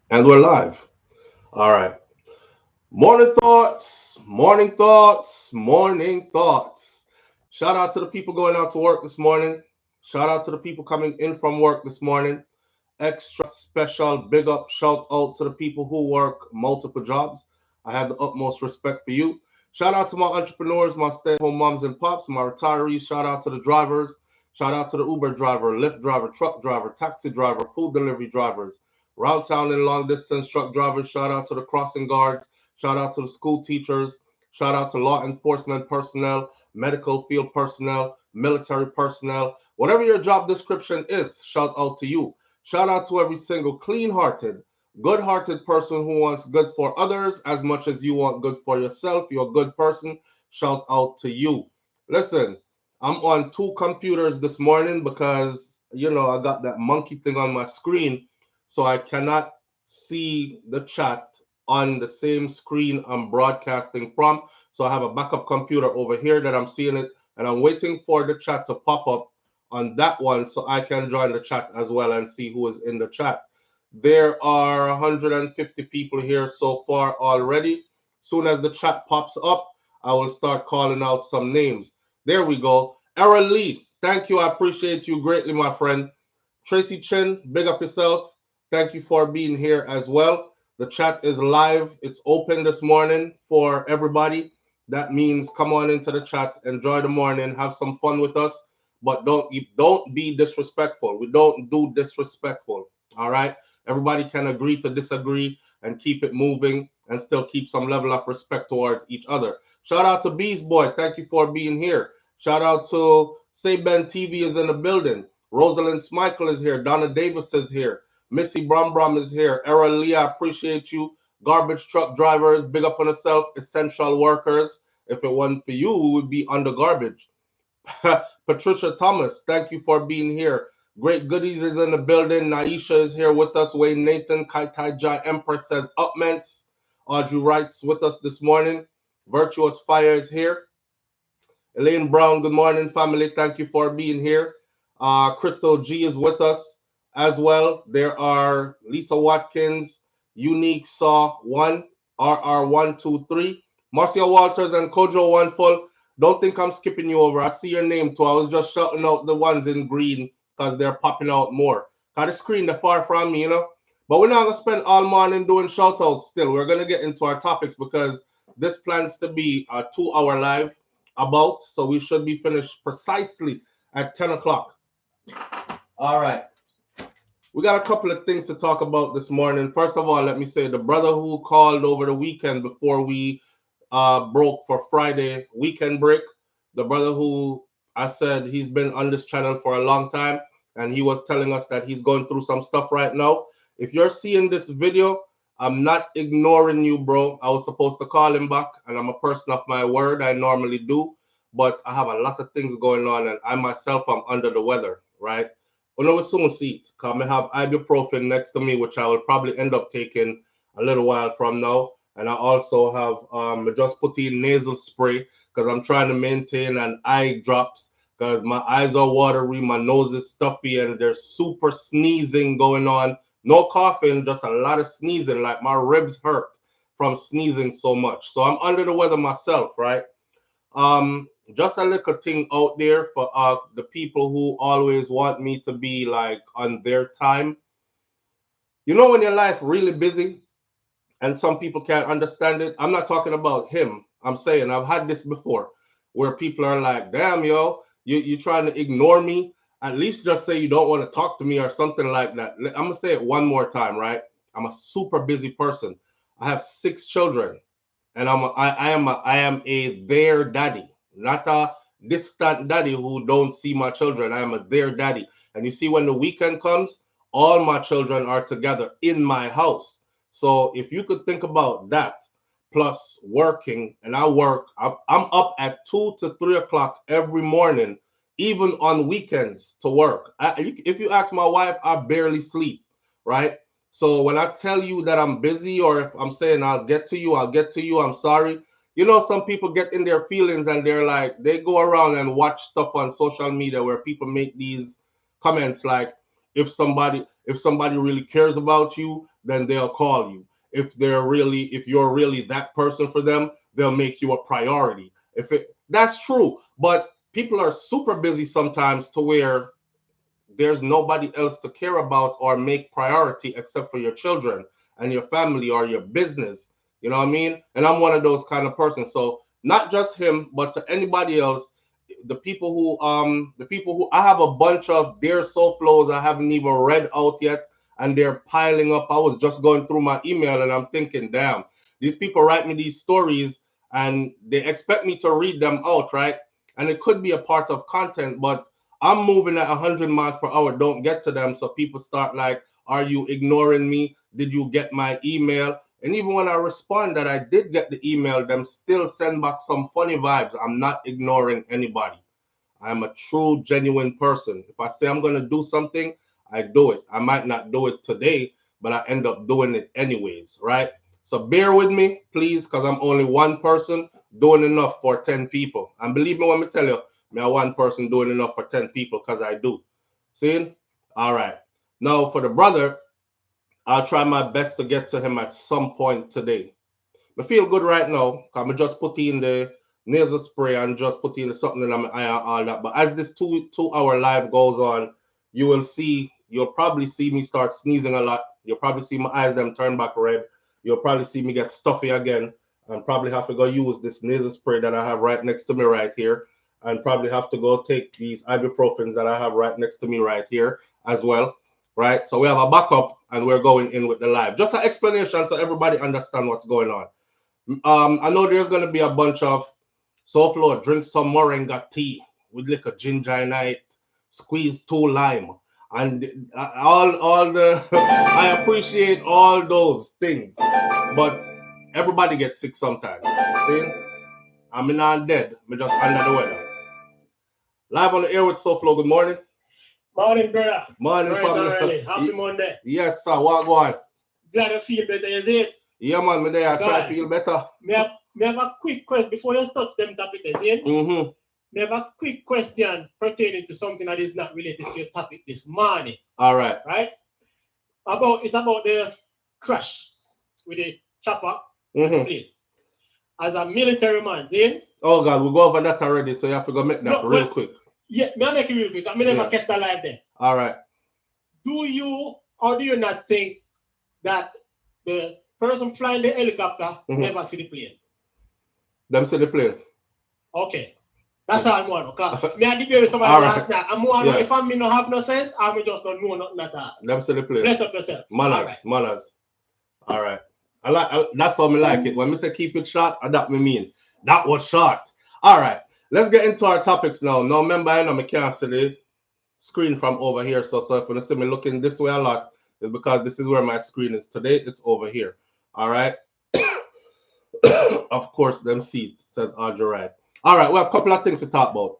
And we're live. All right. Morning thoughts, morning thoughts, morning thoughts. Shout out to the people going out to work this morning. Shout out to the people coming in from work this morning. Extra special big up shout out to the people who work multiple jobs. I have the utmost respect for you. Shout out to my entrepreneurs, my stay-at-home moms and pops, my retirees. Shout out to the drivers. Shout out to the Uber driver, Lyft driver, truck driver, taxi driver, food delivery drivers, route town and long distance truck drivers. Shout out to the crossing guards. Shout out to the school teachers. Shout out to law enforcement personnel, medical field personnel, military personnel. Whatever your job description is, shout out to you. Shout out to every single clean-hearted, good-hearted person who wants good for others as much as you want good for yourself. You're a good person. Shout out to you. Listen, I'm on two computers this morning because, I got that monkey thing on my screen, so I cannot see the chat on the same screen I'm broadcasting from. So I have a backup computer over here that I'm seeing it, and I'm waiting for the chat to pop up on that one so I can join the chat as well and see who is in the chat. There are 150 people here so far already. Soon as the chat pops up, I will start calling out some names. There we go. Errol Lee, thank you. I appreciate you greatly, my friend. Tracy Chin, big up yourself. Thank you for being here as well. The chat is live. It's open this morning for everybody. That means come on into the chat, enjoy the morning, have some fun with us, but don't be disrespectful. We don't do disrespectful. All right. Everybody can agree to disagree and keep it moving and still keep some level of respect towards each other. Shout out to Beast Boy. Thank you for being here. Shout out to Say Ben TV is in the building. Rosalind Smichael is here. Donna Davis is here. Missy Brom is here. Errol Lee, I appreciate you. Garbage truck drivers, big up on yourself. Essential workers. If it wasn't for you, we would be under garbage. Patricia Thomas, thank you for being here. Great Goodies is in the building. Naisha is here with us. Wayne Nathan, Kai Tai Jai Empress says upments. Audrey Wright's with us this morning. Virtuous Fire is here. Elaine Brown, good morning, family. Thank you for being here. Crystal G is with us as well. There are Lisa Watkins, Unique Saw 1, RR123, Marcia Walters, and Kojo One Full. Don't think I'm skipping you over. I see your name too. I was just shouting out the ones in green because they're popping out more. Got the screen they're far from me, But we're not going to spend all morning doing shout outs still. We're going to get into our topics because this plans to be a 2-hour live about. So we should be finished precisely at 10 o'clock. All right. We got a couple of things to talk about this morning. First of all, let me say the brother who called over the weekend before we broke for Friday weekend break, the brother who I said he's been on this channel for a long time, and he was telling us that he's going through some stuff right now. If you're seeing this video, I'm not ignoring you, bro. I was supposed to call him back, and I'm a person of my word. I normally do, but I have a lot of things going on, and I myself am under the weather, right? I will soon see it, because I have ibuprofen next to me, which I will probably end up taking a little while from now. And I also have just put in nasal spray because I'm trying to maintain an eye drops because my eyes are watery, my nose is stuffy, and there's super sneezing going on. No coughing, just a lot of sneezing. Like my ribs hurt from sneezing so much. So I'm under the weather myself, right? Just a little thing out there for the people who always want me to be like on their time. When your life really busy and some people can't understand it, I'm not talking about him. I'm saying I've had this before where people are like, damn, yo, you trying to ignore me. At least just say you don't want to talk to me or something like that. I'm going to say it one more time, right? I'm a super busy person. I have 6 children, and I am a their daddy, not a distant daddy who don't see my children. I am a their daddy. And you see, when the weekend comes, all my children are together in my house. So if you could think about that, plus working, and I work, I'm up at 2 to 3 o'clock every morning, even on weekends to work. If you ask my wife, I barely sleep, right? So when I tell you that I'm busy, or if I'm saying I'll get to you, I'm sorry. Some people get in their feelings and they're like, they go around and watch stuff on social media where people make these comments like, If somebody really cares about you, then they'll call you. If you're really that person for them, they'll make you a priority. That's true, but people are super busy sometimes to where there's nobody else to care about or make priority except for your children and your family or your business. You know what I mean? And I'm one of those kind of persons. So not just him, but to anybody else, the people who I have a bunch of their soul flows I haven't even read out yet, and they're piling up. I was just going through my email and I'm thinking, damn, these people write me these stories and they expect me to read them out, right? And it could be a part of content, but I'm moving at 100 miles per hour, don't get to them. So people start like, are you ignoring me? Did you get my email? And even when I respond that I did get the email, them still send back some funny vibes. I'm not ignoring anybody. I'm a true, genuine person. If I say I'm going to do something, I do it. I might not do it today, but I end up doing it anyways, right? So bear with me, please, because I'm only one person doing enough for 10 people. And believe me when I tell you, me one person doing enough for 10 people because I do. See? All right. Now, for the brother, I'll try my best to get to him at some point today. I feel good right now. I'm just put in the nasal spray and just put in something in my eye and all that. But as this 2 hour live goes on, you'll probably see me start sneezing a lot. You'll probably see my eyes them turn back red. You'll probably see me get stuffy again and probably have to go use this nasal spray that I have right next to me right here, and probably have to go take these ibuprofens that I have right next to me right here as well. Right? So we have a backup and we're going in with the live. Just an explanation so everybody understand what's going on. I know there's going to be a bunch of SouFLo, drink some moringa tea with like a ginger in it, squeeze 2 lime, and all the. I appreciate all those things, but everybody gets sick sometimes. See? I'm not dead. I'm just under the weather. Live on the air with SouFLo. Good morning. Morning, brother. Morning, Bright and family. early. Happy Monday. Yes, sir. What going? Glad to feel better, is it? Yeah, man. Me there. I try to Guys, feel better. Me have a quick question before you touch them topic, is it? Me have a quick question pertaining to something that is not related to your topic this morning. All right. Right? It's about the crash with the chopper and the plane. As a military man, see? Oh God, we'll go over that already, so you have to go make that real quick. Yeah, may I make it real quick? I never catch that live there. All right. Do you or do you not think that the person flying the helicopter never see the plane? Them see the plane. Okay. That's how I'm one. Okay. Me I debate with somebody last night. I'm one. If I'm not have no sense, I'm just don't know nothing at all. Them see the plane. Bless up yourself. Manners. All right. That's how me like it. When me say keep it short, that me mean. That was short. All right. Let's get into our topics now. Now remember, I know me can't see the screen from over here. So if you see me looking this way a lot, it's because this is where my screen is today. It's over here. All right. Of course, them see it says Audrey right. All right, we have a couple of things to talk about.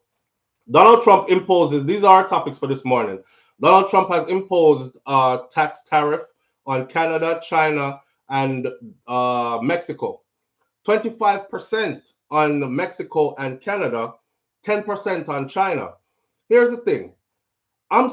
Donald Trump imposes, these are our topics for this morning. Donald Trump has imposed a tax tariff on Canada, China, and Mexico. 25% on Mexico and Canada, 10% on China. Here's the thing. I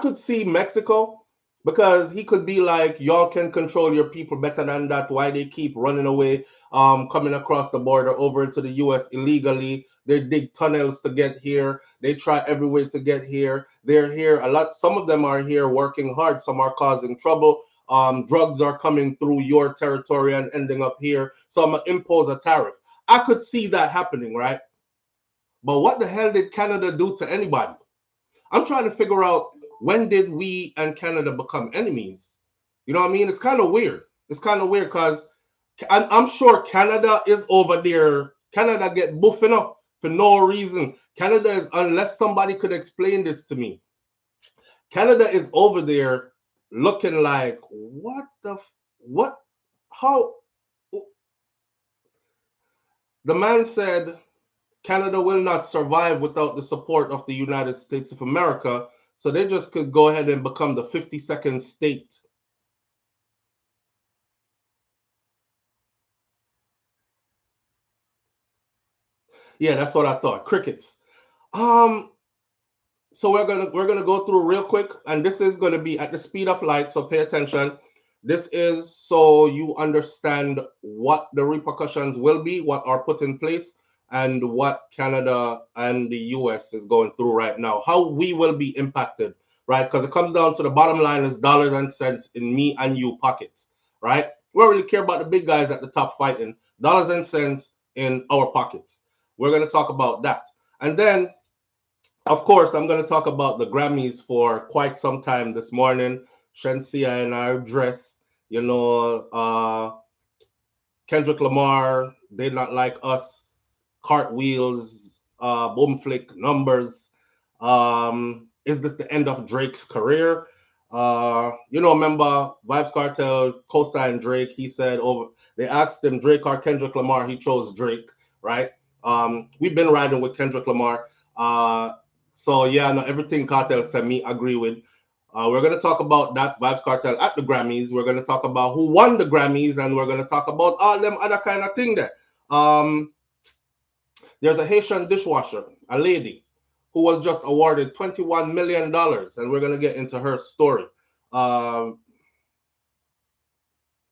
could see Mexico, because he could be like, y'all can control your people better than that. Why they keep running away, coming across the border over into the U.S. illegally. They dig tunnels to get here. They try every way to get here. They're here a lot. Some of them are here working hard. Some are causing trouble. Drugs are coming through your territory and ending up here. So I'm going to impose a tariff. I could see that happening, right? But what the hell did Canada do to anybody? I'm trying to figure out, when did we and Canada become enemies? You know what I mean? It's kind of weird. It's kind of weird because I'm sure Canada is over there. Canada get buffing up for no reason. Canada is, unless somebody could explain this to me, Canada is over there looking like, how? The man said, Canada will not survive without the support of the United States of America. So they just could go ahead and become the 52nd state. Yeah, that's what I thought. Crickets. So we're gonna go through real quick, and this is gonna be at the speed of light. So pay attention. This is so you understand what the repercussions will be, what are put in place, and what Canada and the US is going through right now. How we will be impacted, right? Because it comes down to the bottom line is dollars and cents in me and you pockets, right? We don't really care about the big guys at the top fighting. Dollars and cents in our pockets. We're gonna talk about that, and then of course, I'm going to talk about the Grammys for quite some time this morning. Shensia in our dress, Kendrick Lamar, They Not Like Us, Cartwheels, Boom Flick, Numbers. Is this the end of Drake's career? Remember Vibes Cartel co-signed Drake. He said they asked him Drake or Kendrick Lamar. He chose Drake, right? We've been riding with Kendrick Lamar. So yeah, no, everything Cartel said me agree with. We're going to talk about that Vibes Cartel at the Grammys. We're going to talk about who won the Grammys, and we're going to talk about all them other kind of thing there. There's a Haitian dishwasher, a lady, who was just awarded $21 million, and we're going to get into her story. And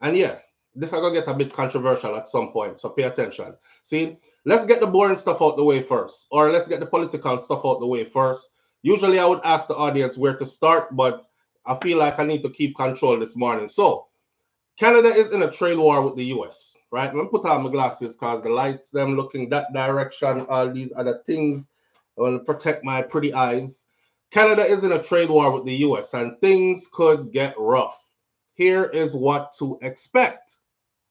yeah, this is going to get a bit controversial at some point, so pay attention. See, let's get the boring stuff out the way first, or let's get the political stuff out the way first. Usually I would ask the audience where to start, but I feel like I need to keep control this morning. So, Canada is in a trade war with the US, right? I'm going to put on my glasses because the lights, them looking that direction, all these other things. I want to protect my pretty eyes. Canada is in a trade war with the US, and things could get rough. Here is what to expect.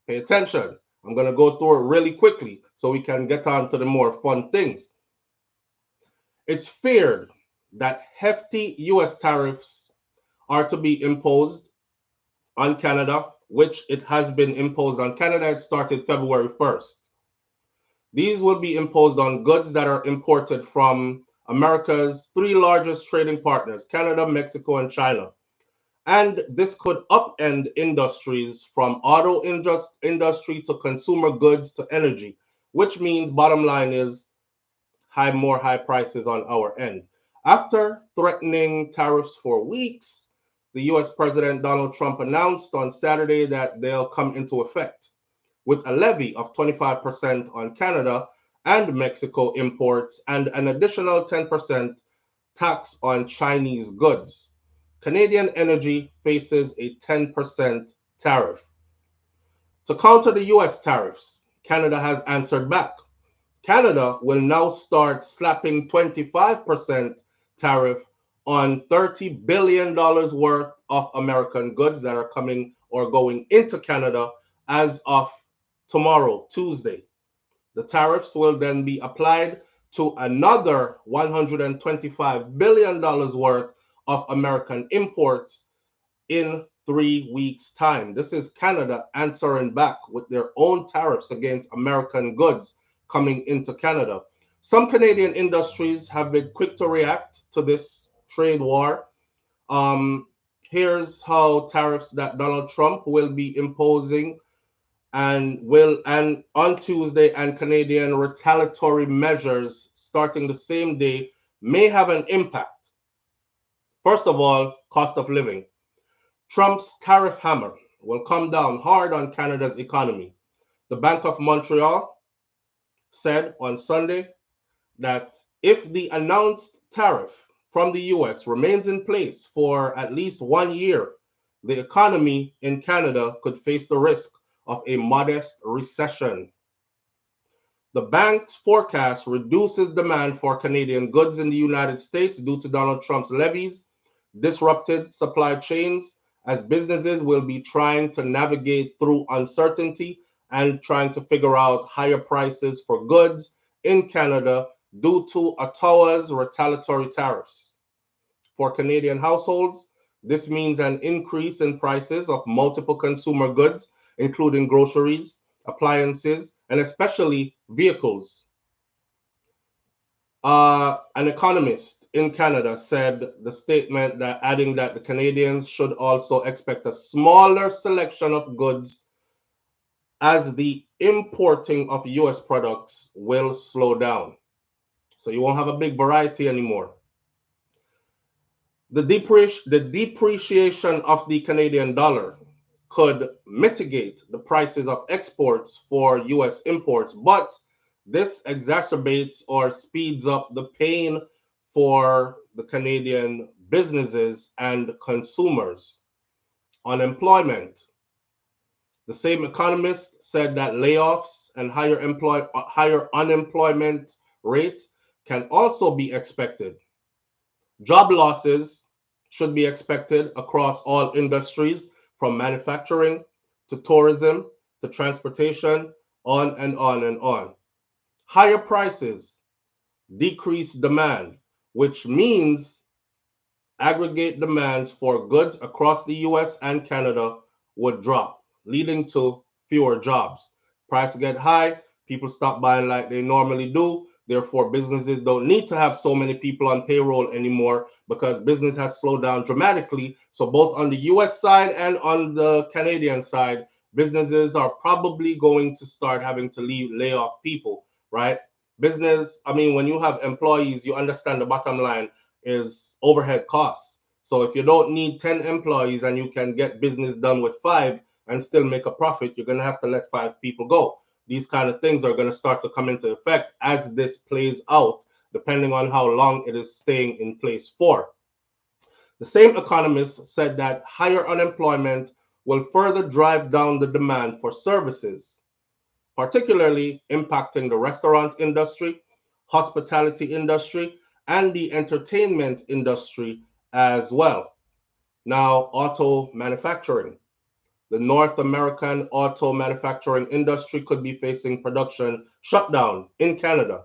Pay attention. I'm going to go through it really quickly so we can get on to the more fun things. It's feared that hefty US tariffs are to be imposed on Canada, which it has been imposed on Canada. It started February 1st. These will be imposed on goods that are imported from America's three largest trading partners, Canada, Mexico, and China. And this could upend industries from auto industry to consumer goods to energy, which means bottom line is more high prices on our end. After threatening tariffs for weeks, the US President Donald Trump announced on Saturday that they'll come into effect with a levy of 25% on Canada and Mexico imports and an additional 10% tax on Chinese goods. Canadian energy faces a 10% tariff. To counter the US tariffs, Canada has answered back. Canada will now start slapping 25% tariff on $30 billion worth of American goods that are coming or going into Canada as of tomorrow, Tuesday. The tariffs will then be applied to another $125 billion worth of American imports in 3 weeks' time. This is Canada answering back with their own tariffs against American goods coming into Canada. Some Canadian industries have been quick to react to this trade war. Here's how tariffs that Donald Trump will be imposing and on Tuesday, and Canadian retaliatory measures starting the same day may have an impact. First of all, cost of living. Trump's tariff hammer will come down hard on Canada's economy. The Bank of Montreal said on Sunday that if the announced tariff from the US remains in place for at least 1 year, the economy in Canada could face the risk of a modest recession. The bank's forecast reduces demand for Canadian goods in the United States due to Donald Trump's levies, disrupted supply chains, as businesses will be trying to navigate through uncertainty and trying to figure out higher prices for goods in Canada due to Ottawa's retaliatory tariffs. For Canadian households, this means an increase in prices of multiple consumer goods, including groceries, appliances, and especially vehicles. An economist in Canada said the statement that adding that the Canadians should also expect a smaller selection of goods as the importing of US products will slow down. So you won't have a big variety anymore. The depreciation of the Canadian dollar could mitigate the prices of exports for US imports, but this exacerbates or speeds up the pain for the Canadian businesses and consumers. Unemployment. The same economist said that layoffs and higher unemployment rate can also be expected. Job losses should be expected across all industries, from manufacturing to tourism to transportation, on and on and on. Higher prices, decreased demand, which means aggregate demands for goods across the US and Canada would drop, leading to fewer jobs. Prices get high, people stop buying like they normally do. Therefore, businesses don't need to have so many people on payroll anymore because business has slowed down dramatically. So both on the US side and on the Canadian side, businesses are probably going to start having to lay off people, right? Business, I mean, when you have employees, you understand the bottom line is overhead costs. So if you don't need 10 employees and you can get business done with 5 and still make a profit, you're going to have to let 5 people go. These kind of things are going to start to come into effect as this plays out, depending on how long it is staying in place for. The same economist said that higher unemployment will further drive down the demand for services, particularly impacting the restaurant industry, hospitality industry, and the entertainment industry as well. Now, auto manufacturing. The North American auto manufacturing industry could be facing production shutdown in Canada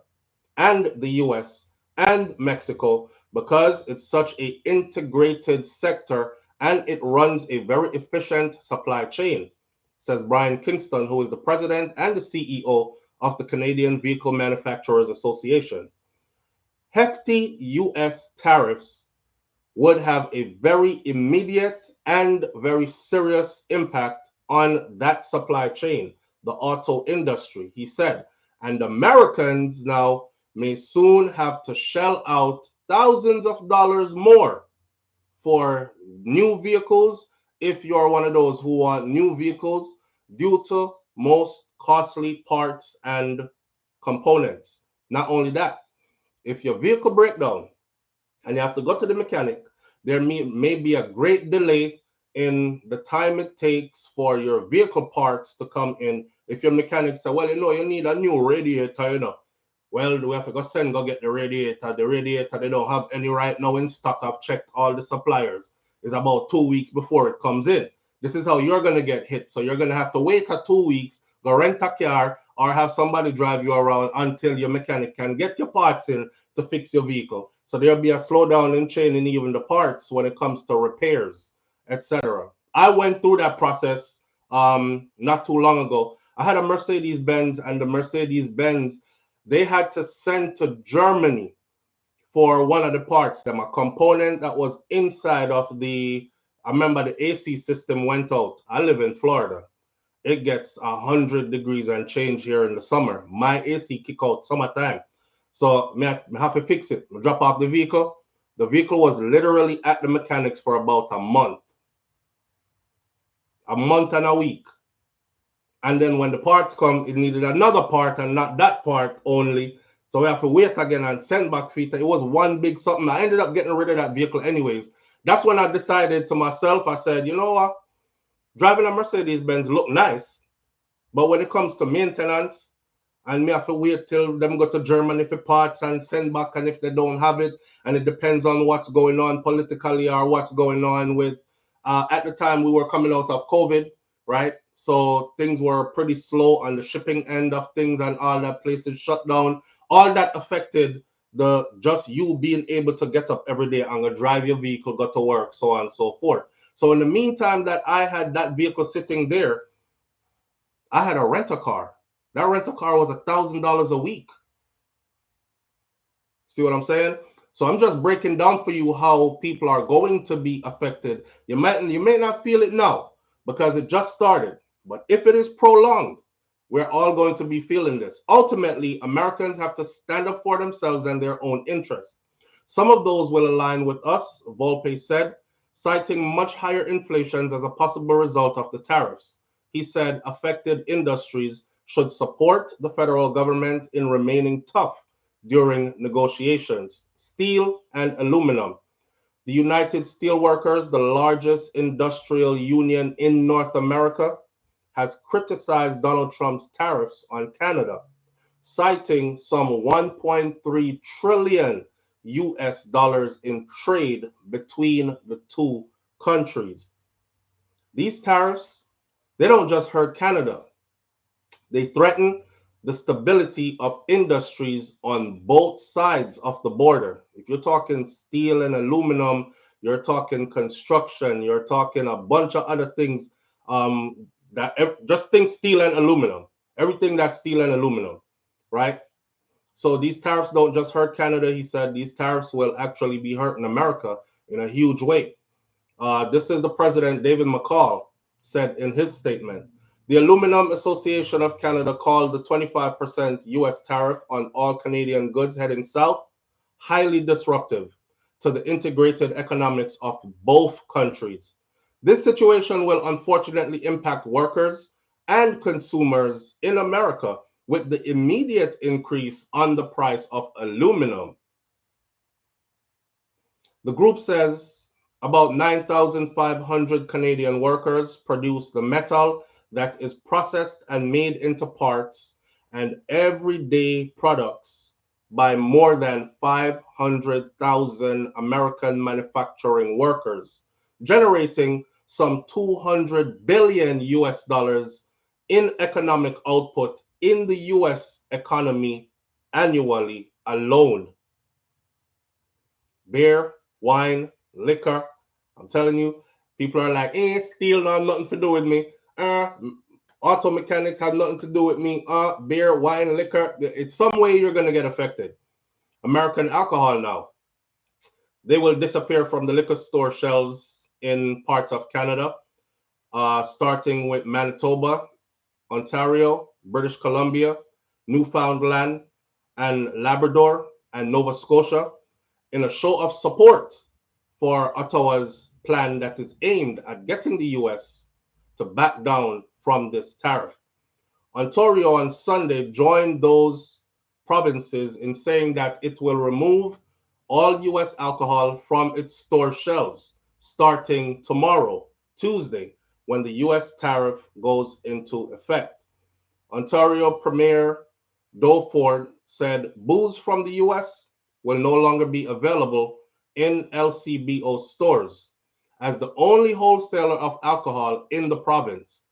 and the US and Mexico because it's such an integrated sector and it runs a very efficient supply chain, says Brian Kingston, who is the president and the CEO of the Canadian Vehicle Manufacturers Association. Hefty US tariffs would have a very immediate and very serious impact on that supply chain, the auto industry, he said. And Americans now may soon have to shell out thousands of dollars more for new vehicles if you're one of those who want new vehicles due to most costly parts and components. Not only that, if your vehicle breaks down and you have to go to the mechanic, there may be a great delay in the time it takes for your vehicle parts to come in. If your mechanic says, well, you need a new radiator, well, we have to go get the radiator. The radiator, they don't have any right now in stock. I've checked all the suppliers. It's about 2 weeks before it comes in. This is how you're going to get hit. So you're going to have to wait 2 weeks, go rent a car, or have somebody drive you around until your mechanic can get your parts in to fix your vehicle. So there'll be a slowdown in chain in even the parts when it comes to repairs, etc. I went through that process not too long ago. I had a Mercedes-Benz, and the Mercedes-Benz, they had to send to Germany for one of the parts, a component that was inside of I remember the AC system went out. I live in Florida. It gets 100 degrees and change here in the summer. My AC kick out summertime. So I have to fix it. I drop off the vehicle. The vehicle was literally at the mechanics for about a month and a week. And then when the parts come, it needed another part and not that part only. So we have to wait again and send back feet. It was one big something. I ended up getting rid of that vehicle anyways. That's when I decided to myself, I said, you know what? Driving a Mercedes-Benz look nice. But when it comes to maintenance, and me have to wait till them go to Germany for parts and send back, and if they don't have it, and it depends on what's going on politically or what's going on with, at the time we were coming out of COVID, right? So things were pretty slow on the shipping end of things and all that, places shut down. All that affected just you being able to get up every day and go drive your vehicle, go to work, so on and so forth. So in the meantime that I had that vehicle sitting there, I had a rental car. That rental car was $1,000 a week. See what I'm saying? So I'm just breaking down for you how people are going to be affected. You may not feel it now because it just started. But if it is prolonged, we're all going to be feeling this. Ultimately, Americans have to stand up for themselves and their own interests. Some of those will align with us, Volpe said, citing much higher inflations as a possible result of the tariffs. He said affected industries should support the federal government in remaining tough during negotiations. Steel and aluminum. The United Steelworkers, the largest industrial union in North America, has criticized Donald Trump's tariffs on Canada, citing some 1.3 trillion US dollars in trade between the two countries. These tariffs, they don't just hurt Canada. They threaten the stability of industries on both sides of the border. If you're talking steel and aluminum, you're talking construction, you're talking a bunch of other things. Just think steel and aluminum, everything that's steel and aluminum, right? So these tariffs don't just hurt Canada. He said these tariffs will actually be hurting America in a huge way. This is the president, David McCall, said in his statement. The Aluminum Association of Canada called the 25% U.S. tariff on all Canadian goods heading south highly disruptive to the integrated economics of both countries. This situation will unfortunately impact workers and consumers in America with the immediate increase on the price of aluminum. The group says about 9,500 Canadian workers produce the metal that is processed and made into parts and everyday products by more than 500,000 American manufacturing workers, generating some 200 billion US dollars in economic output in the US economy annually alone. Beer, wine, liquor. I'm telling you, people are like, steel don't have nothing to do with me. Auto mechanics have nothing to do with me. Beer, wine, liquor. It's some way you're going to get affected. American alcohol now. They will disappear from the liquor store shelves in parts of Canada, starting with Manitoba, Ontario, British Columbia, Newfoundland, and Labrador, and Nova Scotia, in a show of support for Ottawa's plan that is aimed at getting the US to back down from this tariff. Ontario on Sunday joined those provinces in saying that it will remove all US alcohol from its store shelves starting tomorrow, Tuesday, when the US tariff goes into effect. Ontario Premier Doug Ford said booze from the US will no longer be available in LCBO stores as the only wholesaler of alcohol in the province.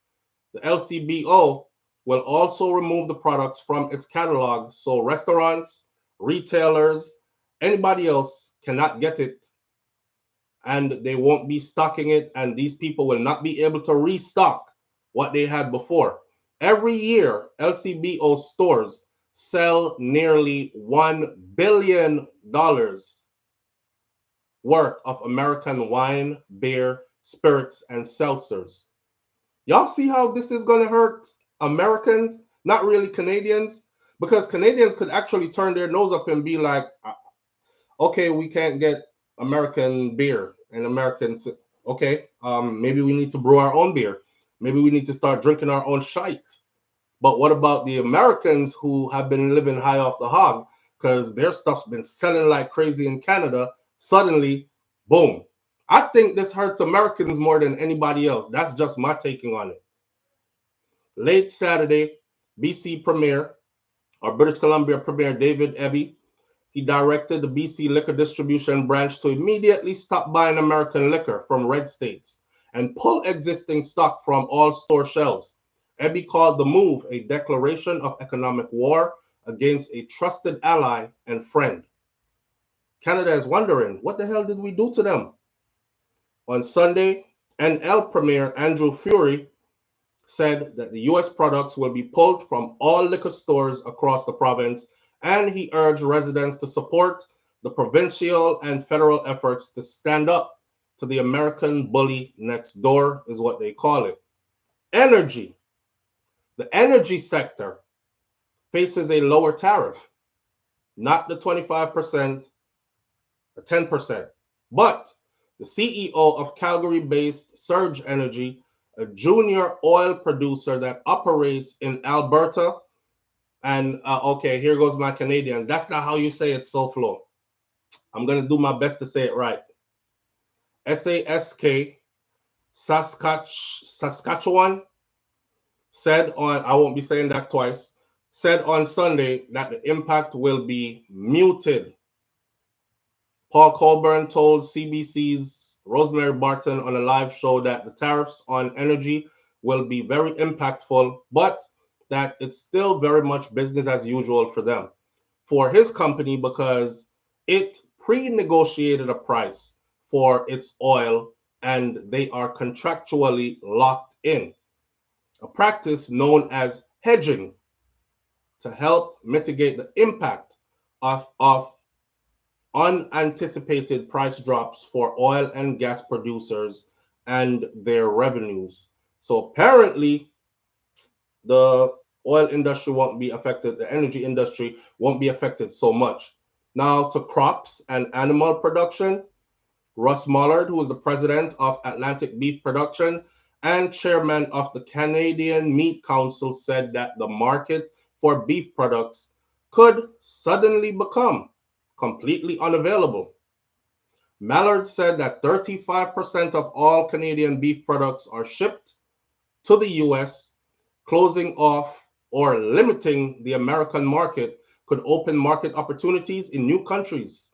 The LCBO will also remove the products from its catalog so restaurants, retailers, anybody else cannot get it, and they won't be stocking it, and these people will not be able to restock what they had before. Every year, LCBO stores sell nearly $1 billion worth of American wine, beer, spirits, and seltzers. Y'all see how this is going to hurt Americans, not really Canadians? Because Canadians could actually turn their nose up and be like, okay, we can't get American beer and Americans. Okay, maybe we need to brew our own beer. Maybe we need to start drinking our own shite. But what about the Americans who have been living high off the hog because their stuff's been selling like crazy in Canada? Suddenly, boom. I think this hurts Americans more than anybody else. That's just my taking on it. Late Saturday, BC Premier, or British Columbia Premier David Eby, he directed the BC Liquor Distribution Branch to immediately stop buying American liquor from red states and pull existing stock from all store shelves. Eby called the move a declaration of economic war against a trusted ally and friend. Canada is wondering, what the hell did we do to them? On Sunday, NL Premier Andrew Furey said that the U.S. products will be pulled from all liquor stores across the province, and he urged residents to support the provincial and federal efforts to stand up to the American bully next door, is what they call it. Energy. The energy sector faces a lower tariff, not the 25%, 10%. But the CEO of Calgary-based Surge Energy, a junior oil producer that operates in Alberta, and okay, here goes my Canadians. That's not how you say it, SouFLo. I'm going to do my best to say it right. SASK, Saskatchewan, said on, I won't be saying that twice, said on Sunday that the impact will be muted. Paul Colborne told CBC's Rosemary Barton on a live show that the tariffs on energy will be very impactful, but that it's still very much business as usual for them, for his company, because it pre-negotiated a price for its oil and they are contractually locked in. A practice known as hedging to help mitigate the impact of unanticipated price drops for oil and gas producers and their revenues. So apparently, the oil industry won't be affected, the energy industry won't be affected so much. Now to crops and animal production, Russ Mollard, who is the president of Atlantic Beef Production and chairman of the Canadian Meat Council, said that the market for beef products could suddenly become completely unavailable. Mallard said that 35% of all Canadian beef products are shipped to the US. Closing off or limiting the American market could open market opportunities in new countries.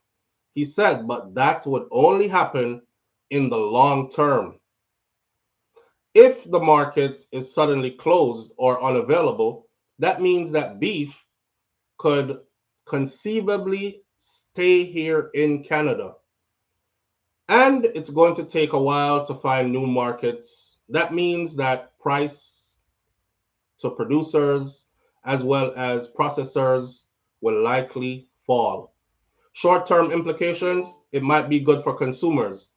He said, but that would only happen in the long term. If the market is suddenly closed or unavailable, that means that beef could conceivably stay here in Canada. And it's going to take a while to find new markets. That means that price to producers as well as processors will likely fall. Short-term implications, it might be good for consumers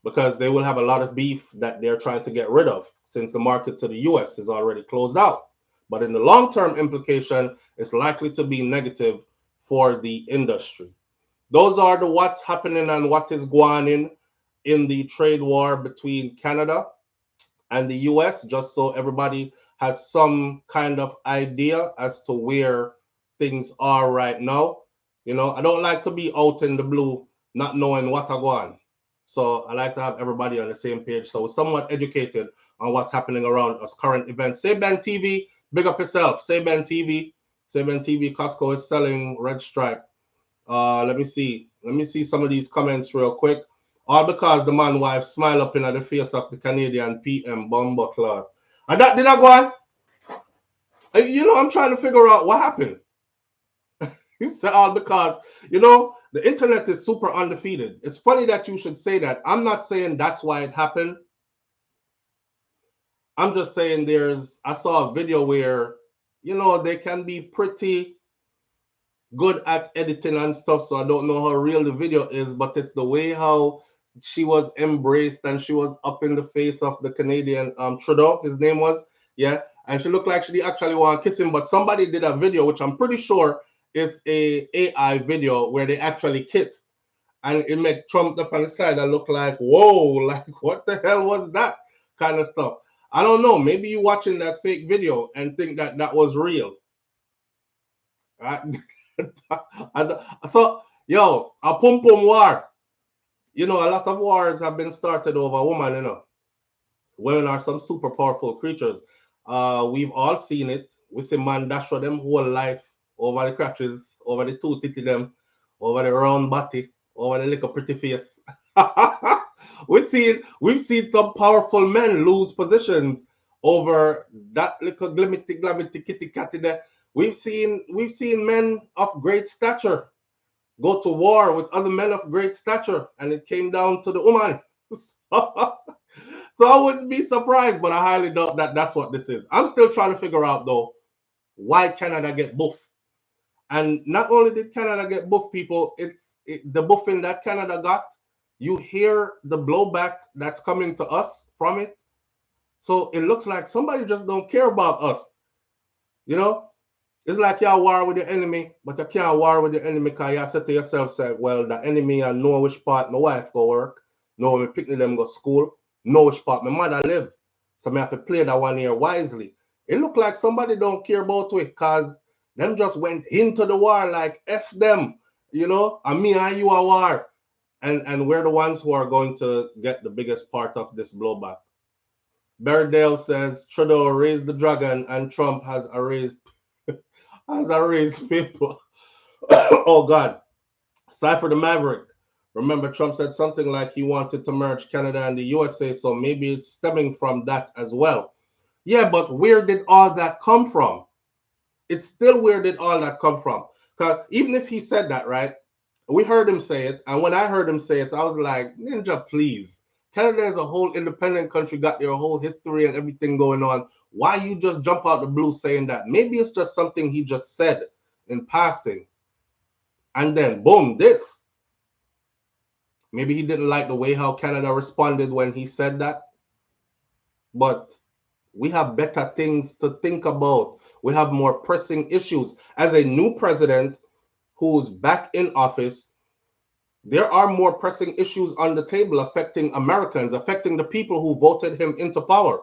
because they will have a lot of beef that they're trying to get rid of since the market to the US is already closed out. But in the long-term implication, it's likely to be negative for the industry. Those are the what's happening and what is going on in the trade war between Canada and the US, just so everybody has some kind of idea as to where things are right now. You know, I don't like to be out in the blue, not knowing what I go on. So I like to have everybody on the same page, so we're somewhat educated on what's happening around us, current events. Say-Ben TV, big up yourself. Say-Ben TV, Say-Ben TV, Costco is selling red stripe. Let me see some of these comments real quick. All because the man wife smile up in the face of the Canadian PM bomber cloud. And that did I go on? You know, I'm trying to figure out what happened. You said all because, you know, the internet is super undefeated. It's funny that you should say that. I'm not saying that's why it happened. I'm just saying I saw a video where, you know, they can be pretty good at editing and stuff, so I don't know how real the video is, but it's the way how she was embraced and she was up in the face of the Canadian Trudeau, his name was, yeah, and she looked like she actually want to kiss him, but somebody did a video, which I'm pretty sure is a AI video where they actually kissed, and it made Trump up on the side and look like, whoa, like what the hell was that kind of stuff. I don't know, maybe you watching that fake video and think that that was real. Right? So, yo, a pum pum war. You know, a lot of wars have been started over women, you know. Women are some super powerful creatures. We've all seen it. We see man dash for them whole life over the crotches, over the two titty them, over the round body, over the little pretty face. We've seen some powerful men lose positions over that little glimity kitty catty there. We've seen men of great stature go to war with other men of great stature, and it came down to the woman. So I wouldn't be surprised, but I highly doubt that that's what this is. I'm still trying to figure out, though, why Canada get buff. And not only did Canada get buff, people, the buffing that Canada got, you hear the blowback that's coming to us from it. So it looks like somebody just don't care about us. You know, It's like you war with the enemy, but you can't war with the enemy because you say to yourself, say, well, the enemy I know which part my wife go work, know when my picnic them go school, know which part my mother live. So I have to play that one here wisely. It look like somebody don't care about it because them just went into the war like F them, you know, and me and you are war. And we're the ones who are going to get the biggest part of this blowback. Berridale says Trudeau raised the dragon and Trump has erased people. Oh God. Cypher the Maverick. Remember, Trump said something like he wanted to merge Canada and the USA, so maybe it's stemming from that as well. Yeah, but where did all that come from? It's still where did all that come from? Because even if he said that, right? We heard him say it, and when I heard him say it, I was like, Ninja, please. Canada is a whole independent country, got their whole history and everything going on. Why you just jump out the blue saying that? Maybe it's just something he just said in passing. And then, boom, this. Maybe he didn't like the way how Canada responded when he said that. But we have better things to think about. We have more pressing issues. As a new president who's back in office, there are more pressing issues on the table affecting Americans, affecting the people who voted him into power.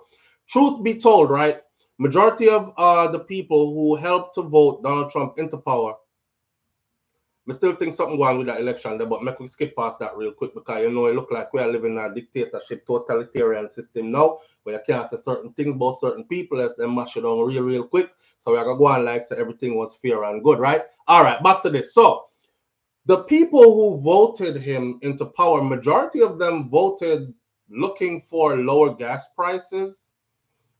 Truth be told, right? Majority of the people who helped to vote Donald Trump into power, I still think something going with that election there, but make we skip past that real quick because you know it look like we are living in a dictatorship, totalitarian system now, where you can't say certain things about certain people as they mash it on real quick. So we're gonna go on like say everything was fair and good, right? All right, back to this. So the people who voted him into power, majority of them voted looking for lower gas prices,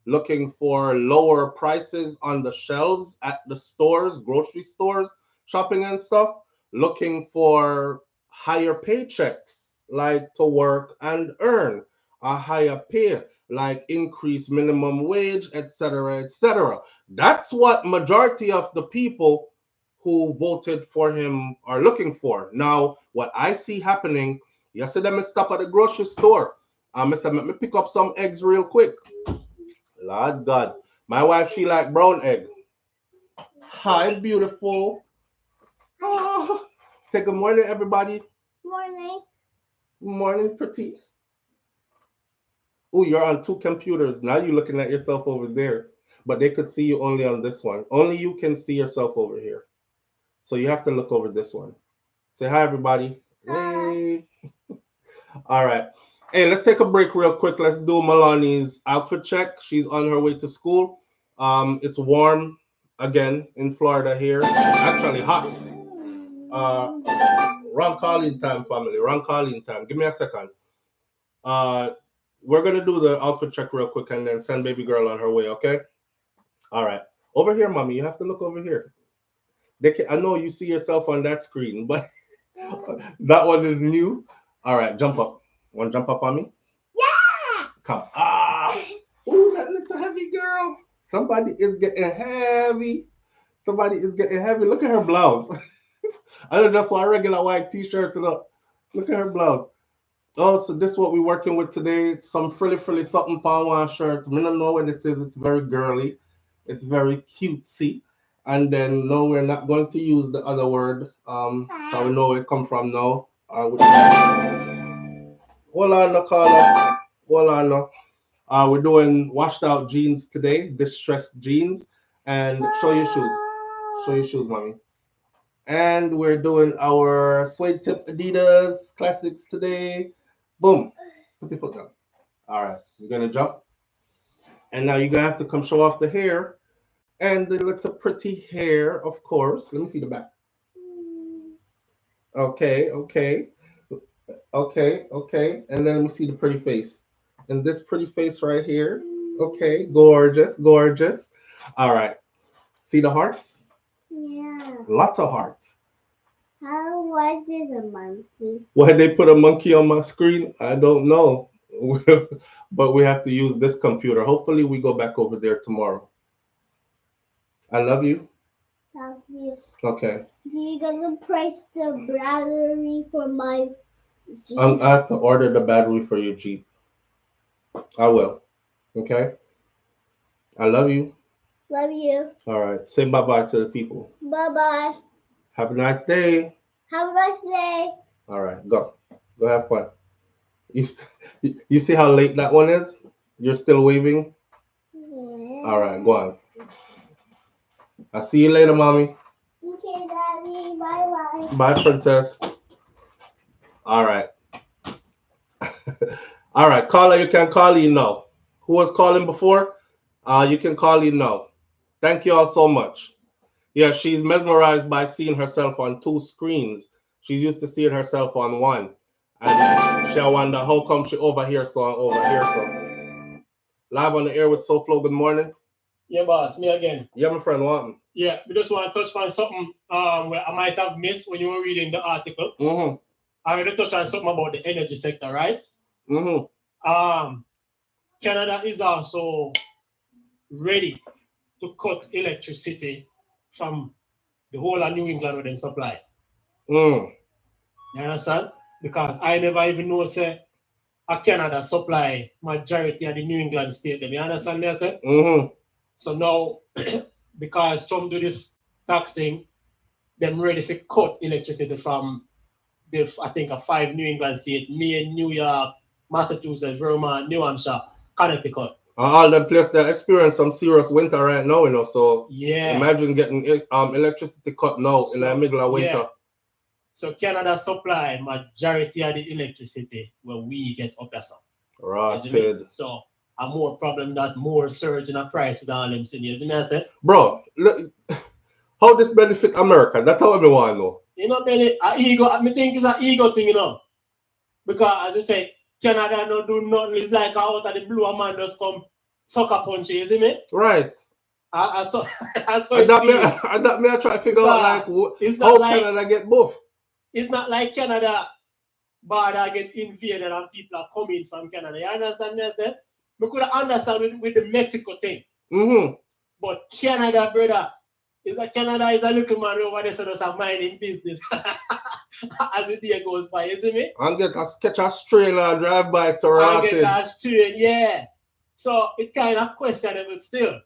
looking for lower prices on the shelves at the stores, grocery stores, shopping and stuff, looking for higher paychecks, like to work and earn a higher pay, like increased minimum wage, etc., etc. That's what majority of the people who voted for him are looking for. Now, what I see happening, yesterday I stop at the grocery store. I said, let me pick up some eggs real quick. Lord God. My wife, she like brown egg. Hi, beautiful. Oh, say good morning, everybody. Morning. Morning, pretty. Oh, you're on two computers. Now you're looking at yourself over there. But they could see you only on this one. Only you can see yourself over here. So you have to look over this one. Say hi, everybody. Wave. All right. Hey, let's take a break real quick. Let's do Melani's outfit check. She's on her way to school. It's warm again in Florida here. Actually hot. Wrong calling time, family. Wrong calling time. Give me a second. We're gonna do the outfit check real quick and then send baby girl on her way. Okay. All right. Over here, mommy. You have to look over here. I know you see yourself on that screen, but that one is new. All right. Jump up. Want to jump up on me? Yeah. Come. Ah. Ooh, that little heavy girl. Somebody is getting heavy. Somebody is getting heavy. Look at her blouse. I know that's why a regular white t-shirt. Look at her blouse. Oh, so this is what we're working with today. Some frilly something pound one shirt. I don't know what this is. It's very girly. It's very cutesy. And then no, we're not going to use the other word. How we know where it come from now. Hold on, no caller. Hold on, no. We're doing washed out jeans today, distressed jeans, and show your shoes. Show your shoes, mommy. And we're doing our suede tip Adidas classics today. Boom. Put your foot down. All right. You're going to jump. And now you're going to have to come show off the hair. And the little pretty hair, of course. Let me see the back. Okay. And then let me see the pretty face. And this pretty face right here. Okay. Gorgeous. All right. See the hearts? Yeah. Lots of hearts. How white is a monkey? Why they put a monkey on my screen? I don't know. But we have to use this computer. Hopefully we go back over there tomorrow. I love you. Love you. Okay. You gonna press the battery for my Jeep? I have to order the battery for your Jeep. I will. Okay. I love you. Love you. All right. Say bye-bye to the people. Bye-bye. Have a nice day. Have a nice day. All right. Go. Go have fun. You see how late that one is? You're still waving? Yeah. All right. Go on. I'll see you later, mommy. Okay, Daddy. Bye-bye. Bye, princess. All right. All right. Caller, you can call in now. Who was calling before? You can call in now. Thank you all so much. Yeah, she's mesmerized by seeing herself on two screens. She's used to seeing herself on one. And she wonder how come she over here so and over here so. Live on the air with SouFLo, good morning. Yeah, boss, me again. Yeah, my friend, what? Yeah, we just want to touch on something where I might have missed when you were reading the article. Mm-hmm. I already touched on something about the energy sector, right? Mm-hmm. Canada is also ready to cut electricity from the whole of New England with them supply. Mm. You understand? Because I never even know say a Canada supply majority of the New England state. You understand me? I said? Mm-hmm. So now, because Trump do this tax thing, them ready to cut electricity from I think a 5 New England states, Maine, New York, Massachusetts, Vermont, New Hampshire, Connecticut. All them places that experience some serious winter right now, so yeah, imagine getting electricity cut now in the middle of winter. Yeah. So Canada supply majority of the electricity where we get up as Rotted. So a more problem that more surge in the prices than them seniors. I say, bro, look, how this benefit America? That's how everyone know. You know, ego. I think it's an ego thing, because as you say, Canada no do nothing. It's like out of the blue, a man just come sucker punch, you see me? Right. I saw that me I try to figure out like how Canada get both. It's not like Canada border get invaded and people are coming from Canada. You understand me? I said we could understand with the Mexico thing. Mm-hmm. But Canada, brother, Canada is a little man over there, so there's a mining business as the day goes by, isn't it? And get a sketch a strain and drive by to and get a strain, yeah. So it kind of questionable still.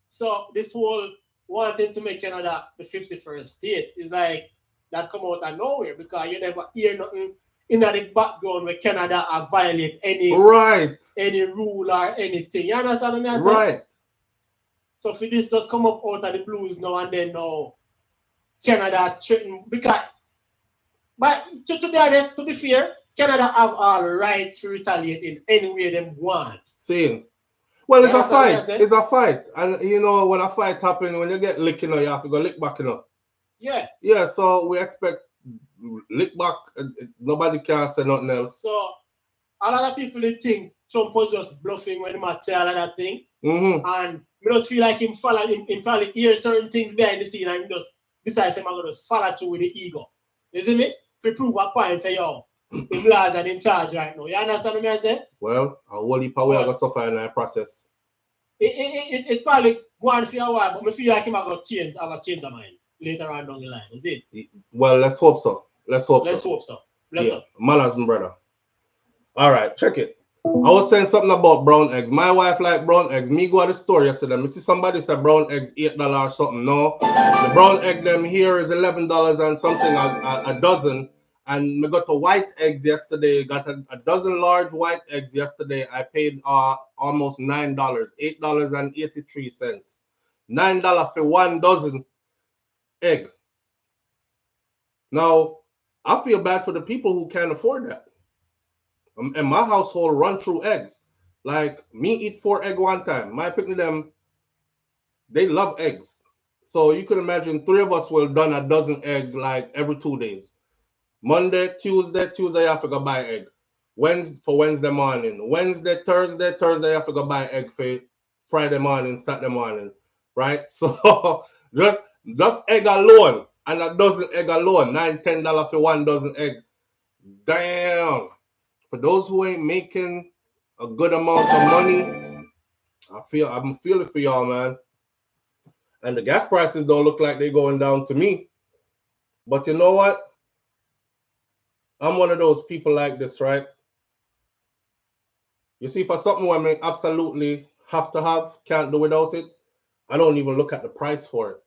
So this whole wanting to make Canada the 51st state is like that come out of nowhere because you never hear nothing in the background where Canada violate any rule or anything. You understand what I'm saying? Right. So for this just come up out of the blues now and then now Canada threaten because but to be honest, to be fair, Canada have all rights to retaliate in any way they want. See. Well, it's a fight. It's a fight. And when a fight happens, when you get licked, you have to go lick back, Yeah. Yeah, so we expect lick back. Nobody can say nothing else. So a lot of people think Trump was just bluffing when he might say all of that thing. Mm-hmm. And we just feel like him probably hear certain things behind the scene and he just decides I'm gonna just follow through with the ego. You see me? To prove a point, say yo, him large and in charge right now. You understand what I say? Well, a whole heap of way I got suffer in that process. It probably go on for a while, but I feel like him have a change of mind later on down the line. Is it? Well, let's hope so. Let's hope so. Manners, my brother. All right, check it. I was saying something about brown eggs. My wife like brown eggs. Me go to the store yesterday. Me see somebody say brown eggs $8 or something. No, the brown egg them here is $11 and something a dozen. And we got the white eggs yesterday. Got a dozen large white eggs yesterday. I paid almost $9, $8.83. $9 for one dozen egg. Now, I feel bad for the people who can't afford that. And my household run through eggs. Like me eat 4 eggs one time. My picnic them, they love eggs. So you can imagine 3 of us will done a dozen egg like every 2 days. Monday, Tuesday I have to go buy egg. Wednesday morning. Wednesday, Thursday I have to go buy egg for Friday morning, Saturday morning. Right? So just egg alone. And a dozen egg alone. $9, $10 for one dozen egg. Damn. For those who ain't making a good amount of money, I'm feeling for y'all, man. And the gas prices don't look like they're going down to me. But you know what? I'm one of those people like this, right? You see, for something I may absolutely have to have, can't do without it, I don't even look at the price for it.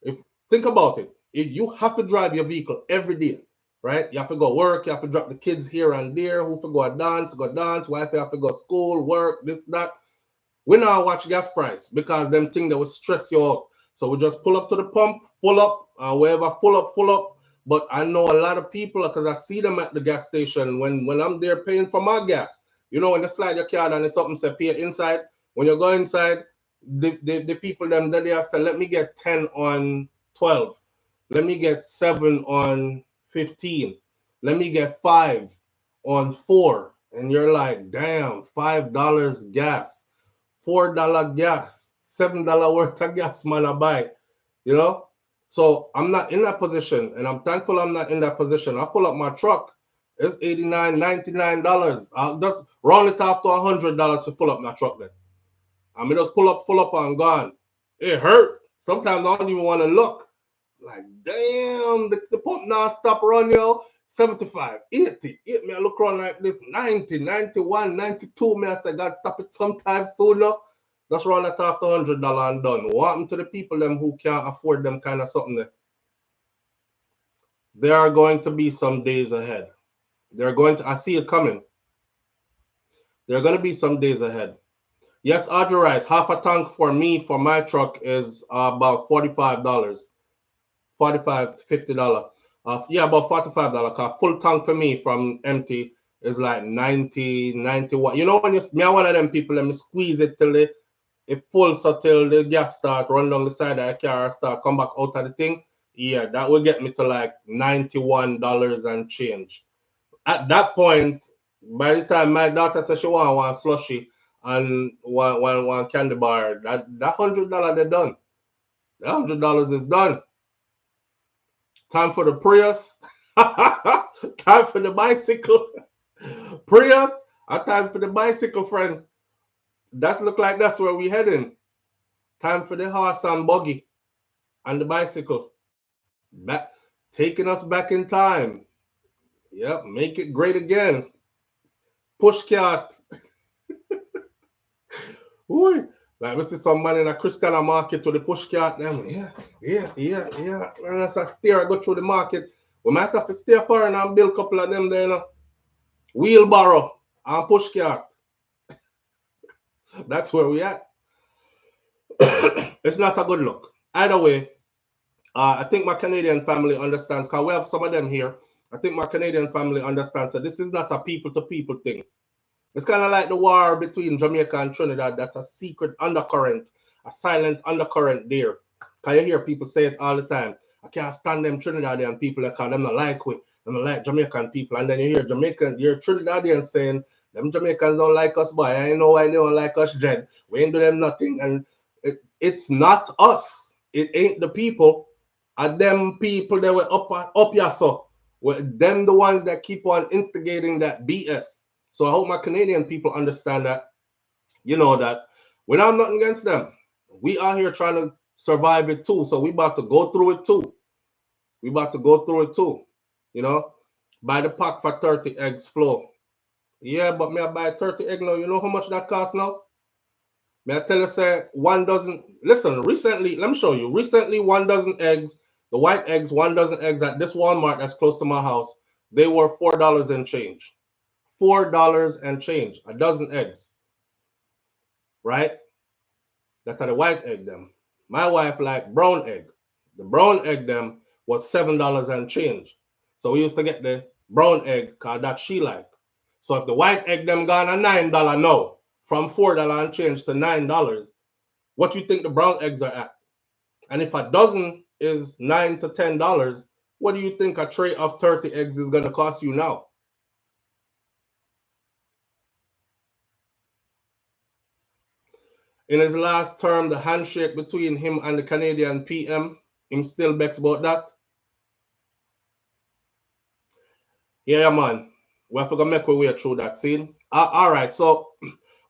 If think about it, if you have to drive your vehicle every day, right? You have to go work, you have to drop the kids here and there, who for go dance, wife have to go school, work, this, that. We now watch gas price because them thing that will stress you out. So we just pull up to the pump, full up, wherever, full up, full up. But I know a lot of people because I see them at the gas station when I'm there paying for my gas. You know, when you slide your card and it's something say pay inside. When you go inside, the people them that they are say, let me get 10 on 12. Let me get 7 on 15. Let me get 5 on 4. And you're like, damn, $5 gas, $4 gas, $7 worth of gas, man, I buy. You know? So I'm not in that position, and I'm thankful I'm not in that position. I pull up my truck, it's $89, $99. I'll just round it off to $100 to fill up my truck then. I mean, just pull up, and gone. It hurt. Sometimes I don't even want to look. Like, damn, the pump non-stop run, yo. 75, 80. Me, I look around like this, 90, 91, 92. Me, I say, God, stop it sometime sooner. Just run that off to $100 and done. What happened to the people them who can't afford them kind of something there? There are going to be some days ahead. They're going to, I see it coming. There are going to be some days ahead. Yes, Audrey, right. Half a tank for me, for my truck, is about $45. $45 to $50. Yeah, about $45. Full tank for me from empty is like 90, 91. You know, when you, me, one of them people, let me squeeze it till it full, so till the gas start run down the side of the car, start come back out of the thing. Yeah, that will get me to like $91 and change. At that point, by the time my daughter says she want one slushy and one candy bar, that $100 they're done. That $100 is done. Time for the Prius. Time for the bicycle. Prius, time for the bicycle, friend. That look like that's where we heading. Time for the horse and buggy and the bicycle. Back, taking us back in time. Yep, make it great again. Push cart. Ooh, like we see some man in a Christiana market with the push cart. Them, yeah. And as I steer, I go through the market. We might have to stay for and build a couple of them there, you know. Wheelbarrow and push cart. That's where we at. It's not a good look. Either way, I think my Canadian family understands, because we have some of them here. I think my Canadian family understands that this is not a people-to-people thing. It's kind of like the war between Jamaica and Trinidad. That's a secret undercurrent, a silent undercurrent there. Because you hear people say it all the time. I can't stand them Trinidadian people that call them not like we. Them not like Jamaican people. And then you hear Trinidadians saying, them Jamaicans don't like us, boy. I know why they don't like us, Jed. We ain't do them nothing. And it's not us. It ain't the people. And them people that were up here, so. Them the ones that keep on instigating that BS. So I hope my Canadian people understand that, you know, that we're not nothing against them. We are here trying to survive it too. So we about to go through it too. You know, buy the pack for 30 eggs flow. Yeah, but me I buy 30 egg now. You know how much that costs now? May I tell you, say 1 dozen. Listen, recently, let me show you. Recently, 1 dozen eggs, the white eggs, 1 dozen eggs at this Walmart that's close to my house, they were $4 and change. $4 and change, a dozen eggs. Right? That's the white egg them. My wife like brown egg. The brown egg them was $7 and change. So we used to get the brown egg because that she like. So if the white egg them gone at $9 now, from $4 and change to $9, what you think the brown eggs are at? And if a dozen is $9 to $10, what do you think a tray of 30 eggs is going to cost you now? In his last term, the handshake between him and the Canadian PM, him still vexed about that. Yeah, man. We have to go make our way through that scene. All right, so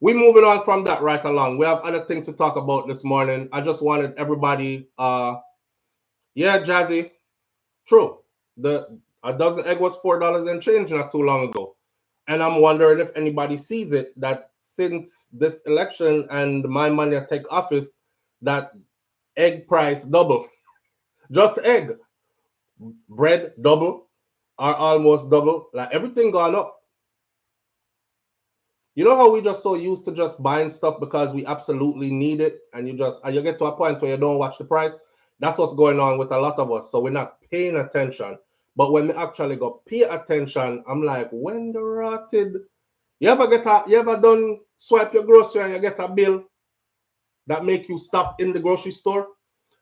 we're moving on from that right along. We have other things to talk about this morning. I just wanted everybody, yeah, Jazzy, true. A dozen egg was $4 and change not too long ago. And I'm wondering if anybody sees it, that since this election and my money take office, that egg price double. Just egg. Bread double or almost double. Like everything gone up. You know how we just so used to just buying stuff because we absolutely need it, and you get to a point where you don't watch the price. That's what's going on with a lot of us. So we're not paying attention. But when we actually go pay attention, I'm like, when the rotted. You ever done swipe your grocery and you get a bill that make you stop in the grocery store?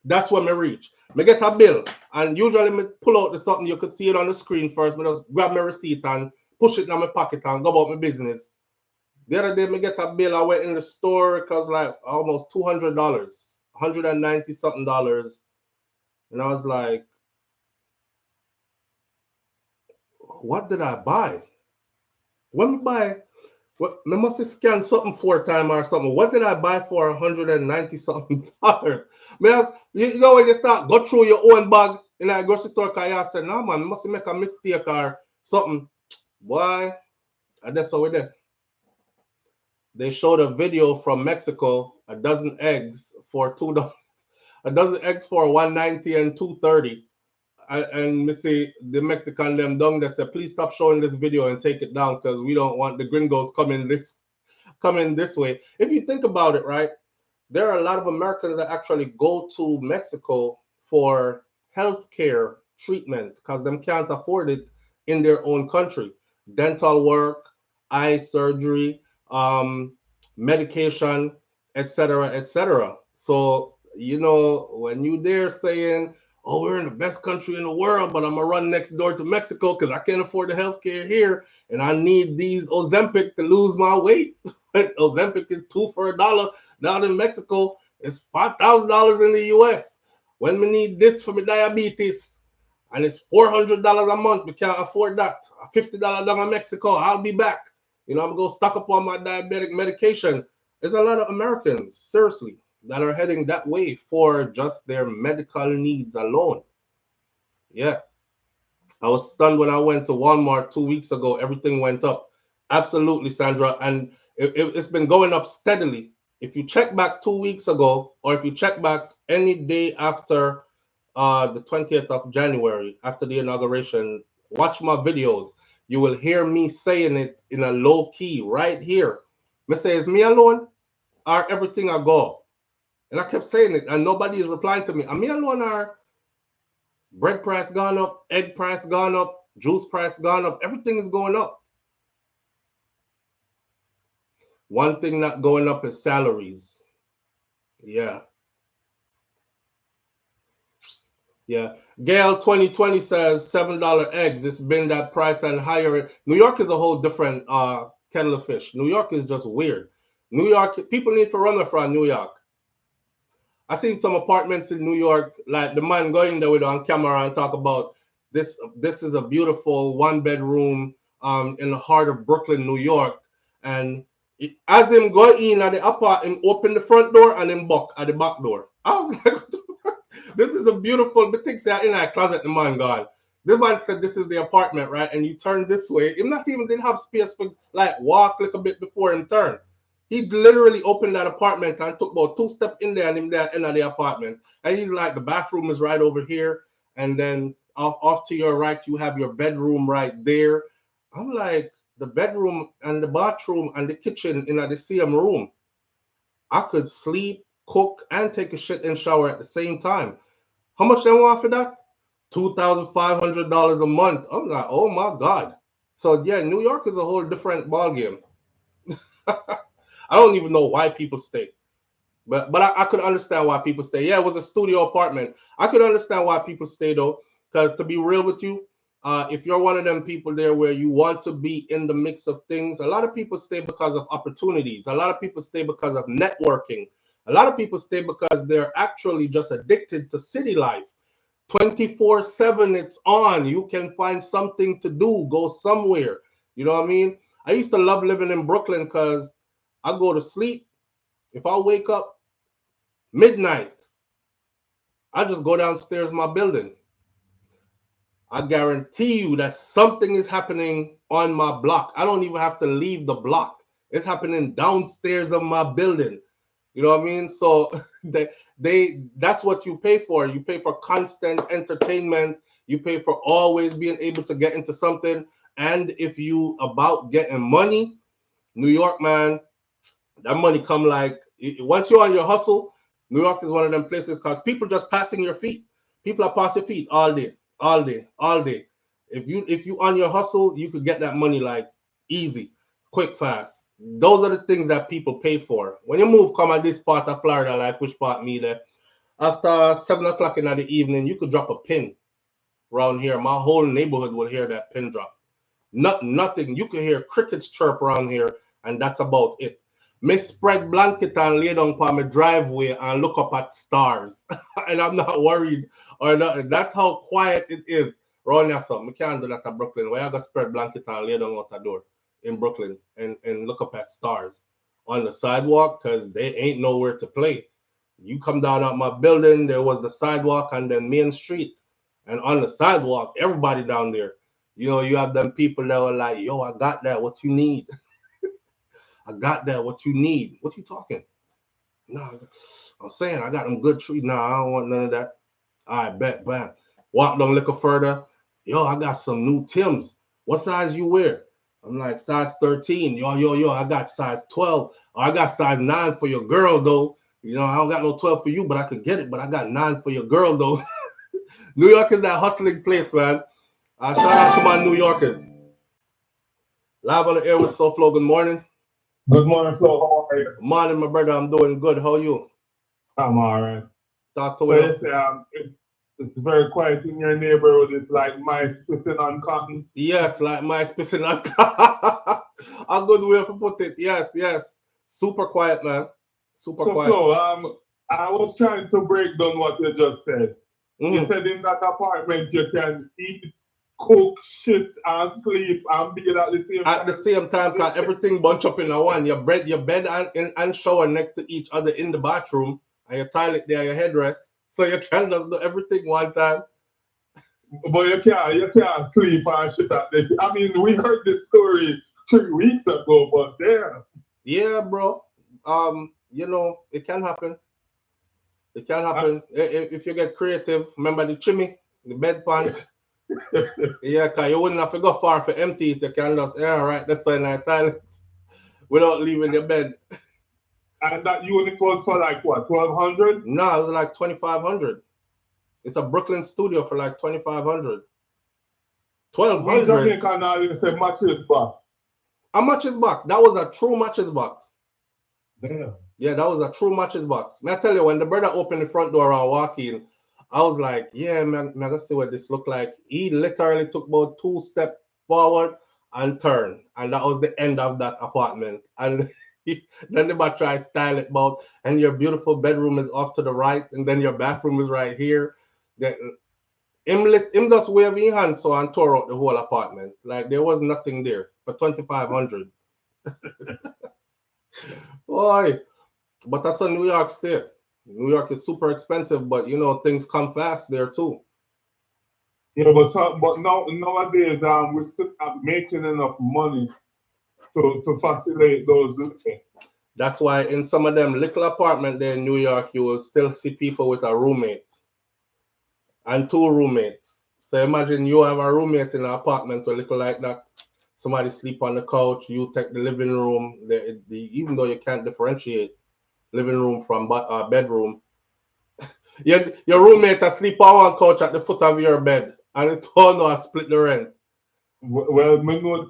That's when me reach. Me get a bill, and usually me pull out the something you could see it on the screen first. Me just grab my receipt and push it in my pocket and go about my business. The other day, me get a bill. I went in the store because like almost $200, $190 something dollars, and I was like, "What did I buy? When me buy, what? Me must have scanned something 4 times or something. What did I buy for $190 something dollars? You know when you start go through your own bag in a grocery store, cause you say, "No man, must make a mistake or something." Boy, and that's how we did. They showed a video from Mexico, a dozen eggs for $2, a dozen eggs for $190 and $230. And me see the Mexican them down there said, please stop showing this video and take it down because we don't want the gringos coming this way. If you think about it, right, there are a lot of Americans that actually go to Mexico for healthcare treatment because them can't afford it in their own country. Dental work, eye surgery, medication, etc., etc. So, you know, when you there saying, oh, we're in the best country in the world, but I'm gonna run next door to Mexico because I can't afford the healthcare here, and I need these Ozempic to lose my weight. Ozempic is $2 for $1 down in Mexico. It's $5,000 in the US. When we need this for my diabetes, and it's $400 a month, we can't afford that. $50 down in Mexico, I'll be back. You know, I'm gonna go stock up on my diabetic medication. There's a lot of Americans, seriously, that are heading that way for just their medical needs alone. Yeah. I was stunned when I went to Walmart 2 weeks ago. Everything went up. Absolutely, Sandra. And it's been going up steadily. If you check back 2 weeks ago, or if you check back any day after the 20th of January, after the inauguration, watch my videos. You will hear me saying it in a low key right here. Me say, is me alone or everything I go? And I kept saying it, and nobody is replying to me. Am me alone or bread price gone up, egg price gone up, juice price gone up, everything is going up. One thing not going up is salaries. Yeah. Yeah. Gail 2020 says $7 eggs. It's been that price and higher. New York is a whole different kettle of fish. New York is just weird. New York, people need to run from New York. I seen some apartments in New York, like the man going there with on camera and talk about this. This is a beautiful 1 bedroom in the heart of Brooklyn, New York. And as him go in at the apartment, him open the front door and him buck at the back door. I was like, this is a beautiful, the things that in that closet, the man gone. The man said this is the apartment, right? And you turn this way. Him not even didn't have space for like walk a little bit before him turn. He literally opened that apartment and took about 2 steps in there and him there in the apartment. And he's like, the bathroom is right over here. And then off to your right, you have your bedroom right there. I'm like, the bedroom and the bathroom and the kitchen in the same room. I could sleep, cook, and take a shit and shower at the same time. How much they want for that? $2,500 a month. I'm like, oh my God. So yeah, New York is a whole different ballgame. I don't even know why people stay. But I could understand why people stay. Yeah, it was a studio apartment. I could understand why people stay though, because to be real with you, if you're one of them people there where you want to be in the mix of things, a lot of people stay because of opportunities. A lot of people stay because of networking. A lot of people stay because they're actually just addicted to city life. 24/7, it's on. You can find something to do, go somewhere. You know what I mean? I used to love living in Brooklyn because I go to sleep. If I wake up midnight, I just go downstairs my building. I guarantee you that something is happening on my block. I don't even have to leave the block. It's happening downstairs of my building. You know what I mean? So that's what you pay for. You pay for constant entertainment. You pay for always being able to get into something. And if you about getting money, New York, man, that money come like once you're on your hustle. New York is one of them places because people just passing your feet. People are passing feet all day, all day, all day. If you on your hustle, you could get that money like easy, quick, fast. Those are the things that people pay for. When you move, come at this part of Florida, like which part me there, after 7 o'clock in the evening, you could drop a pin around here. My whole neighborhood will hear that pin drop. Nothing. You could hear crickets chirp around here, and that's about it. Me spread blanket and lay down on my driveway and look up at stars, and I'm not worried or not. That's how quiet it is around here. So I can't do that at Brooklyn. Where I got spread blanket and lay down out the door in Brooklyn and look up at stars on the sidewalk because they ain't nowhere to play. You come down out my building, there was the sidewalk and then Main Street, and on the sidewalk, everybody down there. You know, you have them people that were like, yo, I got that. What you need? I got that. What you need? What you talking? No, I'm saying I got them good trees. Nah, I don't want none of that. All right, bet, bam. Walk down a little further. Yo, I got some new Timbs. What size you wear? I'm like, size 13. Yo, I got size 12. Or I got size 9 for your girl, though. You know, I don't got no 12 for you, but I could get it. But I got 9 for your girl, though. New York is that hustling place, man. Shout out to my New Yorkers. Live on the air with SouFLo. Good morning. Good morning, Flo. How are you? Morning, my brother. I'm doing good. How are you? I'm all right. Talk to So me. you say it's very quiet in your neighborhood. It's like mice pissing on cotton. Yes, like my spacing on. A good way to put it. Yes. Super quiet, man. Super So quiet. Flo, I was trying to break down what you just said. You Mhm. said in that apartment you can eat, cook, shit, and sleep and be at the same At the time. same time, cause everything bunch up in a one. Your bed and shower next to each other in the bathroom, and your toilet there, your headrest. So you can just do everything one time. But you can't sleep and shit at this. I mean, we heard this story 3 weeks ago, but damn. Yeah, bro. You know, it can happen. It can I, happen if you get creative. Remember the chimney, the bedpan. Yeah, cause you wouldn't have to go far for empty it. You can just right that's why night time without leaving your bed. and that unit was for like what, 1200? No, it was like 2,500. It's a Brooklyn studio for like 2,500. We 1,200. Jamaican now you say mattress box. A matches box. That was a true matches box. Damn. Yeah, that was a true matches box. May I tell you, when the brother opened the front door and walked in, I was like, yeah, man, I'm gonna see what this looked like. He literally took about 2 steps forward and turned. And that was the end of that apartment. And then they might try to style it about, and your beautiful bedroom is off to the right, and then your bathroom is right here. Him just wave his hand so and tore out the whole apartment. Like there was nothing there for 2,500. Boy, but that's a New York state. New York is super expensive, but you know things come fast there too. Yeah, but now nowadays we still not making enough money to facilitate those living. That's why in some of them little apartment there in New York, you will still see people with a roommate and 2 roommates. So imagine you have a roommate in an apartment or little like that. Somebody sleep on the couch, you take the living room. Even though you can't differentiate living room from bedroom, your roommate asleep on one couch at the foot of your bed, and it all know I split the rent. Well, we know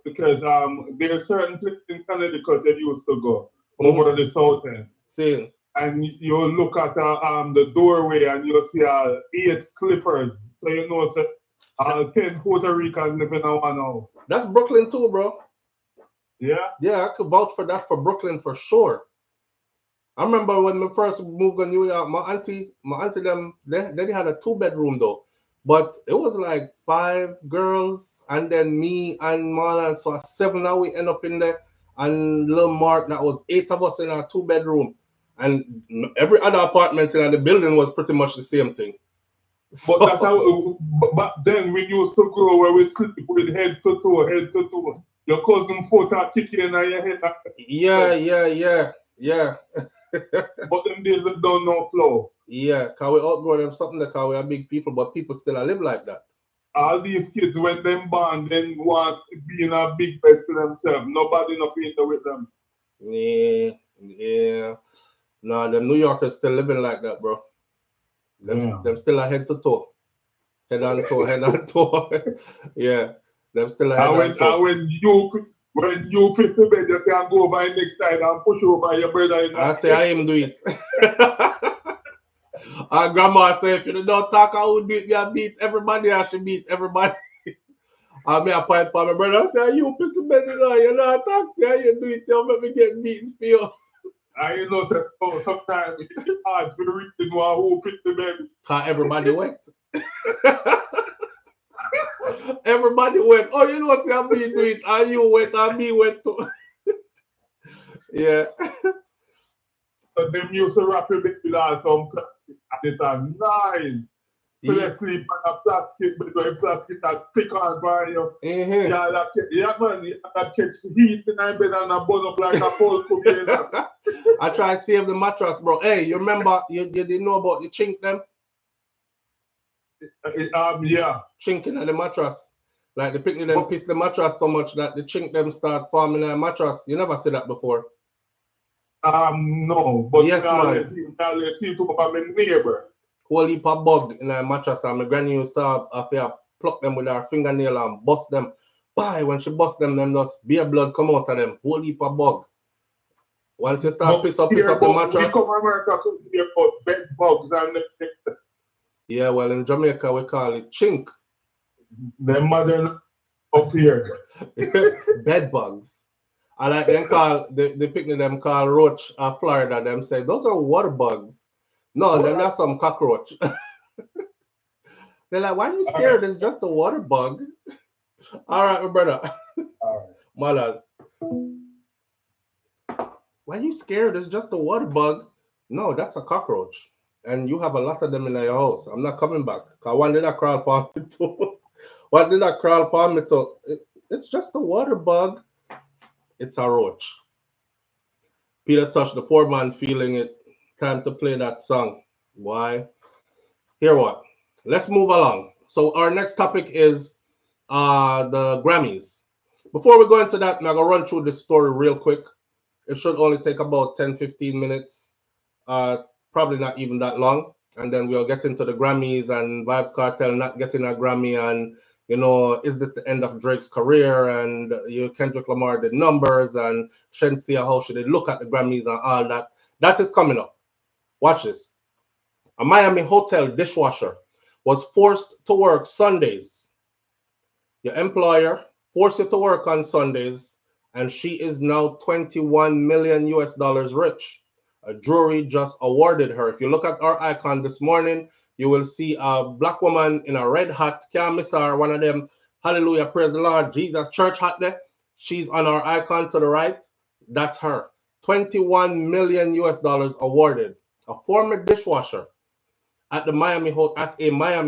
because there are certain places in Connecticut that used to go over the south end, See, and you look at the doorway and you see 8 slippers, so you know that 10 Puerto Ricans living in one house. that's Brooklyn too, bro. Yeah. Yeah, I could vouch for that for Brooklyn for sure. I remember when we first moved to New York, my auntie them they had a 2 bedroom though. But it was like 5 girls and then me and Marlon, so 7 now we end up in there. And little Mark, that was 8 of us in a 2 bedroom. And every other apartment in the building was pretty much the same thing. But that's how. But then we used to grow where we sleep with head to toe, head to toe. Your cousin foot are kicking in your head. Yeah. But them days they don't know flow. Yeah, cause we outgrow them something that cause we are big people, but people still live like that. All these kids, when them born, then want to be in a big bed to themselves. Nobody not into with them. Yeah, yeah. No, the New Yorkers still living like that, bro. Them still a head to toe. Head on toe, head on toe. Yeah. Them still a head on toe. And when you pick the bed, you can go by next side and push over your brother in I say I him do it. Our grandma say if you don't talk, I would beat me. I beat everybody. I should beat everybody. I mean, I point for my brother. I say, you pick the bed, you know, talk. Say, you do it. You make me get beaten for you. And you know, so sometimes it's hard for the rich to know who picked the bed. Cause everybody went. Everybody went. Oh, you know what? I'm being do it. And you went, and me went too. Yeah. So them used to wrap a bit with some plastic. And it's a nice. So they sleep on a plastic, but when plastic is thick on for you. Mm-hmm. Yeah, man, you have to catch the heat in the bed and burn up like a pole cookie. I try to save the mattress, bro. Hey, you remember, you didn't know about the chink them? Yeah. Chinking in the mattress. Like the picnic them piss the mattress so much that the chink them start forming a mattress. You never see that before. No, but yes, man. I see to my neighbor. Whole heap of bug in a mattress, and my granny used to pluck them with her fingernail and bust them. Bye, when she bust them just beer blood come out of them. Whole heap of bug. Once you start piss up the mattress. We come to America to hear about bed bugs and yeah, well in Jamaica we call it chink. The mother up here. Bed bugs. I like them call the picnic them call roach Florida. Them say those are water bugs. No, then that's some cockroach. They're like, why are you scared? It's just a water bug. All right, my brother. All right. Mother. Why are you scared? It's just a water bug. No, that's a cockroach. And you have a lot of them in your house. I'm not coming back. Cause one did I crawl upon me too. What did I crawl upon me too? It's just a water bug. It's a roach. Peter touched the poor man feeling it. Time to play that song. Why? Hear what? Let's move along. So our next topic is the Grammys. Before we go into that, I'm going to run through this story real quick. It should only take about 10-15 minutes. Probably not even that long. And then we'll get into the Grammys and Vybz Kartel not getting a Grammy and, you know, is this the end of Drake's career? And Kendrick Lamar did numbers and Shensia, how should they look at the Grammys and all that. That is coming up. Watch this. A Miami hotel dishwasher was forced to work Sundays. Your employer forced you to work on Sundays, and she is now $21 million rich. A jury just awarded her. If you look at our icon this morning, you will see a black woman in a red hat. Can't miss her. One of them, hallelujah, praise the Lord, Jesus church hat there. She's on our icon to the right. That's her. $21 million awarded. A former dishwasher at a Miami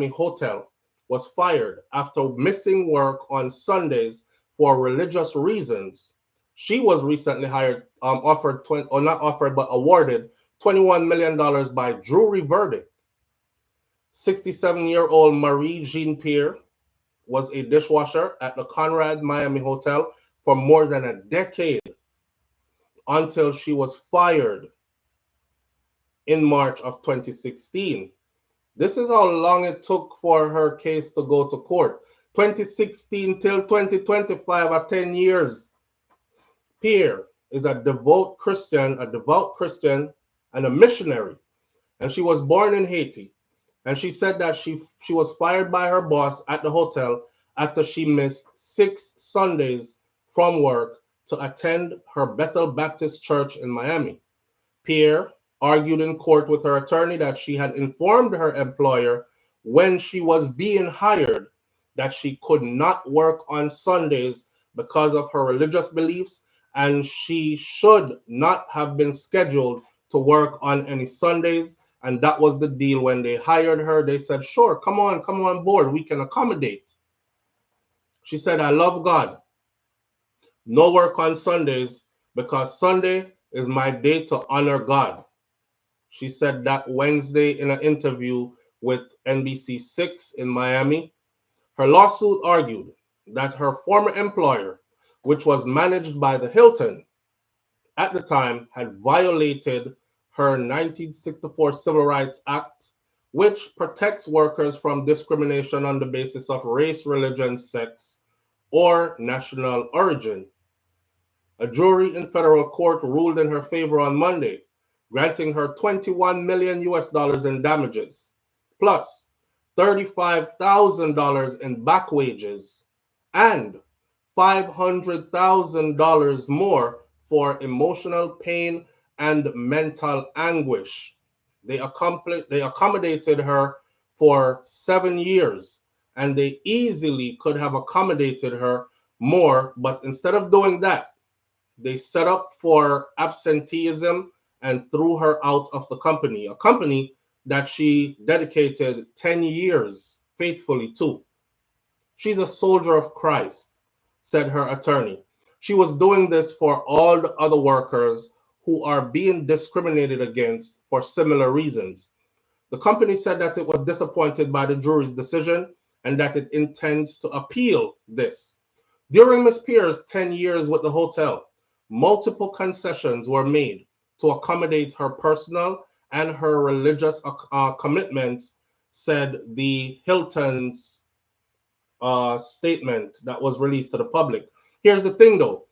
hotel was fired after missing work on Sundays for religious reasons. She was recently awarded $21 million by jury verdict. 67-year-old Marie Jean Pierre was a dishwasher at the Conrad Miami Hotel for more than a decade until she was fired in March of 2016. This is how long it took for her case to go to court. 2016 till 2025 are 10 years. Pierre is a devout Christian and a missionary. And she was born in Haiti. And she said that she was fired by her boss at the hotel after she missed 6 Sundays from work to attend her Bethel Baptist Church in Miami. Pierre argued in court with her attorney that she had informed her employer when she was being hired that she could not work on Sundays because of her religious beliefs, and she should not have been scheduled to work on any Sundays. And that was the deal. When they hired her, they said, sure, come on board, we can accommodate. She said, I love God. No work on Sundays because Sunday is my day to honor God. She said that Wednesday in an interview with NBC6 in Miami. Her lawsuit argued that her former employer, which was managed by the Hilton at the time, had violated her 1964 Civil Rights Act, which protects workers from discrimination on the basis of race, religion, sex, or national origin. A jury in federal court ruled in her favor on Monday, granting her 21 million US dollars in damages, plus $35,000 in back wages and $500,000 more for emotional pain and mental anguish. They accommodated her for 7 years, and they easily could have accommodated her more, but instead of doing that, they set up for absenteeism and threw her out of the company, a company that she dedicated 10 years faithfully to. She's a soldier of Christ, said her attorney. She was doing this for all the other workers who are being discriminated against for similar reasons. The company said that it was disappointed by the jury's decision and that it intends to appeal this. During Ms. Pierce's 10 years with the hotel, multiple concessions were made to accommodate her personal and her religious commitments, said the Hilton's statement that was released to the public. Here's the thing though,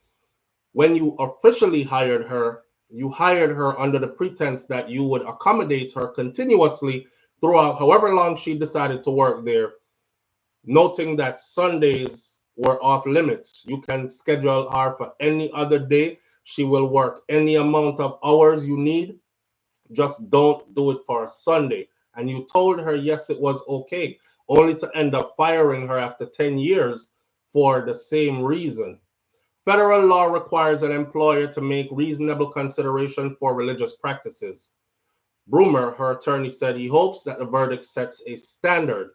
when you officially hired her, you hired her under the pretense that you would accommodate her continuously throughout however long she decided to work there, noting that Sundays were off limits. You can schedule her for any other day. She will work any amount of hours you need. Just don't do it for a Sunday. And you told her, yes, it was okay, only to end up firing her after 10 years for the same reason. Federal law requires an employer to make reasonable consideration for religious practices. Broomer, her attorney, said he hopes that the verdict sets a standard.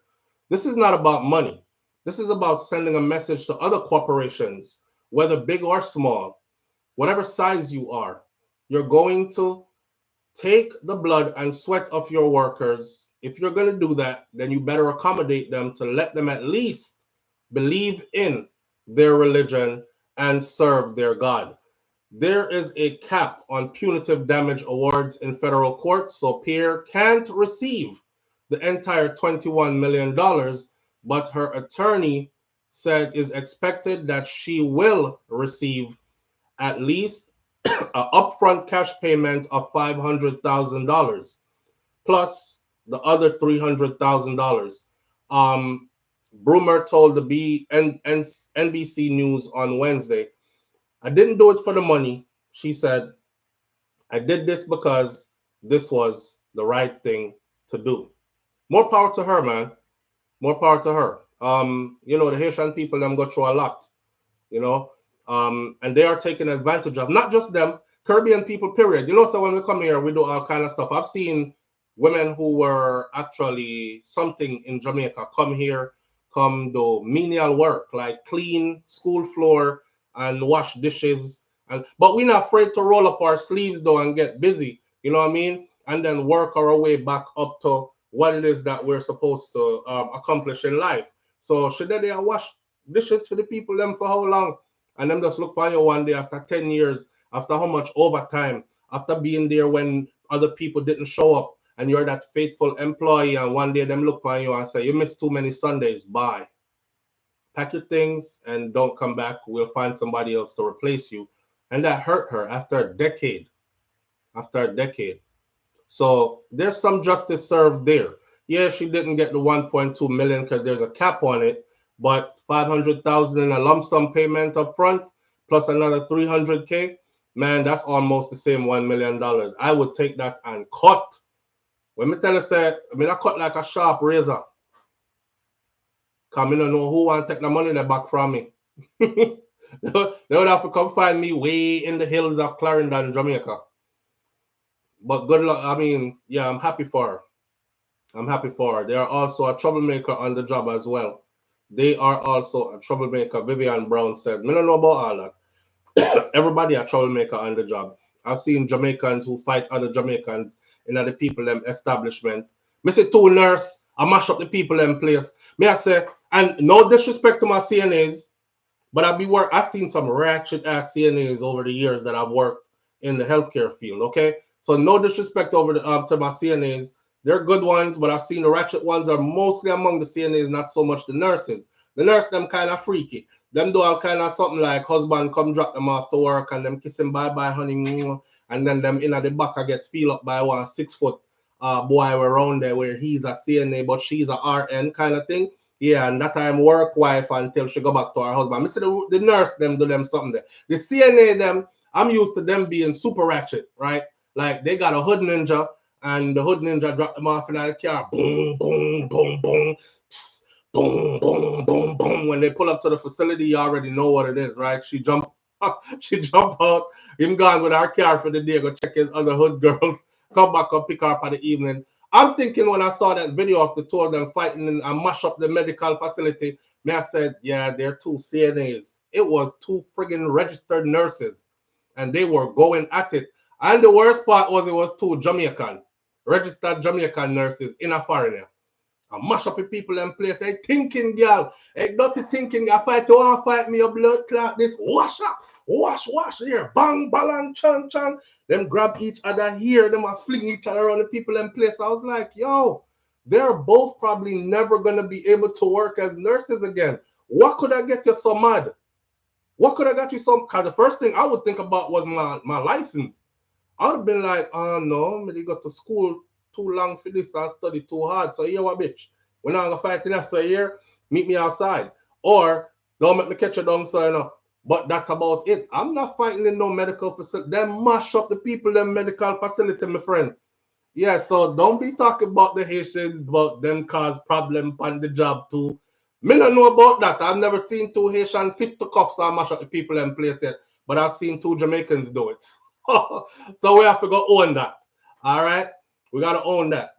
This is not about money. This is about sending a message to other corporations, whether big or small, whatever size you are. You're going to take the blood and sweat of your workers. If you're going to do that, then you better accommodate them to let them at least believe in their religion and serve their God. There is a cap on punitive damage awards in federal court, so Pierre can't receive the entire $21 million, but her attorney said is expected that she will receive at least an upfront cash payment of $500,000 plus the other $300,000. Broomer told the NBC News on Wednesday, I didn't do it for the money. She said, I did this because this was the right thing to do. More power to her, man. More power to her. The Haitian people, them go through a lot, and they are taken advantage of. Not just them, Caribbean people, period. So when we come here, we do all kind of stuff. I've seen women who were actually something in Jamaica come here, come do menial work, like clean school floor and wash dishes. But we're not afraid to roll up our sleeves, though, and get busy, you know what I mean? And then work our way back up to what it is that we're supposed to accomplish in life. So should they wash dishes for the people them for how long? And them just look for you one day after 10 years, after how much overtime, after being there when other people didn't show up, and you're that faithful employee, and one day them look for you and say, you missed too many Sundays, bye. Pack your things and don't come back. We'll find somebody else to replace you. And that hurt her after a decade. So there's some justice served there. Yeah, she didn't get the 1.2 million because there's a cap on it, but 500,000 in a lump sum payment up front, plus another 300K, man, that's almost the same $1 million. I would take that and cut. When me tell you, I cut like a sharp razor. Because I don't know who want to take the money back from me. They would have to come find me way in the hills of Clarendon, Jamaica. But good luck. I'm happy for her. They are also a troublemaker on the job as well. They are also a troublemaker. Vivian Brown said, I don't know about all that. Everybody a troublemaker on the job. I've seen Jamaicans who fight other Jamaicans in the people them establishment. Me say two nurse, I mash up the people them place. Me I say, and no disrespect to my CNAs, but I've seen some ratchet ass CNAs over the years that I've worked in the healthcare field. Okay, so no disrespect over to my CNAs. They're good ones, but I've seen the ratchet ones are mostly among the CNAs, not so much the nurses. The nurse them kind of freaky. Them do all kind of something like husband come drop them off to work and them kiss him bye bye honey, and then them in at the back I get feel up by 1 6 foot boy around there where he's a CNA but she's a RN kind of thing. Yeah, and that time work wife until she go back to her husband. I see the nurse them do them something there. The CNA them, I'm used to them being super ratchet, right? Like they got a hood ninja and the hood ninja drop them off in the car. Boom, boom, boom, boom. Boom, boom, boom, boom. When they pull up to the facility, you already know what it is, right? She jump out, him gone with our car for the day, go check his other hood girls, come back up, pick her up at the evening. I'm thinking when I saw that video of the two of them fighting and mash up the medical facility, I said, yeah, they're two CNAs. It was two friggin' registered nurses, and they were going at it. And the worst part was it was two registered Jamaican nurses in a foreigner. I mash up the people in place. Hey, thinking girl. Hey, dirty thinking. I fight to one fight me, your blood clot. This wash up. Wash here. Bang, balang, chan, chan. Them grab each other here. Them must fling each other around the people in place. I was like, yo, they're both probably never going to be able to work as nurses again. What could I get you so mad? What could I get you so? Because the first thing I would think about was my license. I would have been like, oh no, maybe go to school too long for this and study too hard. So here what bitch. We're not gonna fight in us a year, meet me outside. Or don't make me catch you down so you know. But that's about it. I'm not fighting in no medical facility. Them mash up the people in medical facility, my friend. Yeah, so don't be talking about the Haitians, about them cause problem on the job too. Me don't know about that. I've never seen two Haitian fisticuffs and mash up the people in place yet. But I've seen two Jamaicans do it. So we have to go own that. All right? We got to own that.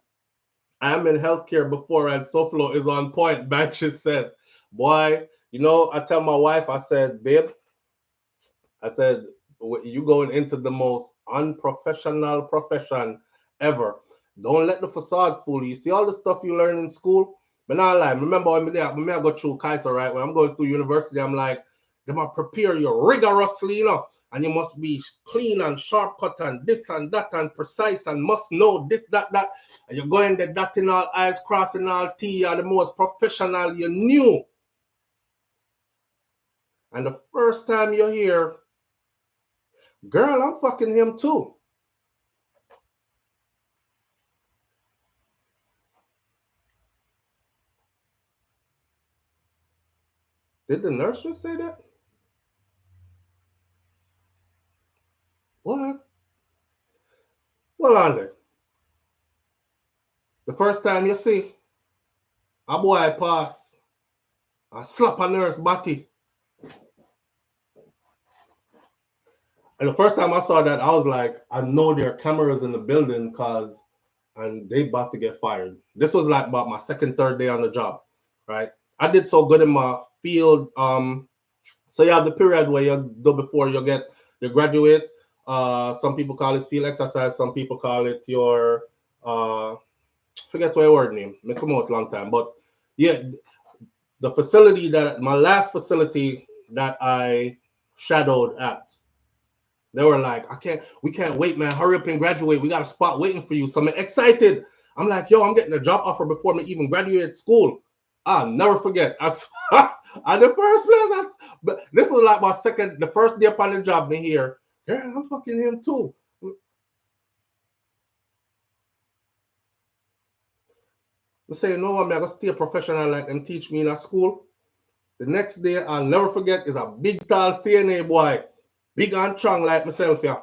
I'm in healthcare before and SouFLo is on point. Banches says, boy, you know, I tell my wife, I said, babe, I said, you going into the most unprofessional profession ever. Don't let the facade fool you. See all the stuff you learn in school? But not lie. Remember when I go through Kaiser, right? When I'm going through university, I'm like, they must prepare you rigorously, you know, and you must be clean and shortcut and this and that and precise and must know this, that. And you're going there, dotting all I's, crossing all T, you're the most professional you knew. And the first time you're here, girl, I'm fucking him too. Did the nurse just say that? What? Well, on there. The first time you see a boy pass, I slap a nurse body. And the first time I saw that, I was like, I know there are cameras in the building and they about to get fired. This was like about my second, third day on the job, right? I did so good in my field. So you have the period where you do before you graduate. Some people call it field exercise. Some people call it your forget my word name. May come out a long time, but yeah, the facility my last facility that I shadowed at, they were like, we can't wait, man. Hurry up and graduate. We got a spot waiting for you. So I'm excited. I'm like, yo, I'm getting a job offer before me even graduate school. I'll never forget. At the first place, but this was like the first day upon the job me here. Girl, I'm fucking him too. I say, you know what, I'm gonna stay a professional like them teach me in a school. The next day, I'll never forget, is a big tall CNA boy. Big and strong like myself, yeah.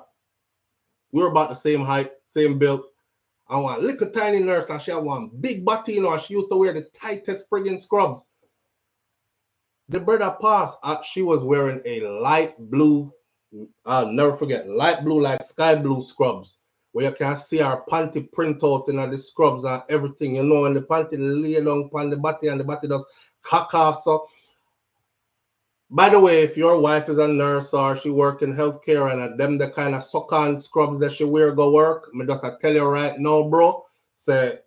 We were about the same height, same build. I want a little tiny nurse, and she had one big body, you know, and she used to wear the tightest friggin' scrubs. The brother passed. She was wearing a light blue, I'll never forget, light blue, like sky blue scrubs, where you can see her panty print out in the scrubs and everything, you know, and the panty lay down upon the body and the body does cock off. So By the way, if your wife is a nurse or she work in healthcare and them the kind of suck on scrubs that she wear go work, me just I tell you right now, bro, say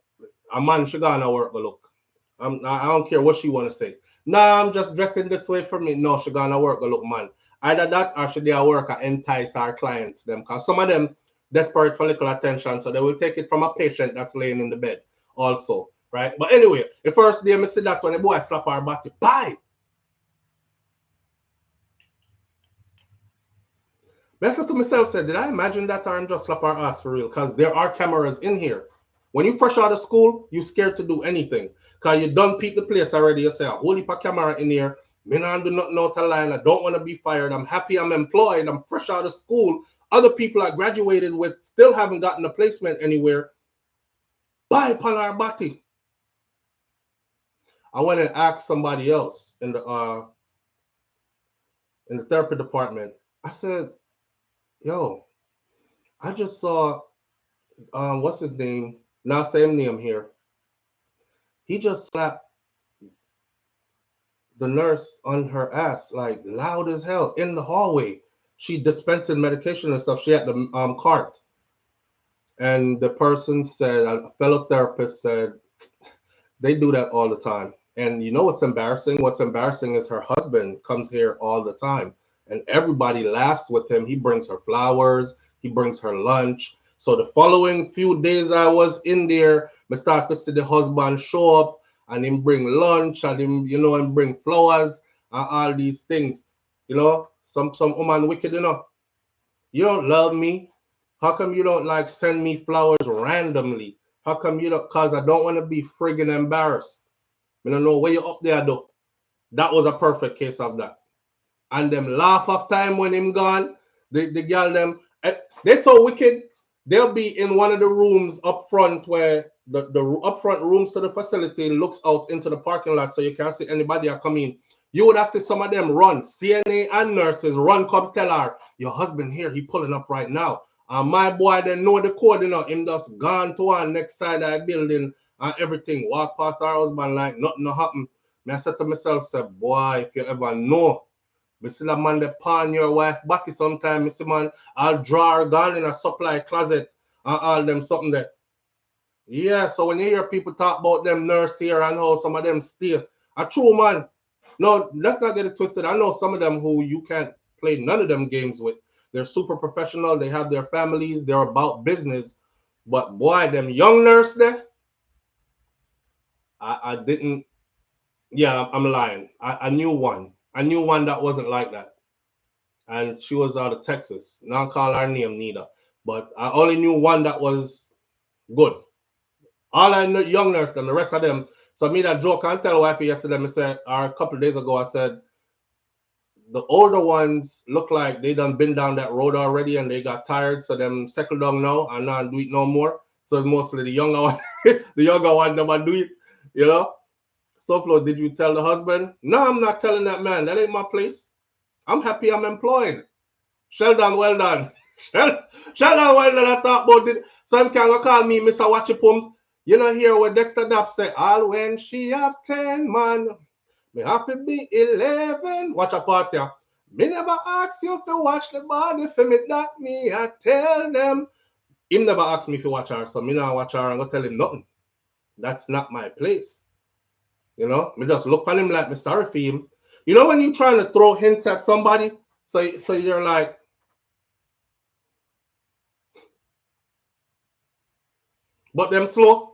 a man she gonna work go look. I don't care what she want to say. Nah, I'm just dressed in this way for me. No, she gonna work go look, man. Either that or she there work and entice our clients them. Cause some of them desperate for little attention, so they will take it from a patient that's laying in the bed also, right? But anyway, the first day I see that when the boy slap her body, bye. But I said to myself, said, did I imagine that or I'm just slap our ass for real? Because there are cameras in here. When you fresh out of school, you scared to do anything. Because you done peep the place already. You say, a whole heap of camera in here. Me not do nothing out of line. I don't want to be fired. I'm happy I'm employed. I'm fresh out of school. Other people I graduated with still haven't gotten a placement anywhere. Buy upon our body. I went and asked somebody else in the therapy department. I said, yo, I just saw what's his name? Not same name here. He just slapped the nurse on her ass like loud as hell in the hallway. She dispensing medication and stuff. She had the cart, and the person said, a fellow therapist said, they do that all the time. And you know what's embarrassing? What's embarrassing is her husband comes here all the time, and everybody laughs with him. He brings her flowers. He brings her lunch. So the following few days I was in there, I start to see the husband show up and him bring lunch and him, you know, and bring flowers and all these things. You know, some woman wicked, you know. You don't love me. How come you don't like send me flowers randomly? How come you don't? Cause I don't want to be friggin' embarrassed. I don't know where you up there though. That was a perfect case of that. And them laugh of time when him gone. The girl them, they so wicked. They'll be in one of the rooms up front where the up front rooms to the facility looks out into the parking lot, so you can't see anybody are coming. You would have seen some of them run. CNA and nurses run, come tell her, your husband here, he pulling up right now. And my boy, they know the code, you know, him just gone to one next side of the building and everything. Walk past our husband like nothing no happen. I said to myself, say, boy, if you ever know, me see that man that pawn your wife body sometime, me see man, I'll draw her gun in a supply closet and all them something there. Yeah, so when you hear people talk about them nurse here and how some of them steal, a true man. No, let's not get it twisted. I know some of them who you can't play none of them games with. They're super professional. They have their families. They're about business. But boy, them young nurse there, I didn't. Yeah, I'm lying. I knew one. I knew one that wasn't like that. And she was out of Texas. Not call her name neither. But I only knew one that was good. All I know, young nurse, and the rest of them. So me that joke, I tell wifey yesterday, I said, or a couple of days ago, I said, the older ones look like they done been down that road already and they got tired, so them settle down now and not do it no more. So mostly the younger one, the younger one never do it, you know. SouFlo, did you tell the husband? No, I'm not telling that man. That ain't my place. I'm happy I'm employed. Sheldon, well done. Sheldon, well done. I thought about it. Some can go call me Mr. Watchy Pums. You know here where Dexter Knapp say, all when she have 10 man, me have to be 11. Watch a party. Me never ask you to watch the body for me that me. I tell them. Him never asked me if you watch her, so me not watch her and go tell him nothing. That's not my place. You know, me just look at him like me sorry for him. You know when you trying to throw hints at somebody, so you're like, but them slow.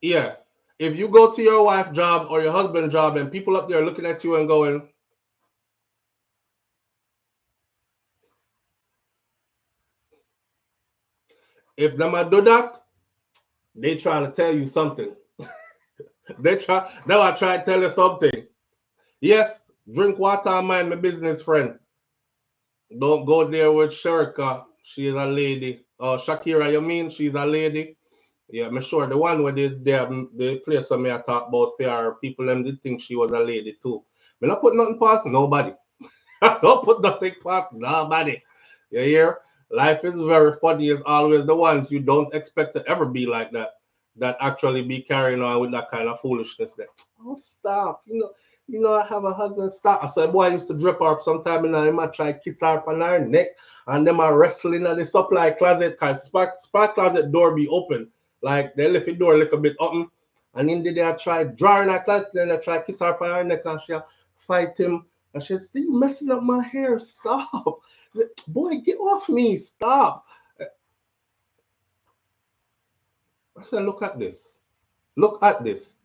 Yeah. If you go to your wife's job or your husband's job and people up there looking at you and going, if them do that, they try to tell you something. they will try to tell you something. Yes, drink water and mind my business, friend. Don't go there with Sherika. She's a lady. Shakira, you mean she's a lady? Yeah, I'm sure the one where the place where me I talk about fair people them did think she was a lady too. Me not put nothing past nobody. Don't put nothing past nobody. You hear? Life is very funny. It's always the ones you don't expect to ever be like that actually be carrying on with that kind of foolishness. That oh stop, You know, I have a husband. Stop. I said, boy, I used to drip her up sometime and I might try kiss her on her neck. And them are wrestling at the supply closet because spark closet door be open. Like they left the door a little bit open. And in the day I try drawing her closet, then I try kiss her on her neck and she fight him. And she said, you messing up my hair. Stop. Boy, get off me. Stop. I said, look at this. Look at this.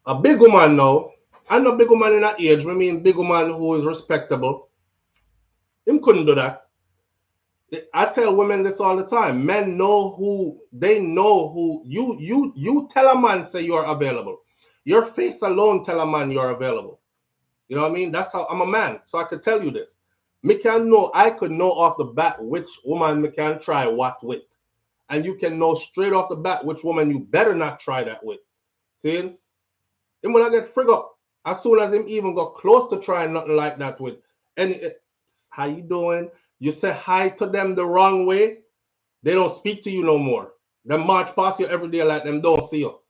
A big woman now, and a big woman in that age, I mean big woman who is respectable, him couldn't do that. I tell women this all the time. Men know who, they know who, you tell a man say you're available. Your face alone tell a man you're available. You know what I mean? That's how, I'm a man, so I could tell you this. I could know off the bat which woman me can try what with. And you can know straight off the bat which woman you better not try that with. See? Him when I get frig up, as soon as him even got close to trying nothing like that with any, how you doing? You say hi to them the wrong way, they don't speak to you no more. They march past you every day like them don't see you.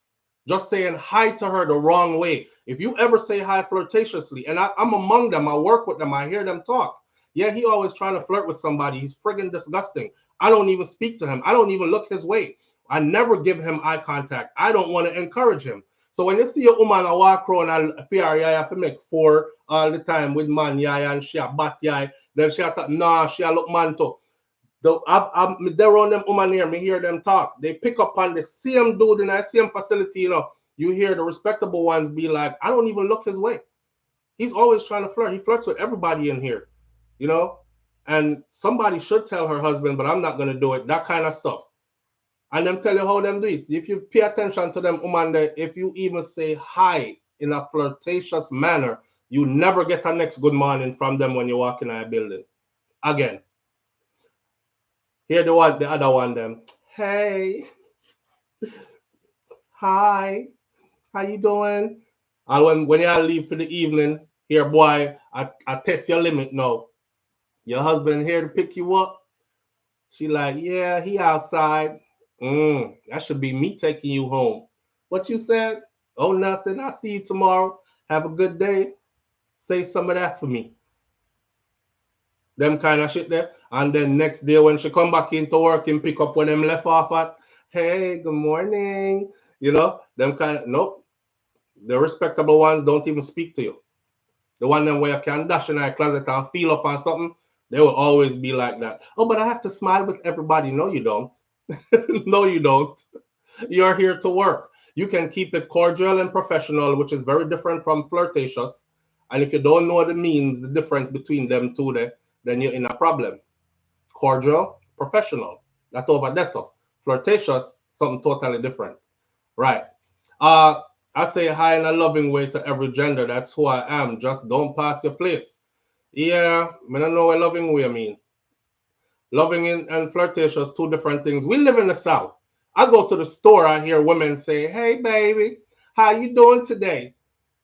Just saying hi to her the wrong way. If you ever say hi flirtatiously, and I'm among them, I work with them, I hear them talk. Yeah, he always trying to flirt with somebody. He's friggin' disgusting. I don't even speak to him. I don't even look his way. I never give him eye contact. I don't want to encourage him. So when you see a woman a walk around and fear, you have to make four all the time with man, yeah, and she a bat, yeah, then she a talk, nah, she a look man too. They're around them woman here, me hear them talk. They pick up on the same dude in that same facility, you know. You hear the respectable ones be like, I don't even look his way. He's always trying to flirt. He flirts with everybody in here, you know. And somebody should tell her husband, but I'm not going to do it. That kind of stuff. And them tell you how them do it. If you pay attention to them, woman, if you even say hi in a flirtatious manner, you never get a next good morning from them when you walk in a building. Again. Here the other one, them. Hey. Hi. How you doing? And when you leave for the evening, here, boy, I test your limit now. Your husband here to pick you up? She like, yeah, he outside. That should be me taking you home. What you said? Oh, nothing. I'll see you tomorrow. Have a good day. Save some of that for me. Them kind of shit there. And then next day when she come back into work and pick up when them left off at, hey, good morning. You know, them kind of, nope. The respectable ones don't even speak to you. The one them where you can dash in a closet and feel up on something, they will always be like that. Oh, but I have to smile with everybody. No, you don't. No, you don't. You're here to work. You can keep it cordial and professional, which is very different from flirtatious. And if you don't know the means, the difference between them two, then you're in a problem. Cordial, professional. That's over there. So flirtatious, something totally different. Right. I say hi in a loving way to every gender. That's who I am. Just don't pass your place. Yeah, I don't know what loving way I mean. Loving and flirtatious, two different things. We live in the South. I go to the store, I hear women say, hey, baby, how you doing today?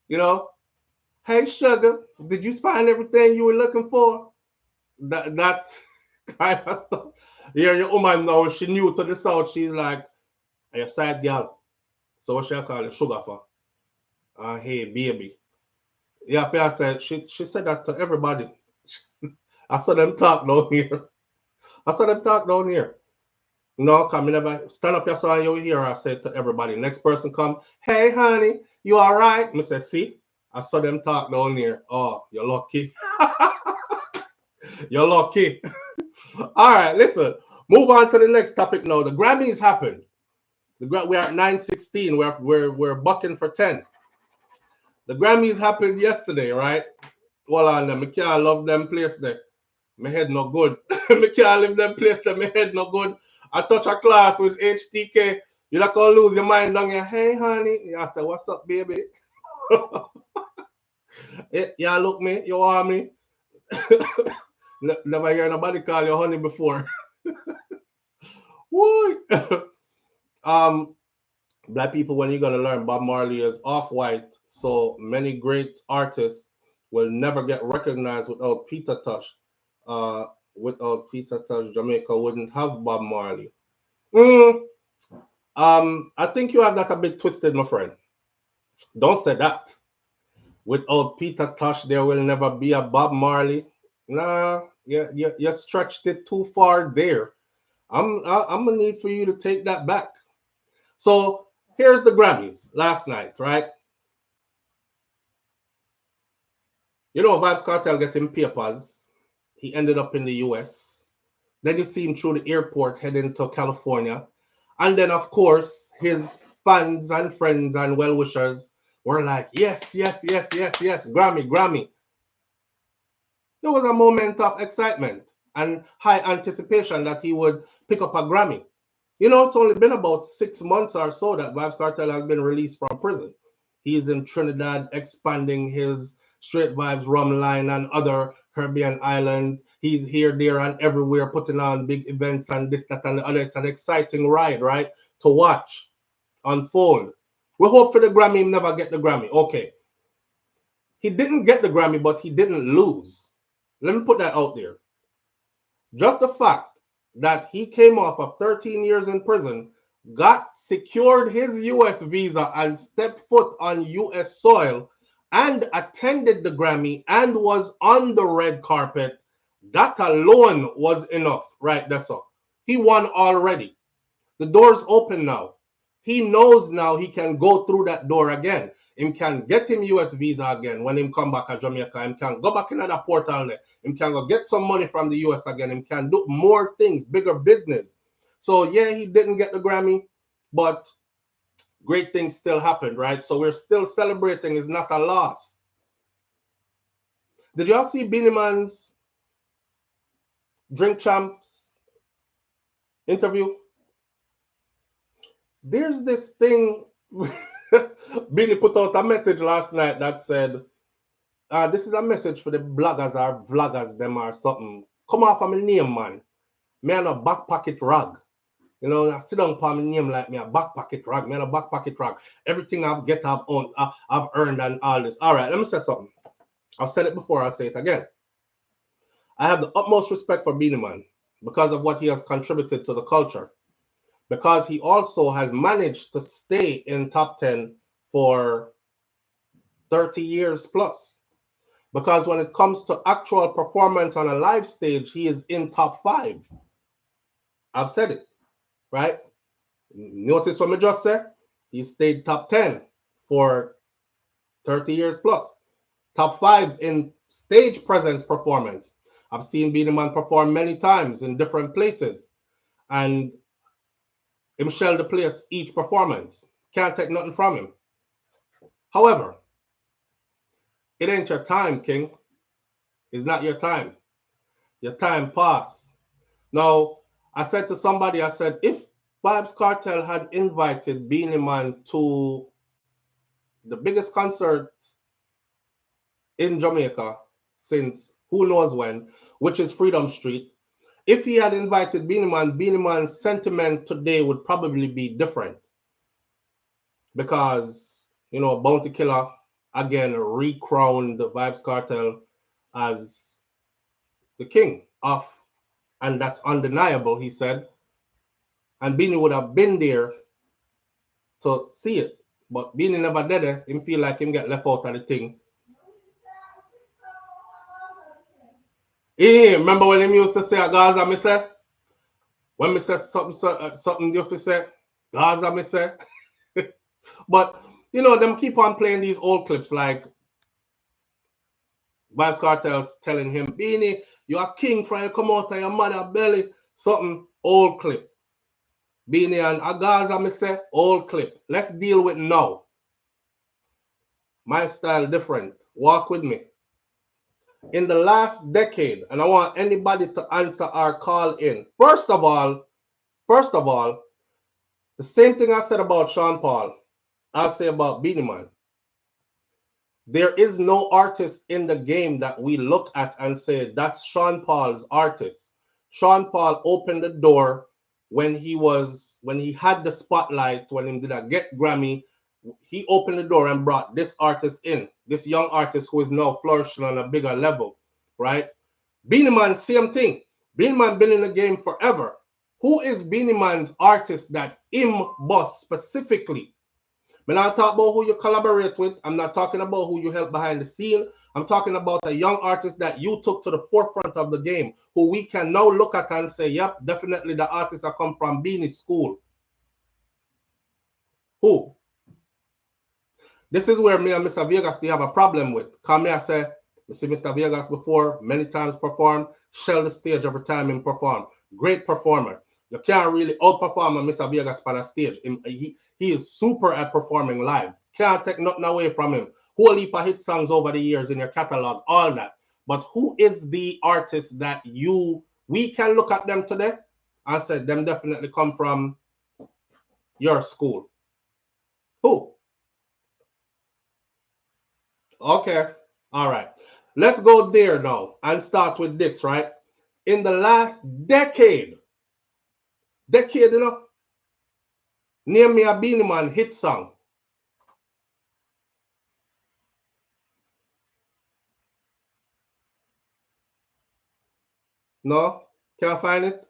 You know, hey, sugar, did you find everything you were looking for? That kind of stuff. Yeah, your woman now, she new to the South. She's like, hey, a side girl. So what shall I call it? Sugar for? Hey, baby. Yeah, I said, she said that to everybody. I saw them talk down here. No, come, you never stand up your son, you hear I say to everybody. Next person come, hey honey, you all right? I say, see, I saw them talk down here. Oh, you're lucky. You're lucky. All right, listen. Move on to the next topic now. The Grammys happened. We're at 9:16. We're bucking for 10. The Grammys happened yesterday, right? Hold on, them. I can't love them place there. My head no good. I can't live them place there. My head no good. I touch a class with HTK. You're not gonna lose your mind down here. Hey, honey. I say, what's up, baby? Yeah, look me. You want me? Never hear nobody call you honey before. Woo! Black people, when you're gonna learn, Bob Marley is off-white, so many great artists will never get recognized without Peter Tosh. Without Peter Tosh, Jamaica wouldn't have Bob Marley. I think you have that a bit twisted, my friend. Don't say that. Without Peter Tosh, there will never be a Bob Marley. Nah, you stretched it too far there. I'm gonna need for you to take that back. So here's the Grammys last night, right? You know, Vibes Cartel getting papers. He ended up in the US. Then you see him through the airport heading to California. And then, of course, his fans and friends and well wishers were like, yes, yes, yes, yes, yes, Grammy, Grammy. There was a moment of excitement and high anticipation that he would pick up a Grammy. You know, it's only been about 6 months or so that Vibes Cartel has been released from prison. He's in Trinidad expanding his Straight Vibes rum line and other Caribbean islands. He's here, there, and everywhere putting on big events and this, that, and the other. It's an exciting ride, right? To watch unfold. We hope for the Grammy, never get the Grammy. Okay. He didn't get the Grammy, but he didn't lose. Let me put that out there. Just the fact that he came off of 13 years in prison, secured his US visa, and stepped foot on US soil, and attended the Grammy and was on the red carpet, that alone was enough, right? That's all. He won already. The door's open now. He knows now he can go through that door again. Him can get him US visa again when him come back to Jamaica. Him can go back in that portal there. Him can go get some money from the US again. Him can do more things, bigger business. So yeah, he didn't get the Grammy, but great things still happened, right? So we're still celebrating. It's not a loss. Did y'all see Beanie Man's Drink Champs interview? There's this thing. Beanie put out a message last night that said, this is a message for the bloggers or vloggers, them or something. Come off of my name, man. Me and a back pocket rag. You know, I sit down for my name like me, a back pocket rag. Me and a back pocket rag. Everything I've get, I've owned, I've earned and all this. All right, let me say something. I've said it before, I'll say it again. I have the utmost respect for Beanie Man because of what he has contributed to the culture. Because he also has managed to stay in top 10 for 30 years plus. Because when it comes to actual performance on a live stage, he is in top 5. I've said it, right? Notice what I just said? He stayed top 10 for 30 years plus. Top 5 in stage presence performance. I've seen Beanie Man perform many times in different places. And him shell the place each performance. Can't take nothing from him. However, it ain't your time, King. It's not your time. Your time passed. Now, I said to somebody, I said, if Vibes Cartel had invited Beanie Man to the biggest concert in Jamaica since who knows when, which is Freedom Street, if he had invited Beanie Man's sentiment today would probably be different. Because, you know, Bounty Killer, again, recrowned the Vibes Cartel as the king of, and that's undeniable, he said. And Beanie would have been there to see it. But Beanie never did it. Him feel like him get left out of the thing. Hey, remember when him used to say at Gaza, me say? When me say something you say, Gaza, me say. But, you know, them keep on playing these old clips like Vibes Cartel's telling him, Beanie, you're a king from you come out of your mother belly. Something, old clip. Beanie and Agaza, me say, old clip. Let's deal with now. My style different. Walk with me. In the last decade, and I want anybody to answer or call in. First of all, the same thing I said about Sean Paul, I'll say about Beanie Man. There is no artist in the game that we look at and say, that's Sean Paul's artist. Sean Paul opened the door when he had the spotlight, when he did a Get Grammy. He opened the door and brought this artist in, this young artist who is now flourishing on a bigger level, right? Beanie Man, same thing. Beanie Man been in the game forever. Who is Beanie Man's artist that him boss specifically? I'm not talking about who you collaborate with. I'm not talking about who you help behind the scene. I'm talking about a young artist that you took to the forefront of the game, who we can now look at and say, yep, definitely the artist that come from Beanie School. Who? This is where me and Mr. Vegas they have a problem with. Come here, I say, you see Mr. Vegas before, many times perform, shell the stage every time he perform. Great performer. You can't really outperform a Mr. Vegas on a stage. He is super at performing live. Can't take nothing away from him. Whole heap of hit songs over the years in your catalog, all that. But who is the artist that we can look at them today and say them definitely come from your school? Who? Okay. All right. Let's go there now and start with this, right? In the last decade, you know, name me a Beanie Man hit song. No? Can't find it?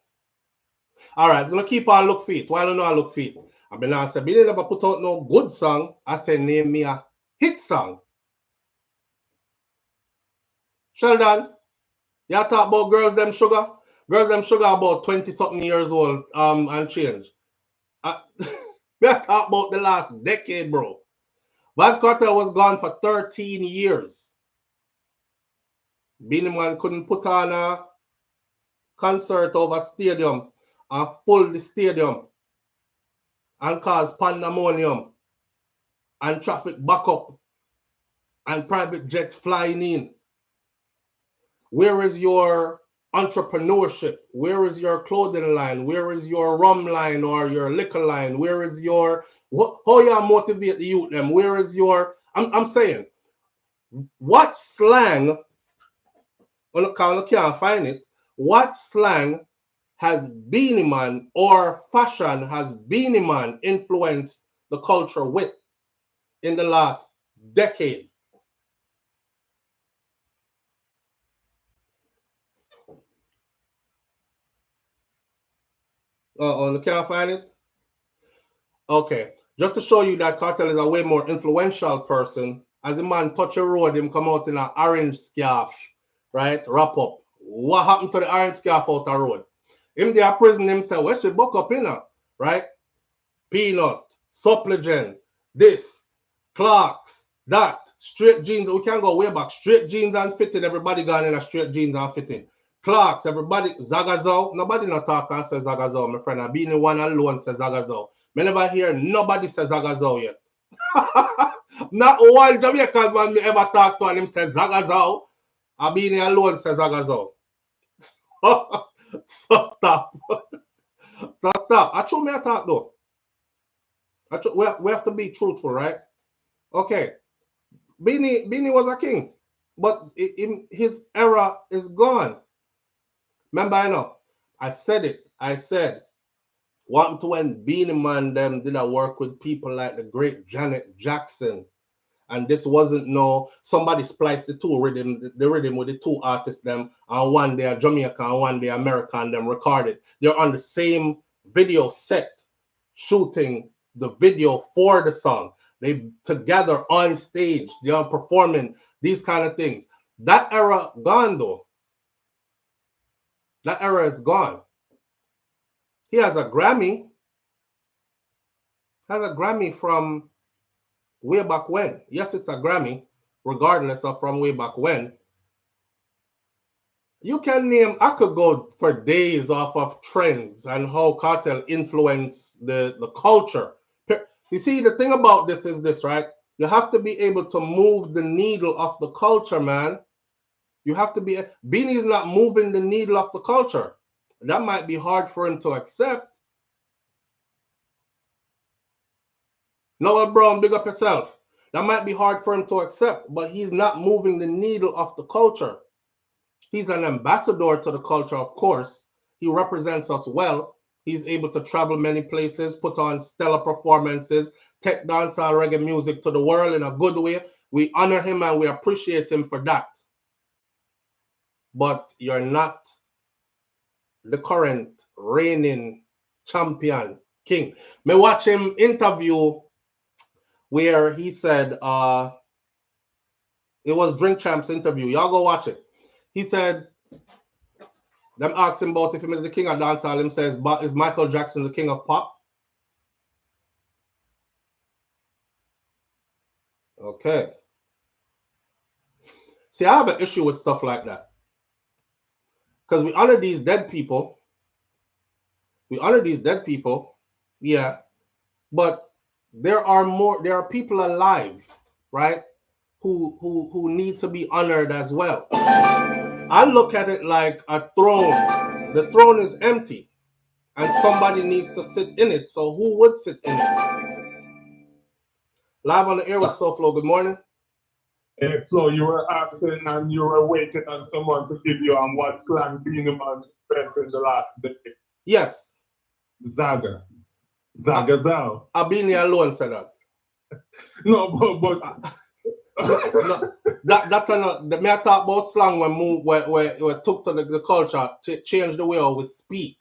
All right, I'm going to keep on look for it. Why don't I look for it? I mean, I said, Beanie never put out no good song. I said, name me a hit song. Sheldon, you talk about Girls Them Sugar? Girls Them Sugar about 20-something years old and change. We are talking about the last decade, bro. Vybz Kartel was gone for 13 years. Beanie Man couldn't put on a concert over stadium and full the stadium and cause pandemonium and traffic backup and private jets flying in. Where is your entrepreneurship? Where is your clothing line? Where is your rum line or your liquor line? Where is your how you motivate the youth them? Where is your I'm saying what slang I can't find it. What slang has Beanie Man or fashion has Beanie Man influenced the culture with in the last decade? You can't find it? Okay. Just to show you that Cartel is a way more influential person. As a man touch a road, him come out in an orange scarf, right? Wrap up. What happened to the orange scarf out the road? Him there prison himself, where should buck up in her, right? Peanut, Suppligen, this, Clarks, that, straight jeans. We can go way back. Straight jeans and fitting. Everybody gone in a straight jeans and fitting. Clarks, everybody, Zagazao. Nobody not talk and say Zagazao, my friend. I be the one alone says Zagazao. Me never hear nobody says Zagazao yet. Not one Jamaican man me ever talk to and him says Zagazao. I be the alone says Zagazao. So stop. So stop. I true me I talk though. We have to be truthful, right? Okay. Beanie was a king, but his era is gone. Remember, I know, I said it. I said, what to when Beanie Man them did I work with people like the great Janet Jackson, and this wasn't no somebody spliced the rhythm with the two artists them, and one day Jamaican and one day American them recorded. They're on the same video set, shooting the video for the song. They together on stage, they are performing these kind of things. That era gone though. That era is gone. He has a Grammy. Has a Grammy from way back when. Yes, it's a Grammy, regardless of from way back when. You can name, I could go for days off of trends and how Cartel influence the culture. You see, the thing about this is this, right? You have to be able to move the needle of the culture, man. You have to be, Beanie is not moving the needle of the culture. That might be hard for him to accept. Noel Brown, big up yourself. That might be hard for him to accept, but he's not moving the needle of the culture. He's an ambassador to the culture, of course. He represents us well. He's able to travel many places, put on stellar performances, take dancehall reggae music to the world in a good way. We honor him and we appreciate him for that. But you're not the current reigning champion king. Me watch him interview where he said, it was Drink Champ's interview. Y'all go watch it. He said, them asked him about if he is the king of dancehall. Him says, but is Michael Jackson the king of pop? Okay. See, I have an issue with stuff like that. Because we honor these dead people. Yeah. But there are people alive, right? Who need to be honored as well. I look at it like a throne. The throne is empty and somebody needs to sit in it. So who would sit in it? Live on the air with SouFLo. Good morning. Hey, Flo, you were asking and you were waiting on someone to give you on what slang Beenie Man spent in the last day. Yes. Zaga. Zaga Zao. Abini alone said that. No, but No, that me I talk about slang when move where took to the culture change the way how we speak.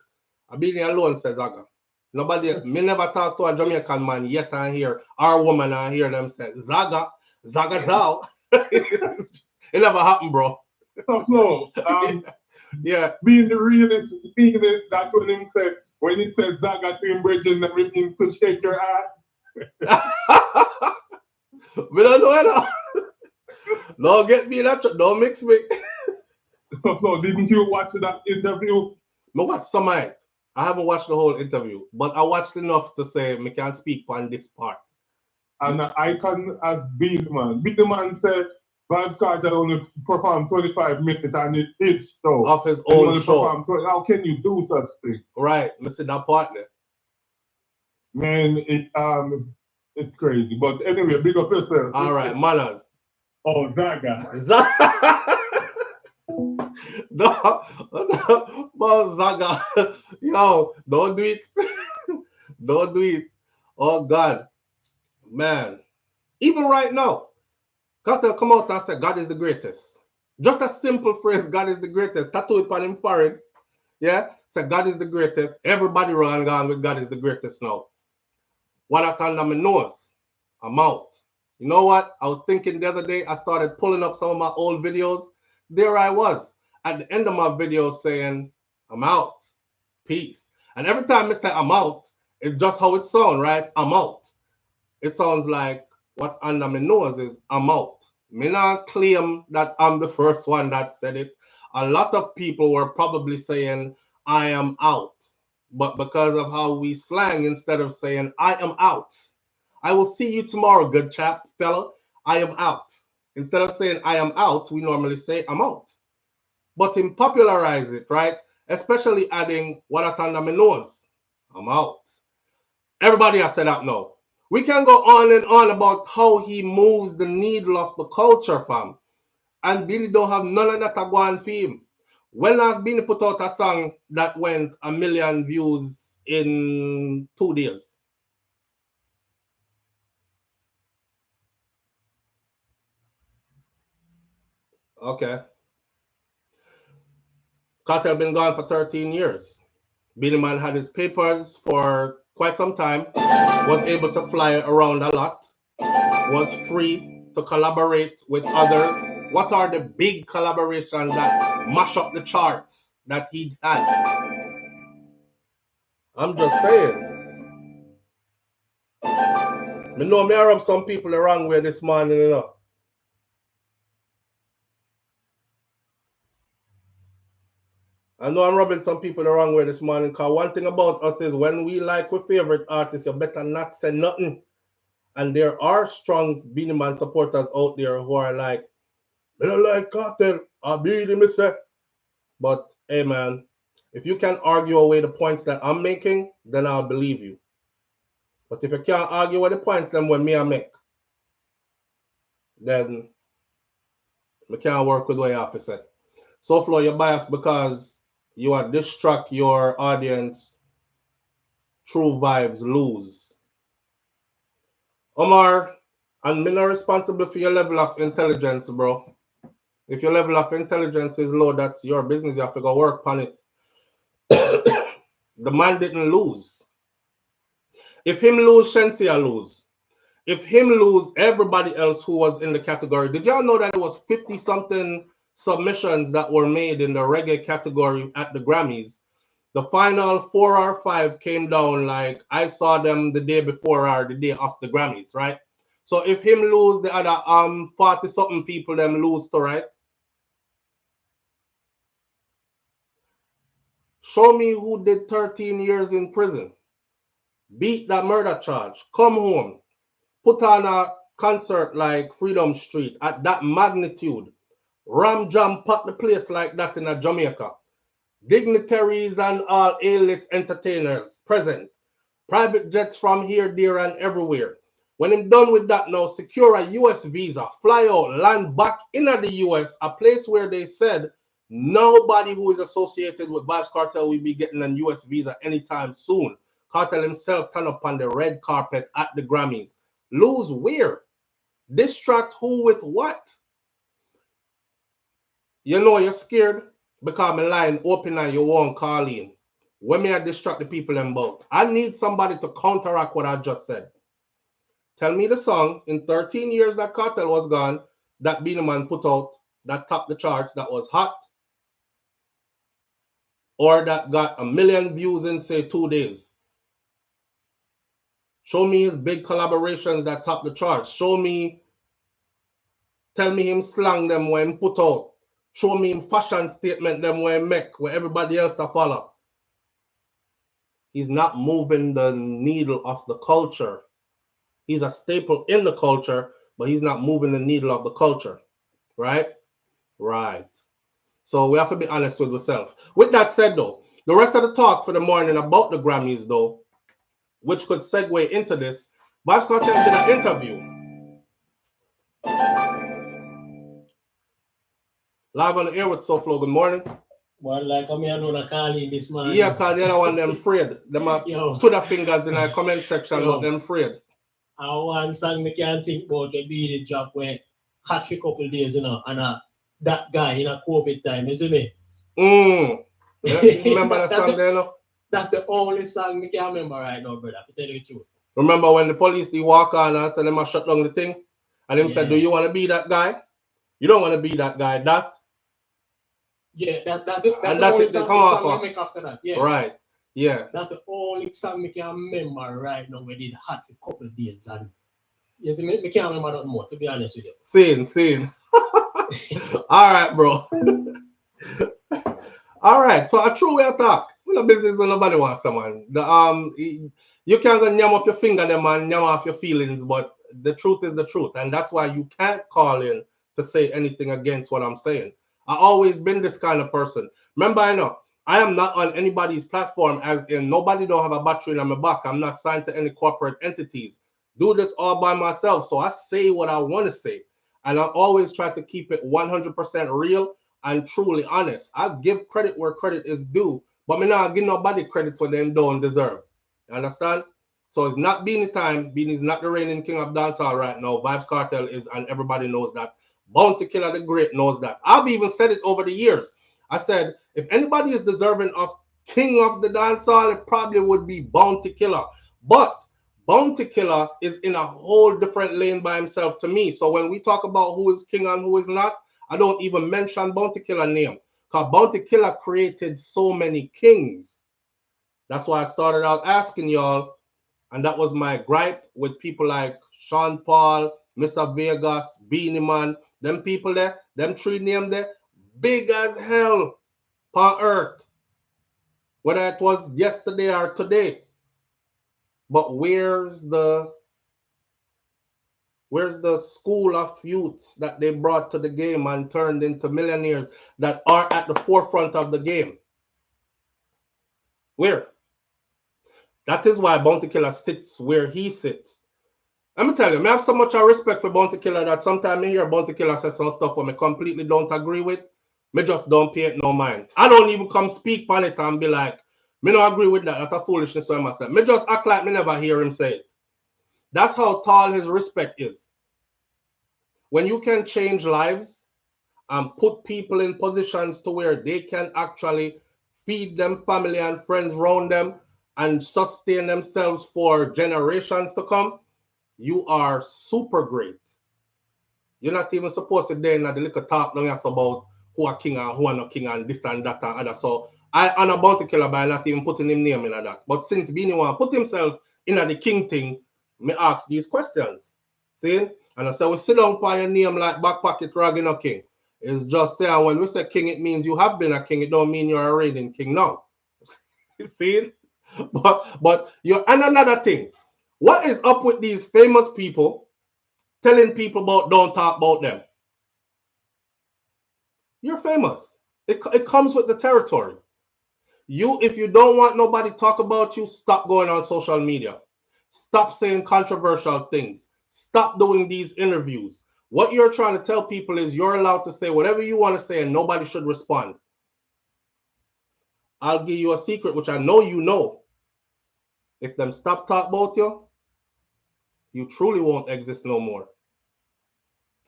Abini alone says Zaga. Nobody, me never talk to a Jamaican man yet and hear our woman and hear them say Zaga Zao. It never happened, bro. no, Yeah. being the realist, being it, that's when he said Zaga to him, Bridges, everything to shake your ass. We don't know it. Don't get me that. Don't mix me. So didn't you watch that interview? I watched some of it. I haven't watched the whole interview, but I watched enough to say I can speak on this part. And I can as Beenie Man. Beenie Man said Vance Carter only performed 25 minutes and it is so. Of his own show. How can you do such thing? Right, Mr. That partner. Man, it's crazy. But anyway, big up yourself. All right, manners. Oh, Zaga. No, Zaga. Yo, don't do it. Don't do it. Oh God. Man. Even right now, Cartel come out and say God is the greatest. Just a simple phrase, God is the greatest. Tattoo it on him forehead. Yeah? Say God is the greatest. Everybody run gone with God is the greatest now. What I tell them knows. I'm out. You know what? I was thinking the other day, I started pulling up some of my old videos. There I was at the end of my video saying, I'm out. Peace. And every time I say I'm out, it's just how it sounds, right? I'm out. It sounds like what under my nose is I'm out. Me not claim that I'm the first one that said it. A lot of people were probably saying I am out. But because of how we slang, instead of saying I am out, I will see you tomorrow, good chap, fella. I am out. Instead of saying I am out, we normally say I'm out. But him popularize it, right? Especially adding what I under my nose. I'm out. Everybody has said that now. We can go on and on about how he moves the needle of the culture, fam. And Billy don't have none of that to go on for him. When last Billy put out a song that went 1 million views in 2 days? Okay. Cartel been gone for 13 years. Billy Man had his papers for quite some time, was able to fly around a lot, was free to collaborate with others. What are the big collaborations that mash up the charts that he had? I'm just saying. I know me I rub some people the wrong way this morning, you know. I know I'm rubbing some people the wrong way this morning, because one thing about us is when we like our favorite artists, you better not say nothing. And there are strong Beenie Man supporters out there who are like, I don't like Cartel, I beat him, say. But hey man, if you can argue away the points that I'm making, then I'll believe you. But if you can't argue with the points then when me I make, then we can't work with what you have to say. SouFLo, you're biased because you are distract your audience. True vibes lose. Omar, and me not responsible for your level of intelligence, bro. If your level of intelligence is low, that's your business. You have to go work on it. The man didn't lose. If him lose, Shensia lose. if him lose, everybody else who was in the category, did y'all know that it was 50 something submissions that were made in the reggae category at the Grammys? The final 4 or 5 came down, like I saw them the day before or the day of the Grammys, right? So if him lose, the other 40 something people them lose to, right? Show me who did 13 years in prison, beat that murder charge, come home, put on a concert like Freedom Street at that magnitude, ram jam pack the place like that in a Jamaica, dignitaries and all A-list entertainers present, private jets from here, there, and everywhere. When I'm done with that now, secure a US visa, fly out, land back in the US, a place where they said nobody who is associated with Vybz Kartel will be getting a US visa anytime soon. Kartel himself turned up on the red carpet at the Grammys. Lose where? Distract who with what? You know you're scared because my line open and you won't call in. When may I distract the people in both? I need somebody to counteract what I just said. Tell me the song in 13 years that Kartel was gone, that Beenie Man put out, that topped the charts, that was hot, or that got 1 million views in, say, 2 days. Show me his big collaborations that topped the charts. Show me, tell me him slang them when put out. Show me him fashion statement them when make, where everybody else a follow. He's not moving the needle of the culture. He's a staple in the culture, but he's not moving the needle of the culture, right? Right. So we have to be honest with ourselves. With that said, though, the rest of the talk for the morning about the Grammys, though, which could segue into this, Vybz Kartel did an interview. Live on the air with SouFLo. Good morning. Well, like I'm here on calling this man. Yeah, because the other one, them afraid. Them are Twitter fingers in the comment section, but them afraid. And one song me can think about the beat job where hot for a couple days, you know, and that guy in a COVID time, isn't it? Yeah, remember that song there, no? That's the only song me can remember right now, brother. To tell you the truth. Remember when the police they walk on and said them shut down the thing? And them said, do you want to be that guy? You don't want to be that guy. That? Yeah, that's the only song we make after that. Yeah. Right. Yeah. That's the only song me can remember right now. We did hot for a couple of days. And you see, me can't remember that more, to be honest with you. Same. All right, bro. All right. So a true way of talk. No business when nobody wants someone. You can't go nyam up your finger them and nyam off your feelings, but the truth is the truth. And that's why you can't call in to say anything against what I'm saying. I always been this kind of person. Remember, I know I am not on anybody's platform, as in nobody don't have a battery in my back. I'm not signed to any corporate entities. Do this all by myself. So I say what I want to say. And I always try to keep it 100% real and truly honest. I give credit where credit is due, but me not give nobody credit when they don't deserve. You understand? So it's not Beanie time. Beanie's not the reigning king of dancehall right now. Vybz Kartel is, and everybody knows that. Bounty Killer the Great knows that. I've even said it over the years. I said, if anybody is deserving of king of the dancehall, it probably would be Bounty Killer. But Bounty Killer is in a whole different lane by himself to me. So when we talk about who is king and who is not, I don't even mention Bounty Killer name. Because Bounty Killer created so many kings. That's why I started out asking y'all, and that was my gripe with people like Sean Paul, Mr. Vegas, Beenie Man, them people there, them three names there, big as hell on earth, whether it was yesterday or today. But where's the school of youths that they brought to the game and turned into millionaires that are at the forefront of the game? Where? That is why Bounty Killer sits where he sits. Let me tell you, I have so much respect for Bounty Killer that sometimes I hear Bounty Killer say some stuff where I completely don't agree with. Me just don't pay it no mind. I don't even come speak on it and be like, me don't agree with that. That's a foolishness what I say. Me just act like me never hear him say it. That's how tall his respect is. When you can change lives and put people in positions to where they can actually feed them family and friends around them and sustain themselves for generations to come, you are super great. You're not even supposed to then the little talk down here about who are king and who are not king and this and that and other. So I honor Bounty Killer by not even putting him name in that. But since Beanie want put himself in the king thing, me ask these questions. See? And I say we sit down by your name like back pocket rag in a king. It's just saying when we say king, it means you have been a king. It don't mean you're a reigning king now. See? But you're and another thing. What is up with these famous people telling people about don't talk about them? You're famous. It comes with the territory. If you don't want nobody to talk about you, stop going on social media. Stop saying controversial things. Stop doing these interviews. What you're trying to tell people is you're allowed to say whatever you want to say and nobody should respond. I'll give you a secret, which I know you know. If them stop talking about you, you truly won't exist no more.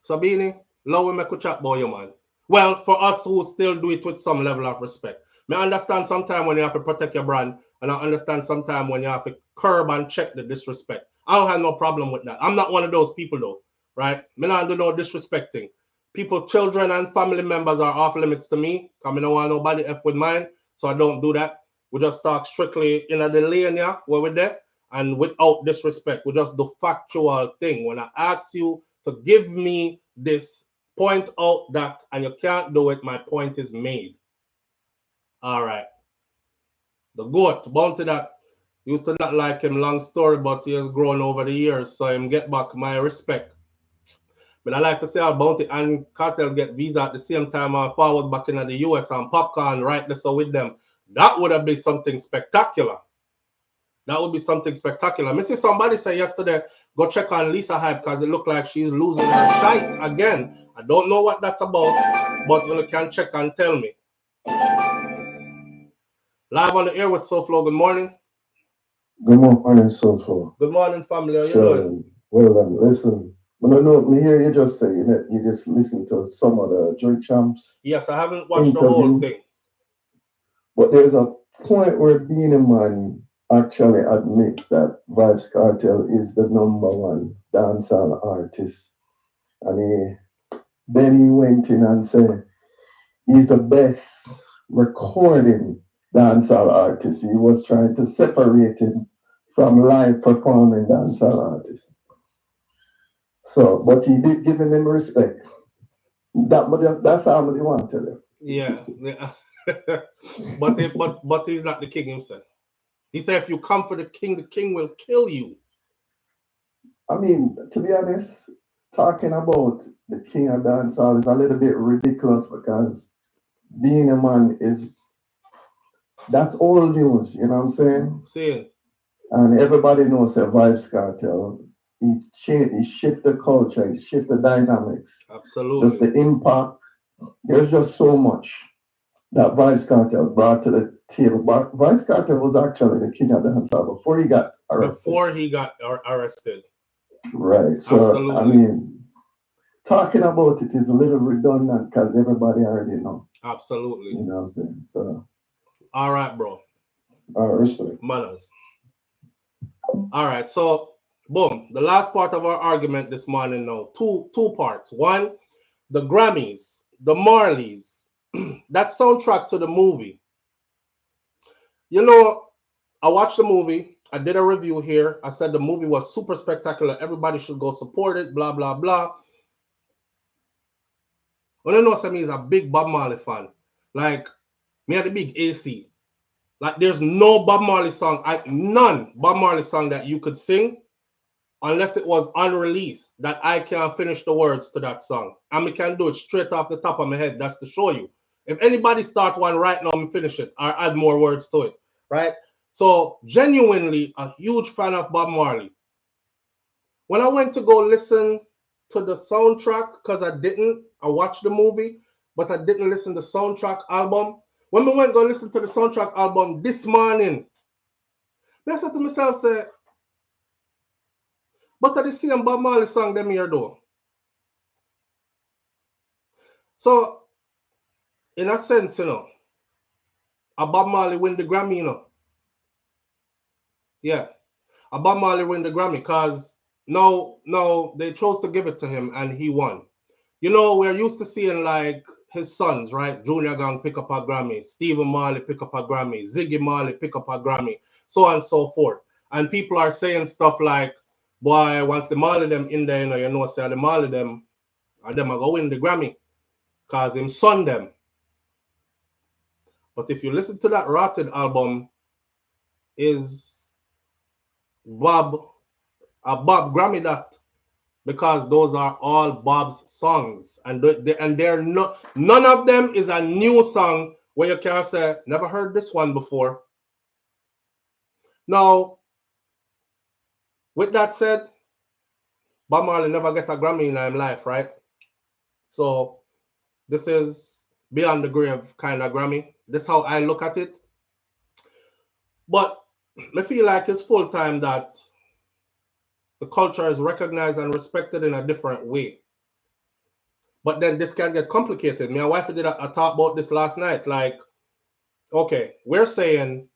So, Beanie, love we make a chat about you, man. Well, for us who still do it with some level of respect. I understand sometimes when you have to protect your brand, and I understand sometimes when you have to curb and check the disrespect. I don't have no problem with that. I'm not one of those people, though, right? Me not do no disrespecting. People, children, and family members are off limits to me. Because I don't want nobody F with mine, so I don't do that. We just talk strictly in the lane, yeah, where we're there, and without disrespect. We just do factual thing. When I ask you to give me this, point out that, and you can't do it, my point is made. All right. The goat, Bounty that used to not like him, long story, but he has grown over the years, so him get back my respect. But I like to say how Bounty and Cartel get visa at the same time and forward back in the US and Popcorn right there so with them. That would have been something spectacular. That would be something spectacular. I see somebody say yesterday, go check on Lisa Hype because it looked like she's losing her shite again. I don't know what that's about, but you can check and tell me. Live on the air with SouFLo. Good morning. Good morning, SouFLo. Good morning, family. How you Sure. doing? Well done. Listen, when I know me hear you just saying that you just listen to some of the Joint Champs. Yes, I haven't watched the whole thing. But there's a point where Beenie Man actually admit that Vybz Kartel is the #1 dancehall artist. And then he went in and said he's the best recording dancehall artist. He was trying to separate him from live performing dancehall artists. So, but he did give him respect. That's how I want to tell you. Yeah. but he's not the king himself. He said if you come for the king will kill you. I mean, to be honest, talking about the king of dancehall is a little bit ridiculous because being a man that's old news, you know what I'm saying? Saying. And everybody knows that Vybz Kartel. He shift the culture, he shift the dynamics. Absolutely. Just the impact. There's just so much that Vybz Kartel brought to the table. But Vybz Kartel was actually the king of dancehall before he got arrested. Right. So, absolutely. I mean, talking about it is a little redundant because everybody already know. Absolutely. You know what I'm saying? So. All right, bro. All right, respect. Manners. All right, so boom. The last part of our argument this morning now. Two parts. One, the Grammys, the Marleys, that soundtrack to the movie. You know, I watched the movie. I did a review here. I said the movie was super spectacular. Everybody should go support it, blah, blah, blah. When I know something is a big Bob Marley fan. Like, me had a big AC. Like, there's no Bob Marley song, none Bob Marley song that you could sing unless it was unreleased that I can't finish the words to that song. And we can do it straight off the top of my head. That's to show you. If anybody start one right now, I'm finish it or add more words to it, right? So, genuinely a huge fan of Bob Marley. When I went to go listen to the soundtrack, because I watched the movie, but I didn't listen to the soundtrack album. When we went to go listen to the soundtrack album this morning, I said to myself, say, but I the same Bob Marley song them here though. So, in a sense, you know, a Bob Marley win the Grammy, you know. Yeah. A Bob Marley win the Grammy because No, they chose to give it to him and he won. You know, we're used to seeing like his sons, right? Junior Gang pick up a Grammy, Stephen Marley pick up a Grammy, Ziggy Marley pick up a Grammy, so on and so forth. And people are saying stuff like, boy, once the Marley them in there, say the Marley them, and them are go win the Grammy, cause him son them. But if you listen to that Rotted album, is Bob Bob Grammy that, because those are all Bob's songs, and they're not, none of them is a new song where you can say never heard this one before. Now, with that said, Bob Marley never get a Grammy in his life, right? So this is beyond the grave kind of Grammy. This is how I look at it. But I feel like it's full time that the culture is recognized and respected in a different way. But then this can get complicated. Me and my wife did a talk about this last night. Like, okay, we're saying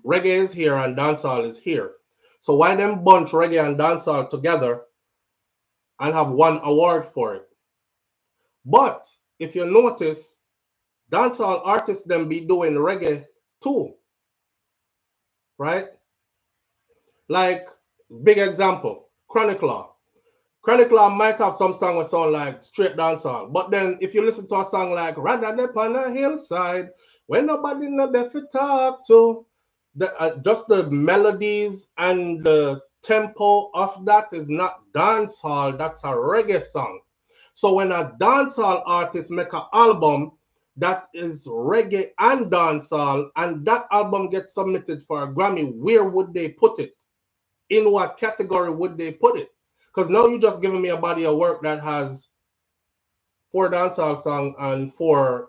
reggae is here and dancehall is here. So why them bunch reggae and dancehall together and have one award for it? But if you notice, dancehall artists them be doing reggae too, right? Like, big example, Chronic Law. Chronic Law might have some song that sound like straight dancehall, but then if you listen to a song like Rather Dip on a Hillside, when nobody know there to talk to, just the melodies and the tempo of that is not dancehall, that's a reggae song. So when a dancehall artist make an album that is reggae and dancehall, and that album gets submitted for a Grammy, where would they put it? In what category would they put it? Because now you're just giving me a body of work that has 4 dancehall songs and 4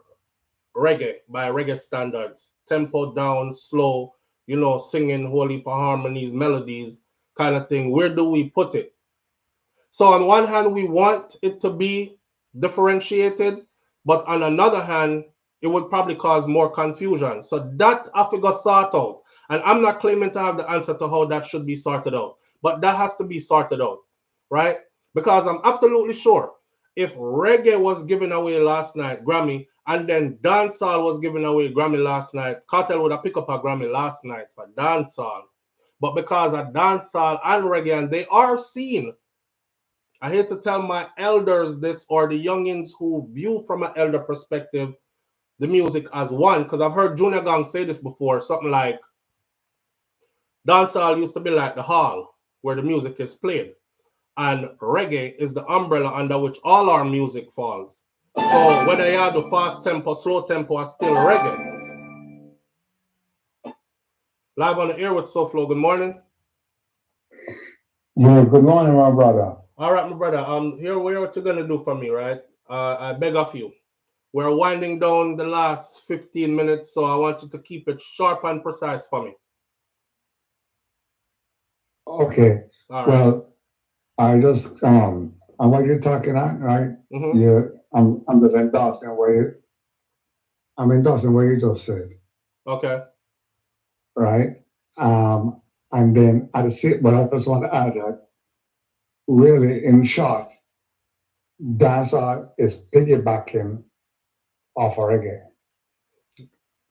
reggae by reggae standards. Tempo down, slow, singing whole heap of harmonies, melodies, kind of thing. Where do we put it? So on one hand, we want it to be differentiated, but on another hand, it would probably cause more confusion. So that have to go sort out. And I'm not claiming to have the answer to how that should be sorted out, but that has to be sorted out, right? Because I'm absolutely sure if reggae was given away last night, Grammy, and then dancehall was given away Grammy last night, Cartel would have picked up a Grammy last night for dancehall. But because of dancehall and reggae, and they are seen, I hate to tell my elders this, or the youngins who view from an elder perspective the music as one, because I've heard Junior Gang say this before, something like dancehall used to be like the hall where the music is played, and reggae is the umbrella under which all our music falls. So whether you have the fast tempo, slow tempo, or still reggae. Live on the air with SouFLo. Good morning. Yeah, good morning, my brother. All right, my brother. Here what you're gonna do for me, right? I beg of you. We're winding down the last 15 minutes, so I want you to keep it sharp and precise for me. Okay. All right. Well, I just on what you're talking at, right? Mm-hmm. Yeah, I'm just endorsing what you just said. Okay. Right. And then at the same, but I just want to add that really, in short, dancehall is piggybacking off of reggae.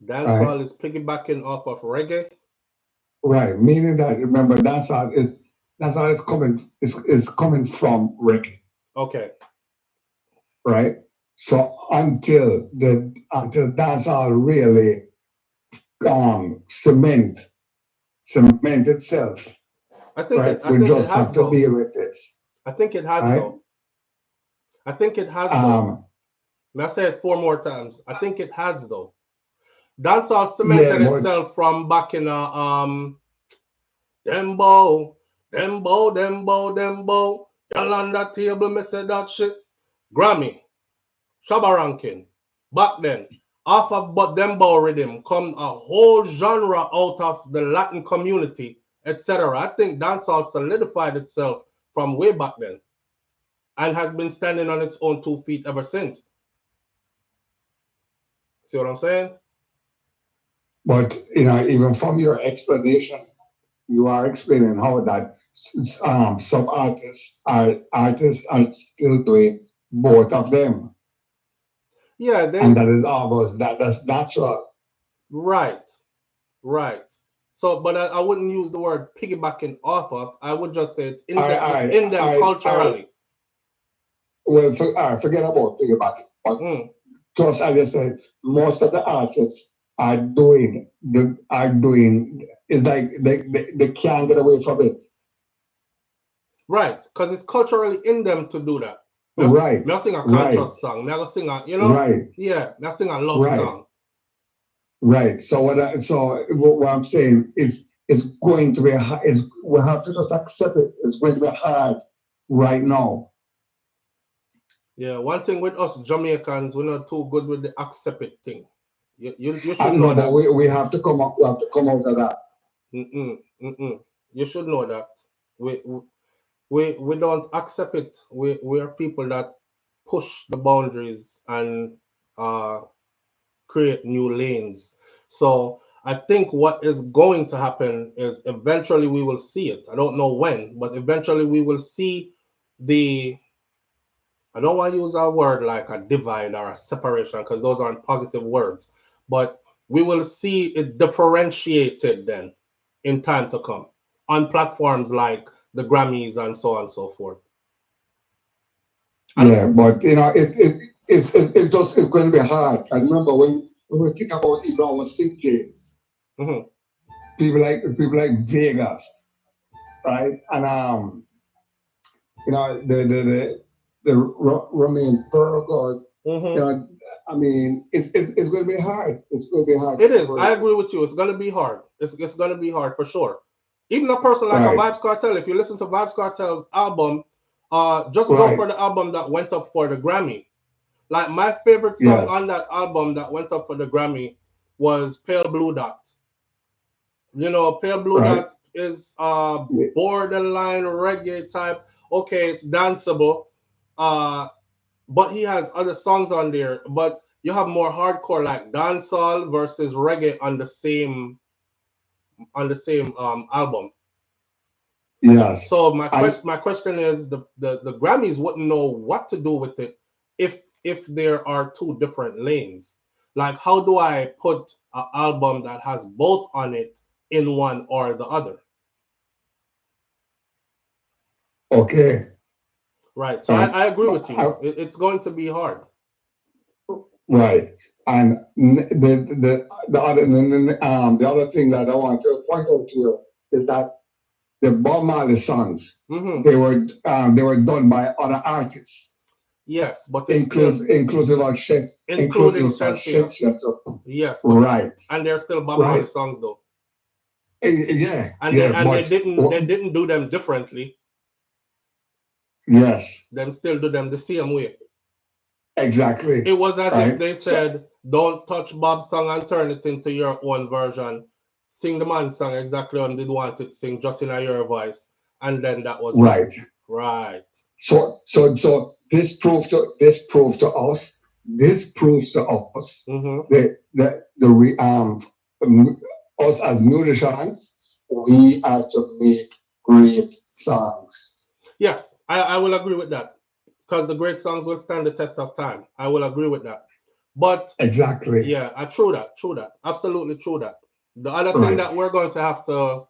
Dancehall is piggybacking off of reggae. Right, meaning that, remember, dancehall is coming from reggae. Okay. Right. So until dancehall really cement itself, I think we just it has have to deal with this. I think it has right? though. I think it has though. May I say it 4 more times? I think it has though. Dancehall cemented itself from back in Dembo. Y'all on that table, me say that shit. Grammy, Shabba ranking. Back then, off of but Dembo rhythm come a whole genre out of the Latin community, etc. I think dancehall solidified itself from way back then and has been standing on its own 2 feet ever since. See what I'm saying? But even from your explanation, you are explaining how that some artists are still doing both of them, Yeah, and that is almost that's natural. right, right. So, but I wouldn't use the word piggybacking off of. I would just say it's in them culturally. Well, forget about piggybacking, but Mm, just as I said, most of the artists are doing it's like they can't get away from it. right, because it's culturally in them to do that. Right, Me sing a right, conscious song. Me I go sing a, right, yeah, me I sing a love right, song. right. So what I'm saying is it's going to be we have to just accept it. It's going to be hard right now. Yeah, one thing with us Jamaicans, we're not too good with the accept it thing. You should know No, but that. we have to come up. We have to come out of that. Mm-mm, mm-mm. You should know that. We we don't accept it. We are people that push the boundaries and uh, create new lanes. So I think what is going to happen is eventually we will see it. I don't know when, but eventually we will see the. I don't want to use a word like a divide or a separation because those aren't positive words, but we will see it differentiated then in time to come on platforms like the Grammys and so on and so forth. And Yeah, but it's going to be hard. I remember when we think about even our sick days, mhm, people like Vegas, right? And the Romain Burgos, mhm. I mean, it's going to be hard. It's going to be hard to It is. I separate it. agree with you. It's gonna be hard. It's gonna be hard for sure. Even a person like a Right, Vibes Cartel, if you listen to Vibes Cartel's album, just go for right, the album that went up for the Grammy. Like my favorite song yes, on that album that went up for the Grammy was Pale Blue Dot. Pale Blue right, Dot is yeah, borderline reggae type. Okay, it's danceable. Uh, but he has other songs on there. But you have more hardcore like dancehall versus reggae on the same album. yes. So my And question is the Grammys wouldn't know what to do with it if there are two different lanes. Like how do I put an album that has both on it in one or the other? okay, Right. So I, right. I agree But with you. It's going to be hard. right. And the other thing that I want to point out to you is that the Bob Marley songs Hmm. they were done by other artists, Yes, but it's still inclusive of Chef, including inclusive of Shensia. Chef. Yes, but Right, and they're still Bob Marley right. songs though. Yeah, And they yeah. and they But didn't they didn't do them differently. yes, Them still do them the same way. exactly. It was as if Right. they So said, "Don't touch Bob's song and turn it into your own version. Sing the man's song exactly how they want it sing, just in your voice." And then that was it. right. Right. So this proves to us Mm-hmm. the us as musicians, we are to make great songs. Yes, I will agree with that because the great songs will stand the test of time. I will agree with that. But Exactly. yeah, true that, absolutely true that. The other thing Right. that we're going to have to,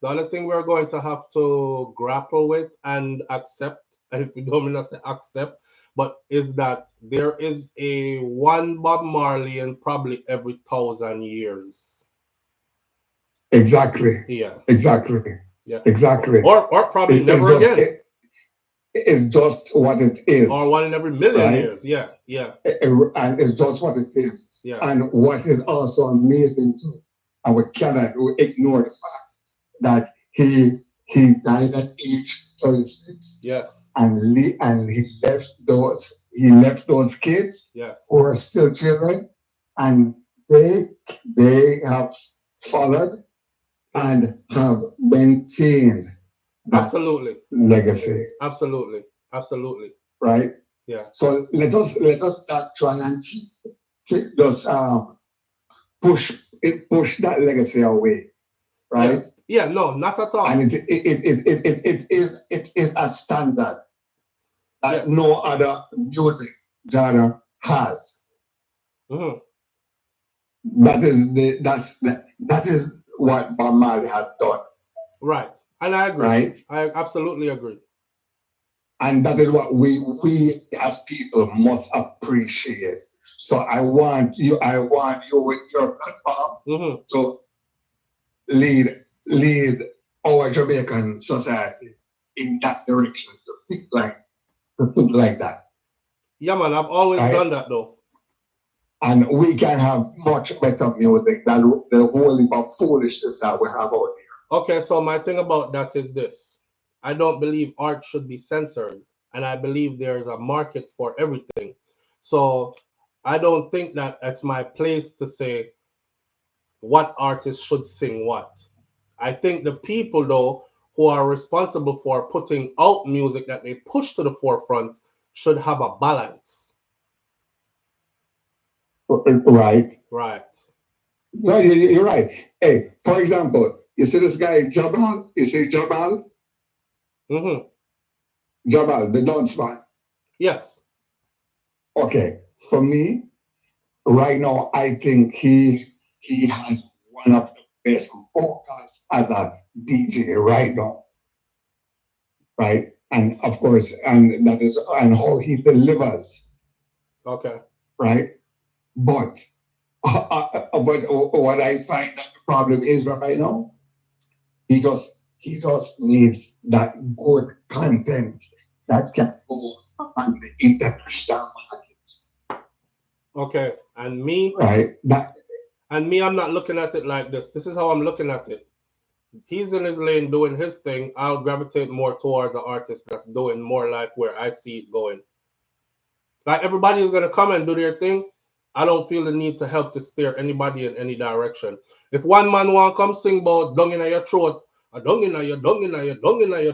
the other thing we're going to have to grapple with and accept, and if we don't mean to say accept, but is that there is a one Bob Marley in probably every 1,000 years. Exactly. Yeah, Exactly. yeah, Exactly. or probably It's never just again, it's just what it or is, one in every million right? years. Yeah, yeah, And it's just what it is. yeah. And what is also amazing too, and we cannot ignore the fact that he died at age 36, Yes, and he left those kids yes, who are still children, and they have followed him. and have maintained that Absolutely, legacy, absolutely, absolutely. right? Yeah, So let us not try and just push that legacy away, yeah. right? Yeah, no, not at all. And it is a standard that Yes. no other music genre has. Mhm. That is what Bob Marley has done, Right. And I agree. right? I absolutely agree. And that is what we as people must appreciate. So I want you with your platform Mhm. to lead our Jamaican society in that direction, to think like that. Yeah, man, I've always Right. done that though. And we can have much better music than the whole heap of foolishness that we have out there. Okay, so my thing about that is this. I don't believe art should be censored, and I believe there's a market for everything. So I don't think that it's my place to say what artist should sing what. I think the people, though, who are responsible for putting out music that they push to the forefront should have a balance. Right. Right. No, you're right. Hey, for example, you see this guy Jabal? You see Jabal? Mm-hmm. Jabal, the dance man. Yes. Okay. For me, right now, I think he has one of the best vocals as a DJ right now. Right? And of course, and that is and how he delivers. Okay. Right? But what I find that the problem is right now, he just needs that good content that can go on the international markets. Okay. And me, Right? I'm not looking at it like this. This is how I'm looking at it. He's in his lane doing his thing. I'll gravitate more towards an artist that's doing more like where I see it going. Like everybody is gonna come and do their thing. I don't feel the need to help to steer anybody in any direction. If one man want come sing about dung in your throat, a dung in your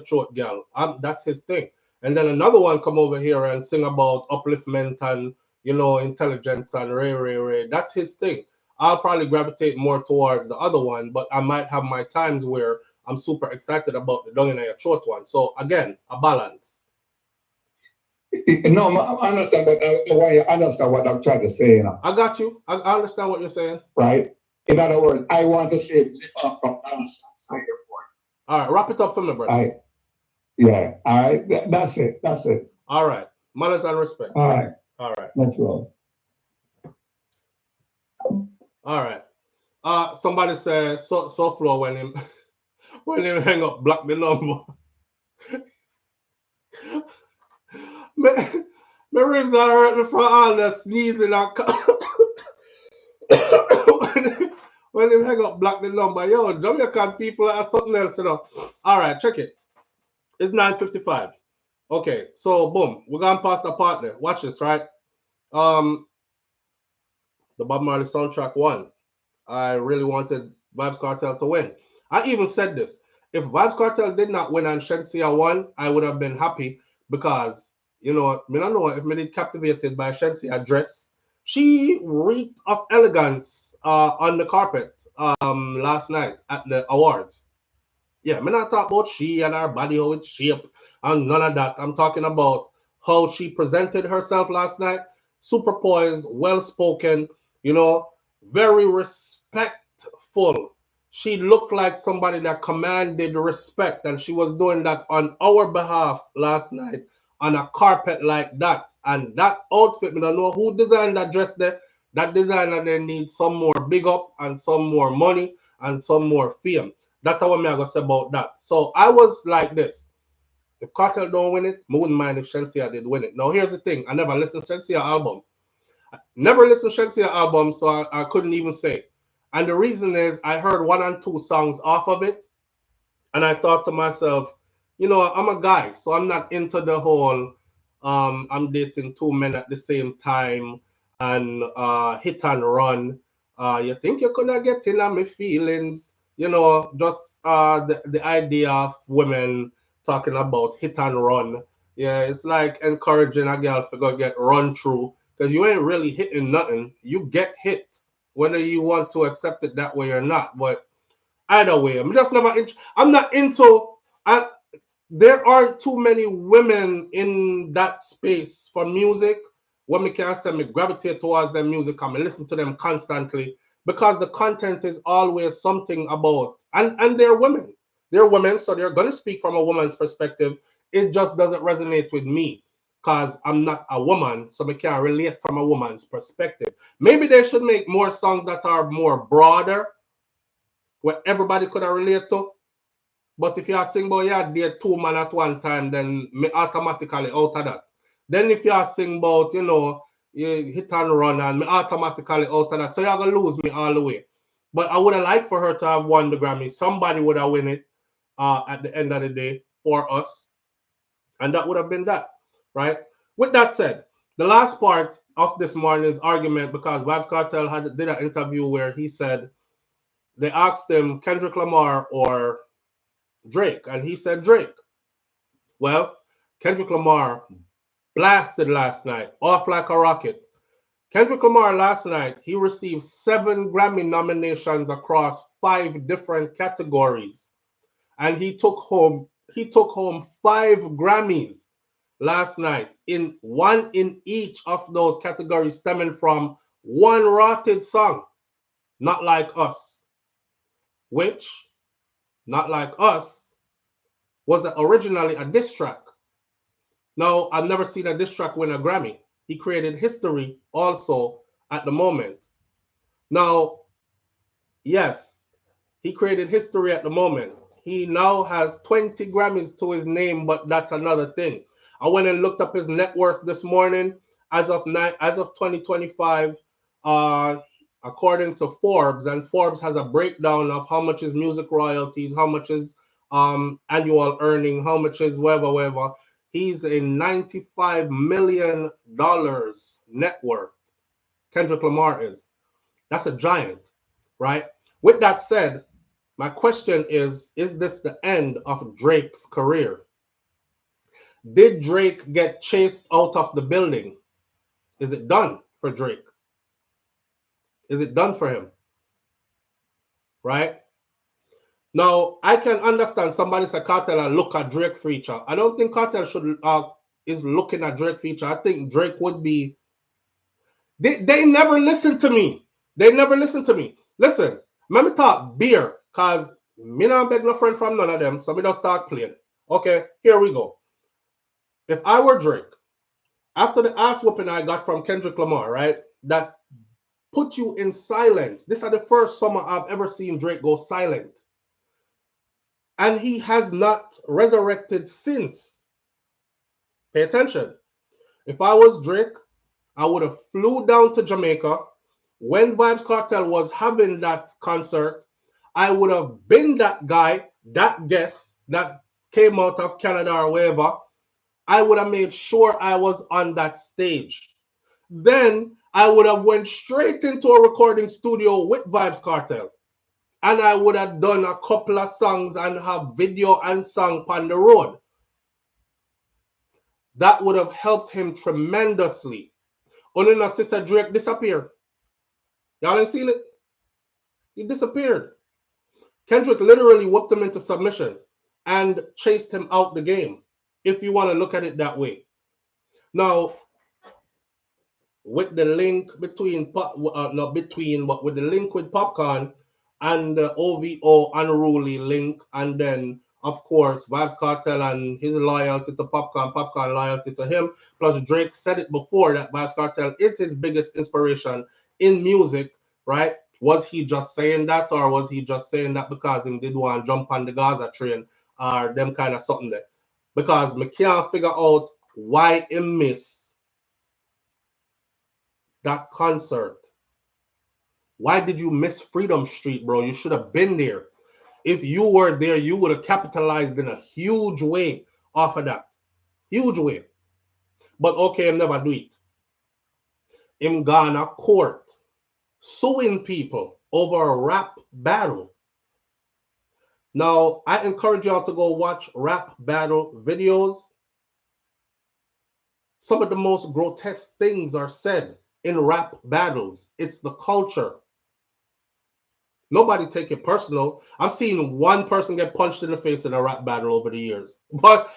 throat, girl, that's his thing. And then another one come over here and sing about upliftment and intelligence and ray. That's his thing. I'll probably gravitate more towards the other one, but I might have my times where I'm super excited about the dung in your throat one. So again, a balance. No, I understand, but I want you to understand what I'm trying to say. I got you. I understand what you're saying. Right? In other words, I want to say from say your point. All right, wrap it up for me, brother. Right? Yeah. All right. That's it. All right. Manners and respect. All right. All right. Let's roll. All right. Somebody said SouFLo when him hang up, block the number. My ribs are hurt me from all the sneezing and when him hang up, block the number. Yo, Jamaican people are something else, All right, check it. It's 9:55. Okay, so boom, we're going past the part there. Watch this, right? The Bob Marley soundtrack won. I really wanted Vybz Kartel to win. I even said this. If Vybz Kartel did not win and Shenseea won, I would have been happy because, I don't know if I did captivated by Shensea's dress. She reeked of elegance on the carpet last night at the awards. Yeah, I'm not talking about she and her body, how it's shaped, and none of that. I'm talking about how she presented herself last night. Super poised, well spoken, very respectful. She looked like somebody that commanded respect, and she was doing that on our behalf last night on a carpet like that. And that outfit, I don't know who designed that dress there. That designer there needs some more big up and some more money and some more fame. That's what I'm going to say about that. So I was like this. If Cartel don't win it, I wouldn't mind if Shenseea did win it. Now, here's the thing. I never listened to Shenseea album. So I couldn't even say. And the reason is I heard 1 and 2 songs off of it. And I thought to myself, I'm a guy. So I'm not into the whole I'm dating 2 men at the same time and hit and run. You think you could not get in on my feelings? Just the idea of women talking about hit and run. Yeah, it's like encouraging a girl to go get run through because you ain't really hitting nothing. You get hit, whether you want to accept it that way or not. But Either way, I'm just never. I'm not into. There aren't too many women in that space for music. When me can say me gravitate towards their music and me listen to them constantly because the content is always something about and they're women. They're women, so they're gonna speak from a woman's perspective. It just doesn't resonate with me because I'm not a woman, so we can't relate from a woman's perspective. Maybe they should make more songs that are more broader, where everybody could relate to. But if you are sing about yeah, date two man at one time, then me automatically out of that. Then if you are sing about, you know, you hit and run and me automatically out of that. So you're gonna lose me all the way. But I would have liked for her to have won the Grammy. Somebody would have win it at the end of the day for us. And that would have been that. Right? With that said, the last part of this morning's argument, because Vybz Kartel did an interview where he said they asked him Kendrick Lamar or Drake, and he said Drake. Well, Kendrick Lamar blasted last night, off like a rocket. Kendrick Lamar last night, he received 7 Grammy nominations across 5 different categories. And he took home 5 Grammys last night, in one in each of those categories stemming from one rotted song, Not Like Us, which, Not Like Us, was originally a diss track. Now, I've never seen a diss track win a Grammy. He created history also at the moment. Now, yes, he created history at the moment. He now has 20 Grammys to his name, but that's another thing. I went and looked up his net worth this morning. As of 2025, according to Forbes, and Forbes has a breakdown of how much is music royalties, how much is annual earning, how much is whatever. He's a $95 million net worth. Kendrick Lamar is. That's a giant, right? With that said, my question is this the end of Drake's career? Did Drake get chased out of the building? Is it done for Drake? Is it done for him? Right? Now, I can understand somebody say Cartel and look at Drake feature. I don't think Cartel should is looking at Drake feature. I think Drake would be. They never listen to me. They never listen to me. Listen, let me talk beer, cause me not beg no friend from none of them, so me just start playing. Okay, here we go. If I were Drake, after the ass whooping I got from Kendrick Lamar, right, that put you in silence. This is the first summer I've ever seen Drake go silent. And he has not resurrected since. Pay attention. If I was Drake, I would have flew down to Jamaica. When Vybz Kartel was having that concert, I would have been that guy, that guest that came out of Canada or wherever. I would have made sure I was on that stage. Then I would have went straight into a recording studio with Vybz Kartel. And I would have done a couple of songs and have video and song on the road. That would have helped him tremendously. Only now Sister Drake disappeared. Y'all ain't seen it? He disappeared. Kendrick literally whooped him into submission and chased him out the game, if you want to look at it that way. Now, with the link between, with the link with Popcorn and the OVO Unruly link, and then, of course, Vybz Kartel and his loyalty to Popcorn loyalty to him, plus Drake said it before that Vybz Kartel is his biggest inspiration in music, right? Was he just saying that, or was he just saying that because he did want to jump on the Gaza train or them kind of something there? Because me can't figure out why he missed that concert. Why did you miss Freedom Street, bro? You should have been there. If you were there, you would have capitalized in a huge way off of that. Huge way. But okay, I'm never do it. In Ghana court, suing people over a rap battle. Now, I encourage y'all to go watch rap battle videos. Some of the most grotesque things are said in rap battles. It's the culture. Nobody take it personal. I've seen one person get punched in the face in a rap battle over the years, but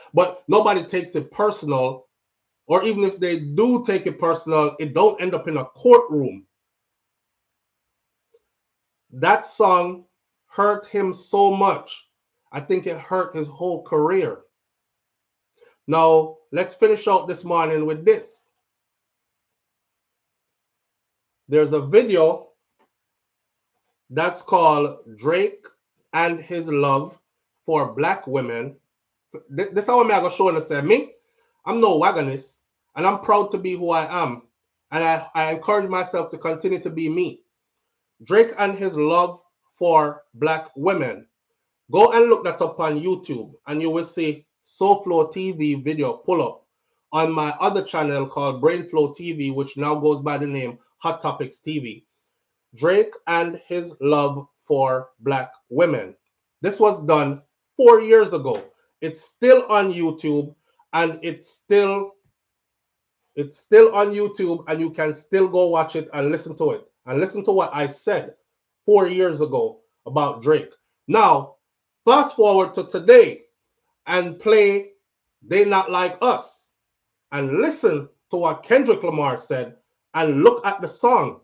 nobody takes it personal. Or even if they do take it personal, it don't end up in a courtroom. That song hurt him so much. I think it hurt his whole career. Now, let's finish out this morning with this. There's a video that's called Drake and His Love for Black Women. This is how I'm going to show and say, me, I'm no wagonist, and I'm proud to be who I am. And I encourage myself to continue to be me. Drake and His Love for Black Women. Go and look that up on YouTube, and you will see SouFLoTV video pull up on my other channel called BrainFlow TV, which now goes by the name Hot Topics TV. Drake and His Love for Black Women. This was done 4 years ago. It's still on YouTube, and it's still on YouTube, and you can still go watch it and listen to it. And listen to what I said 4 years ago about Drake. Now, fast forward to today and play They Not Like Us and listen to what Kendrick Lamar said and look at the song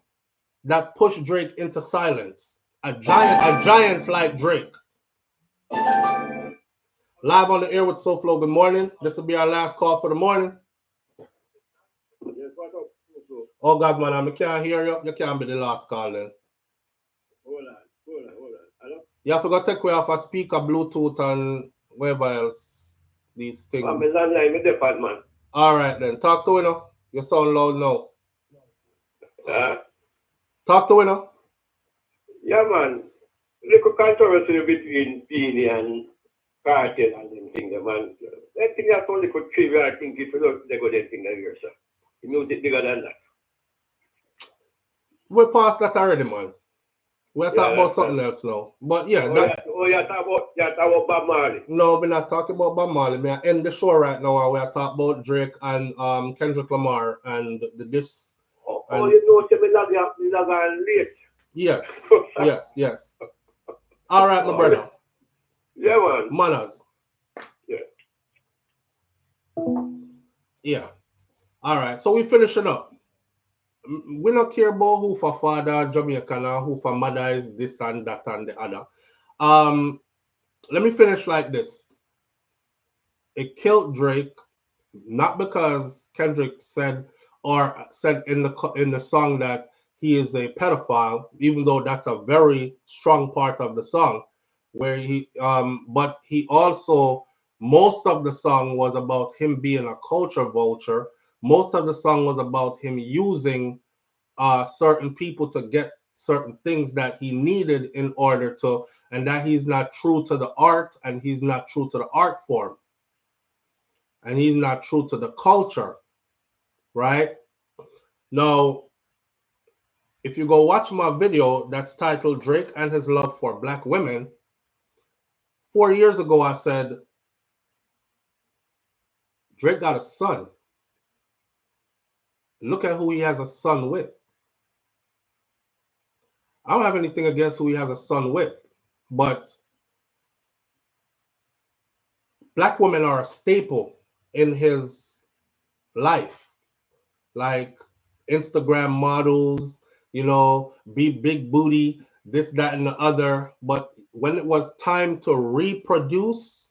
that pushed Drake into silence. A giant like Drake. Live on the air with SouFLo. Good morning. This will be our last call for the morning. Oh God, man, I can't hear you. You can't be the last call then. Hold on. Hello? You have to go take away off a speaker, Bluetooth, and whatever else. These things. I'm landline with the bad man. All right then. Talk to him. You sound loud now. Talk to him. Yeah, man. Little controversy between Beanie and Cartel and them things, man. I think that's only for trivia. I think if you don't, they go them thing that year, sir. You know, bigger than that. We're past that already, man. We're talking about something else now. But yeah, you're talking about Bob Marley. No, we're not talking about Bob Marley. We're end the show right now and we're talking about Drake and Kendrick Lamar and the this. Oh, you know, me log on late. Yes. yes. All right, my brother. Yeah, man. Manners. Yeah. Yeah. All right. So we finishing up. We don't care about who for father Jamaican or who for mother is this and that and the other. Let me finish like this. It killed Drake, not because Kendrick said in the song that he is a pedophile, even though that's a very strong part of the song, where but he also, most of the song was about him being a culture vulture. Most of the song was about him using certain people to get certain things that he needed in order to, and that he's not true to the art, and he's not true to the art form, and he's not true to the culture, right? Now, if you go watch my video that's titled Drake and His Love for Black Women, 4 years ago I said, Drake got a son. Look at who he has a son with. I don't have anything against who he has a son with, but Black women are a staple in his life. Like Instagram models, you know, be big booty, this, that, and the other. But when it was time to reproduce,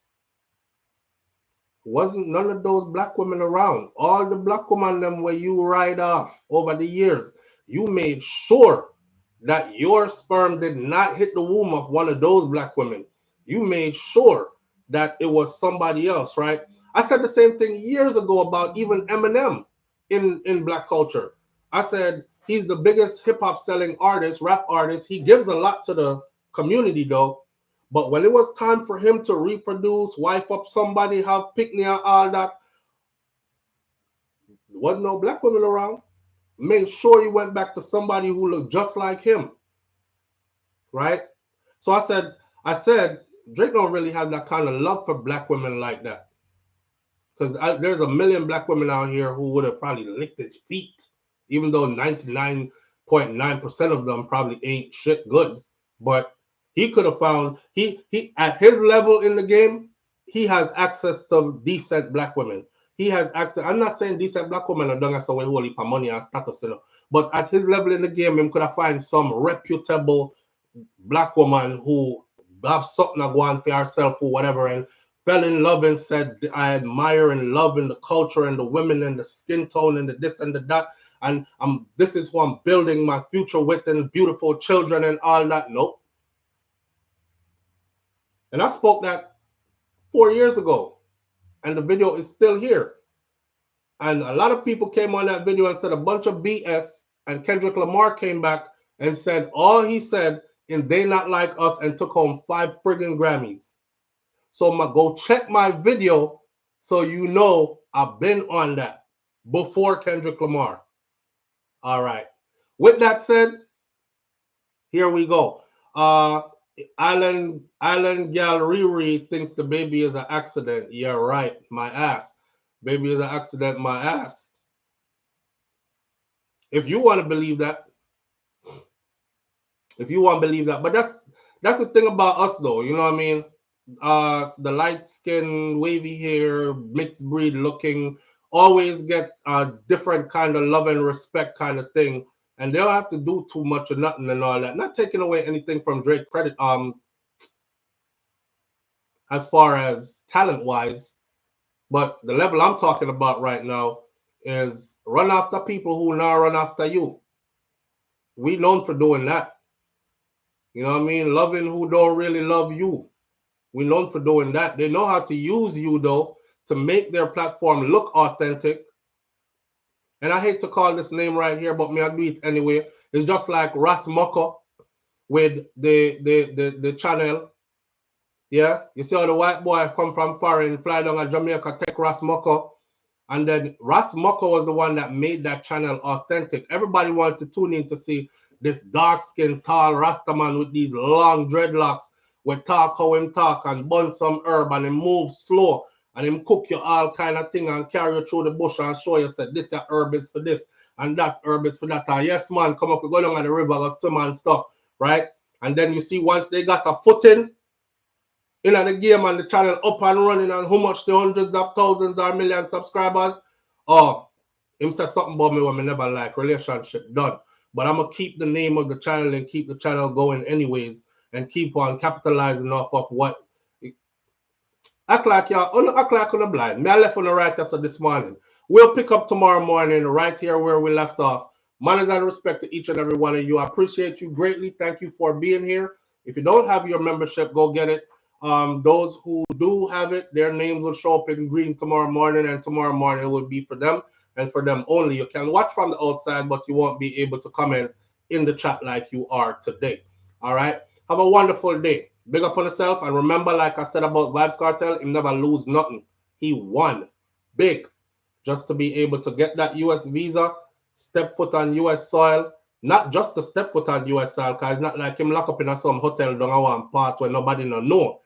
wasn't none of those Black women around. All the Black women them where you ride off over the years, you made sure that your sperm did not hit the womb of one of those Black women. You made sure that it was somebody else, right? I said the same thing years ago about even Eminem in Black culture. I said he's the biggest hip-hop selling artist, rap artist. He gives a lot to the community though. But when it was time for him to reproduce, wife up somebody, have picnic and all that, there wasn't no Black women around. Made sure he went back to somebody who looked just like him, right? So I said, Drake don't really have that kind of love for Black women like that. Because there's a million Black women out here who would have probably licked his feet, even though 99.9% of them probably ain't shit good. But he could have found he at his level in the game, he has access to decent black women. He has access. I'm not saying decent black women are done as a way whole heap of money and status, you know. But at his level in the game, him could have find some reputable black woman who have something to go on for herself or whatever, and fell in love and said, I admire and love in the culture and the women and the skin tone and the this and the that. And this is who I'm building my future with and beautiful children and all that. Nope. And I spoke that 4 years ago, and the video is still here. And a lot of people came on that video and said a bunch of BS, and Kendrick Lamar came back and said all he said in They Not Like Us and took home 5 friggin' Grammys. So go check my video so you know I've been on that before Kendrick Lamar. All right. With that said, here we go. Island Gal Riri thinks the baby is an accident. Yeah, right. My ass. Baby is an accident, my ass. If you want to believe that. If you want to believe that. But that's the thing about us though. You know what I mean? The light skin, wavy hair, mixed breed looking, always get a different kind of love and respect kind of thing. And they don't have to do too much or nothing and all that. Not taking away anything from Drake credit, as far as talent wise, but the level I'm talking about right now is run after people who now run after you. We known for doing that. You know what I mean? Loving who don't really love you. We known for doing that. They know how to use you though to make their platform look authentic. And I hate to call this name right here, but me I do it anyway. It's just like Ras Moko with the channel. Yeah, you see how the white boy come from foreign, fly down to Jamaica, take Ras Moko, and then Ras Moko was the one that made that channel authentic. Everybody wanted to tune in to see this dark-skinned, tall Rastaman with these long dreadlocks, with talk how him talk and burn some herb and him move slow and him cook you all kind of thing and carry you through the bush and show you said this herb is for this and that herb is for that. And yes, man, come up, we go down at the river, go swim and stuff, right? And then you see once they got a footing in the game and the channel up and running and how much the hundreds of thousands or million subscribers. Oh, him said something about me when I never like relationship done. But I'm gonna keep the name of the channel and keep the channel going anyways and keep on capitalizing off of what act like y'all act like on the blind. Me I left on the right as of this morning. We'll pick up tomorrow morning right here where we left off. Manners and respect to each and every one of you. I appreciate you greatly. Thank you for being here. If you don't have your membership, go get it. Those who do have it, their names will show up in green tomorrow morning, and tomorrow morning will be for them and for them only. You can watch from the outside, but you won't be able to comment in the chat like you are today. All right. Have a wonderful day. Big up on yourself. And remember, like I said about Vybz Kartel, he never lose nothing. He won big just to be able to get that U.S. visa, step foot on U.S. soil. Not just to step foot on U.S. soil, because it's not like him lock up in some hotel down one part where nobody know.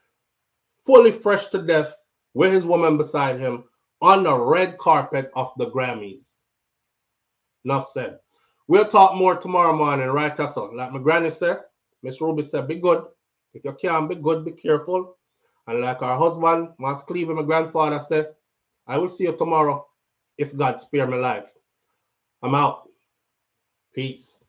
Fully fresh to death with his woman beside him on the red carpet of the Grammys. Enough said. We'll talk more tomorrow morning, right, Tessa? Like my granny said, Miss Ruby said, be good. If you can't be good, be careful. And like our husband, Mas Cleve, my grandfather said, I will see you tomorrow if God spare my life. I'm out. Peace.